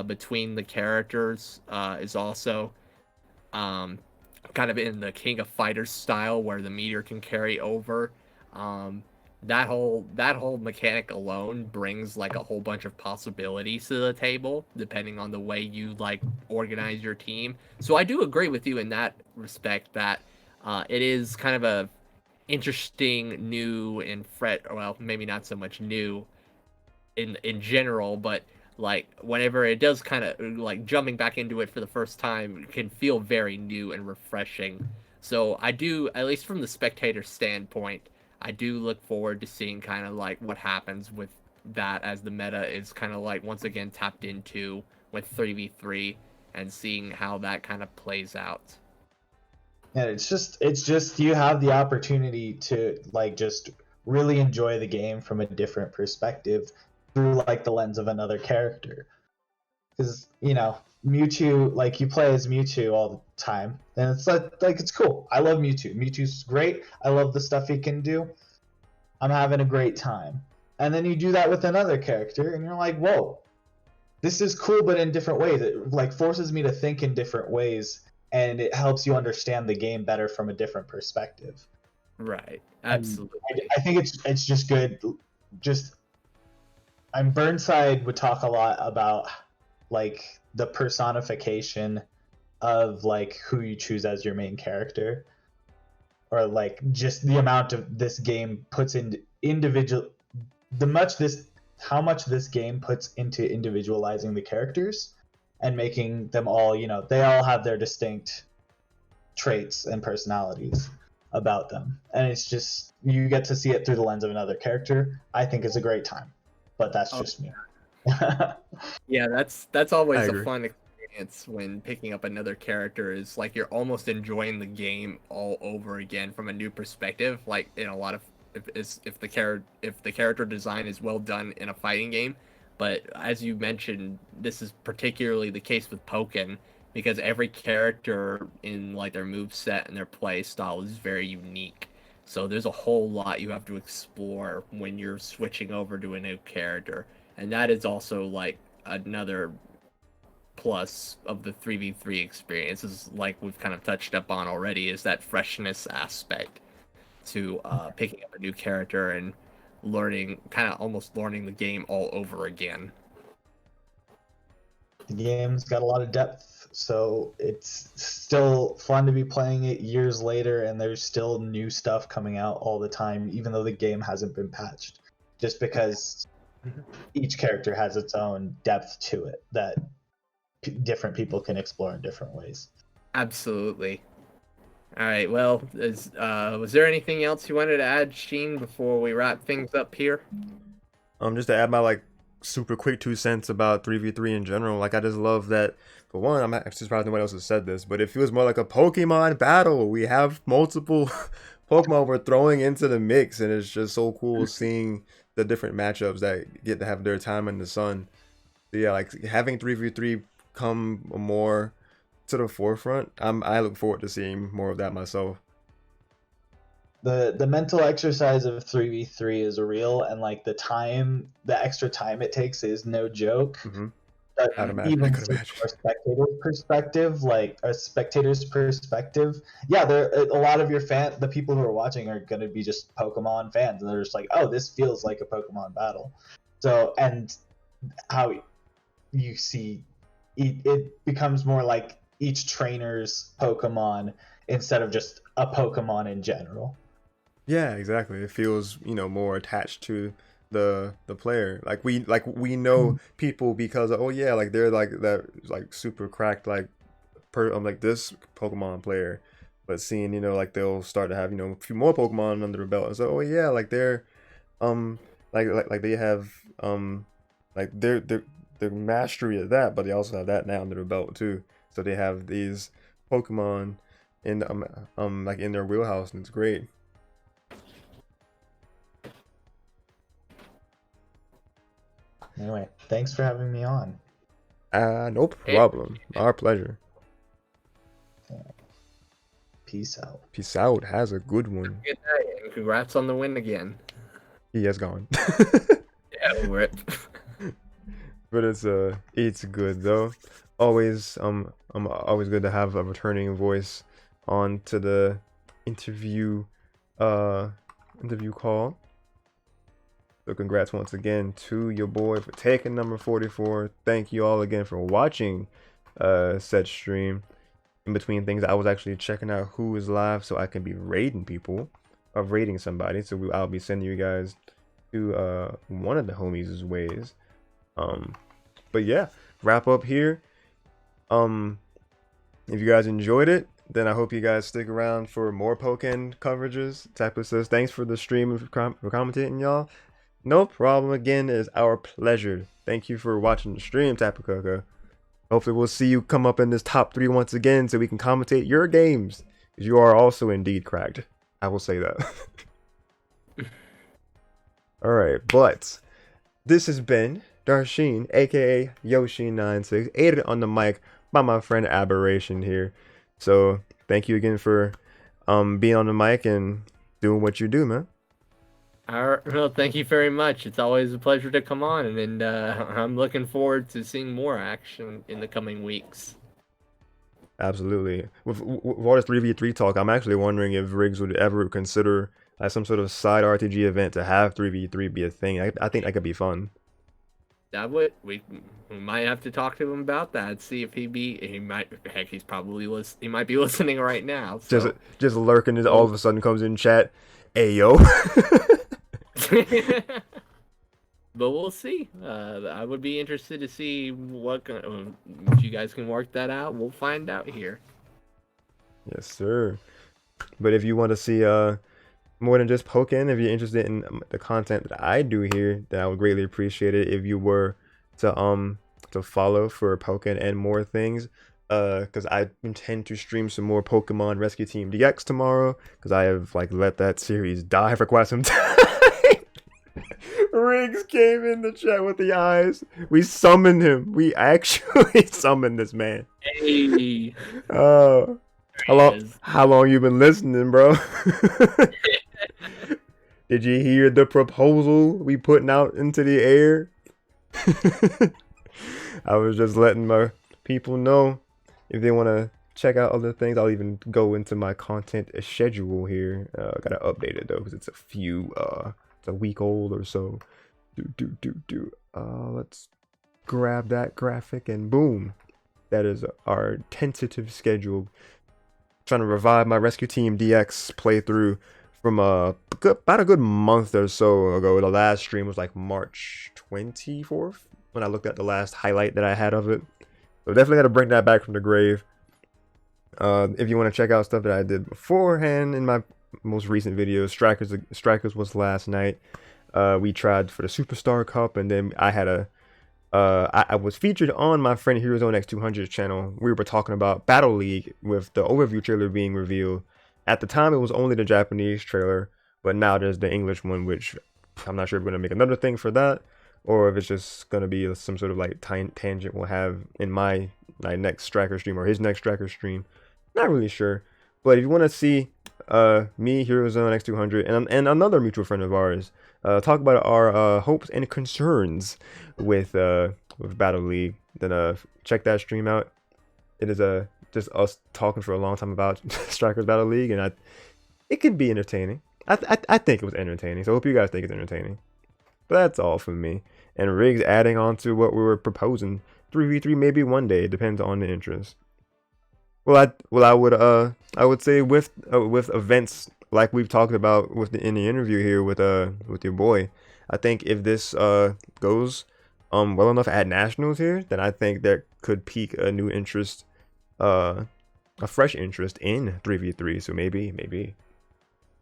between the characters is also um, kind of in the King of Fighters style where the meteor can carry over. Um, that whole mechanic alone brings like a whole bunch of possibilities to the table depending on the way you like organize your team. So I do agree with you in that respect that it is kind of a interesting, new, and well, maybe not so much new in general, but like whenever it does kind of like jumping back into it for the first time can feel very new and refreshing. So I do, at least from the spectator standpoint, I do look forward to seeing kind of like what happens with that as the meta is kind of like once again tapped into with 3v3 and seeing how that kind of plays out. And it's just you have the opportunity to like just really enjoy the game from a different perspective through like the lens of another character. Because Mewtwo, like you play as Mewtwo all the time, and it's like it's cool. I love Mewtwo. Mewtwo's great. I love the stuff he can do. I'm having a great time. And then you do that with another character, and you're like, whoa, this is cool, but in different ways. It like forces me to think in different ways, and it helps you understand the game better from a different perspective. Right. And Absolutely. I think it's just good. Just Burnside would talk a lot about like the personification of like who you choose as your main character, or like just the amount of this game puts in individual the much this how much this game puts into individualizing the characters and making them all, they all have their distinct traits and personalities about them, and it's just you get to see it through the lens of another character. I think it's a great time, but that's just me. Yeah, that's I always a agree. fun experience when picking up another character is like you're almost enjoying the game all over again from a new perspective. Like in a lot of if the character design is well done in a fighting game, but as you mentioned, this is particularly the case with Pokken because every character in like their move set and their play style is very unique. So there's a whole lot you have to explore when you're switching over to a new character, and that is also like another plus of the 3v3 experience is like we've kind of touched up on already is that freshness aspect to picking up a new character and learning kind of almost learning the game all over again. The game's got a lot of depth, so it's still fun to be playing it years later, and there's still new stuff coming out all the time, even though the game hasn't been patched. Just because each character has its own depth to it that different people can explore in different ways. Absolutely. All right, well, was there anything else you wanted to add, Sheen, before we wrap things up here? Just to add my like super quick 2 cents about 3v3 in general. Like I just love that. For one, I'm actually surprised nobody else has said this, but it feels more like a Pokemon battle. We have multiple Pokemon we're throwing into the mix, and it's just so cool seeing the different matchups that get to have their time in the sun. So yeah, like having 3v3 come more to the forefront. I look forward to seeing more of that myself. The mental exercise of 3v3 is real, and like the extra time it takes is no joke. Mm-hmm. But I'd imagine. I even could from imagine. a spectator's perspective, yeah, there a lot of the people who are watching are going to be just Pokemon fans, and they're just like, oh, this feels like a Pokemon battle. So, and how you see it becomes more like each trainer's Pokemon instead of just a Pokemon in general. Yeah, exactly. It feels, more attached to the player. Like we know people because oh yeah, like they're like that like super cracked like like this Pokemon player. But seeing, like they'll start to have, a few more Pokemon under their belt. And so oh yeah, like they're um like they have like their mastery of that, but they also have that now under their belt too. So they have these Pokemon in like in their wheelhouse, and it's great. Anyway, thanks for having me on. No problem. Our pleasure. Peace out. Peace out. Has a good one. Good night, and congrats on the win again. He has gone. Yeah, rip. But it's good though. Always always good to have a returning voice on to the interview call. So congrats once again to your boy for taking number 44. Thank you all again for watching said stream. In between things, I was actually checking out who is live so I can be raiding people or raiding somebody. So I'll be sending you guys to one of the homies' ways. But yeah, wrap up here. If you guys enjoyed it, then I hope you guys stick around for more Pokken coverages. Type of says thanks for the stream and for commentating, y'all. No problem. Again, it is our pleasure. Thank you for watching the stream, Tapu Koko. Hopefully we'll see you come up in this top 3 once again so we can commentate your games. You are also indeed cracked. I will say that. Alright, but this has been Darshin, aka Yoshi96, aided on the mic by my friend Aberration here. So thank you again for being on the mic and doing what you do, man. All right, well, thank you very much. It's always a pleasure to come on, and I'm looking forward to seeing more action in the coming weeks. Absolutely. With all this 3v3 talk, I'm actually wondering if Riggs would ever consider like some sort of side RTG event to have 3v3 be a thing. I think that could be fun. That would we might have to talk to him about that. See if he might heck he might be listening right now. So. Just lurking, and all of a sudden comes in chat. Hey yo. But we'll see. I would be interested to see if you guys can work that out. We'll find out here. Yes, sir. But if you want to see more than just Pokken, if you're interested in the content that I do here, then I would greatly appreciate it if you were to follow for Pokken and more things. Because I intend to stream some more Pokemon Rescue Team DX tomorrow, because I have like let that series die for quite some time. Riggs came in the chat with the eyes. We summoned him. We actually summoned this man. Hey. How long you been listening, bro? Did you hear the proposal we putting out into the air? I was just letting my people know if they want to check out other things. I'll even go into my content schedule here. Gotta update it though, because it's it's a week old or so. Let's grab that graphic and boom, that is our tentative schedule. Trying to revive my Rescue Team DX playthrough from about a good month or so ago. The last stream was like March 24th when I looked at the last highlight that I had of it. So definitely got to bring that back from the grave. If you want to check out stuff that I did beforehand in my most recent videos, Strikers was last night. We tried for the Superstar Cup, and then I had I was featured on my friend Heroes on X200's channel. We were talking about Battle League with the overview trailer being revealed. At the time, it was only the Japanese trailer, but now there's the English one, which I'm not sure if we're going to make another thing for that, or if it's just going to be some sort of like tangent we'll have in my next Striker stream or his next Striker stream. Not really sure. But if you want to see me, Heroes on X200, and another mutual friend of ours, talk about our hopes and concerns with Battle League, then check that stream out. It is just us talking for a long time about Strikers Battle League, and it could be entertaining. I think it was entertaining, so I hope you guys think it's entertaining. But that's all from me. And Riggs adding on to what we were proposing, 3v3 maybe one day. It depends on the interest. I would say with events like we've talked about in the interview here with your boy, I think if this goes well enough at nationals here, then I think that could pique a new interest, a fresh interest in 3v3. So maybe.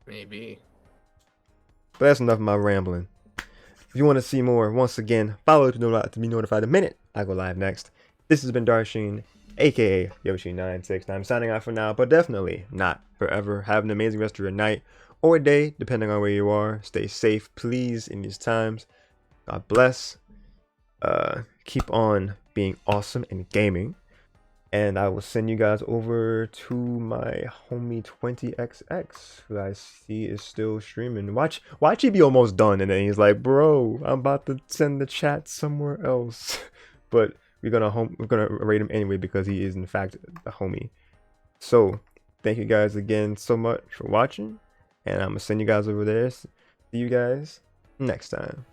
But that's enough of my rambling. If you want to see more, once again, follow to be notified the minute I go live next. This has been Darshin, aka Yoshi96. I'm signing out for now, but definitely not forever. Have an amazing rest of your night or day, depending on where you are. Stay safe, please, in these times. God bless. Keep on being awesome and gaming. And I will send you guys over to my homie 20XX, who I see is still streaming. Watch he be almost done, and then he's like, "Bro, I'm about to send the chat somewhere else." But we're gonna rate him anyway because he is in fact a homie. So thank you guys again so much for watching, and I'm gonna send you guys over there. See you guys next time.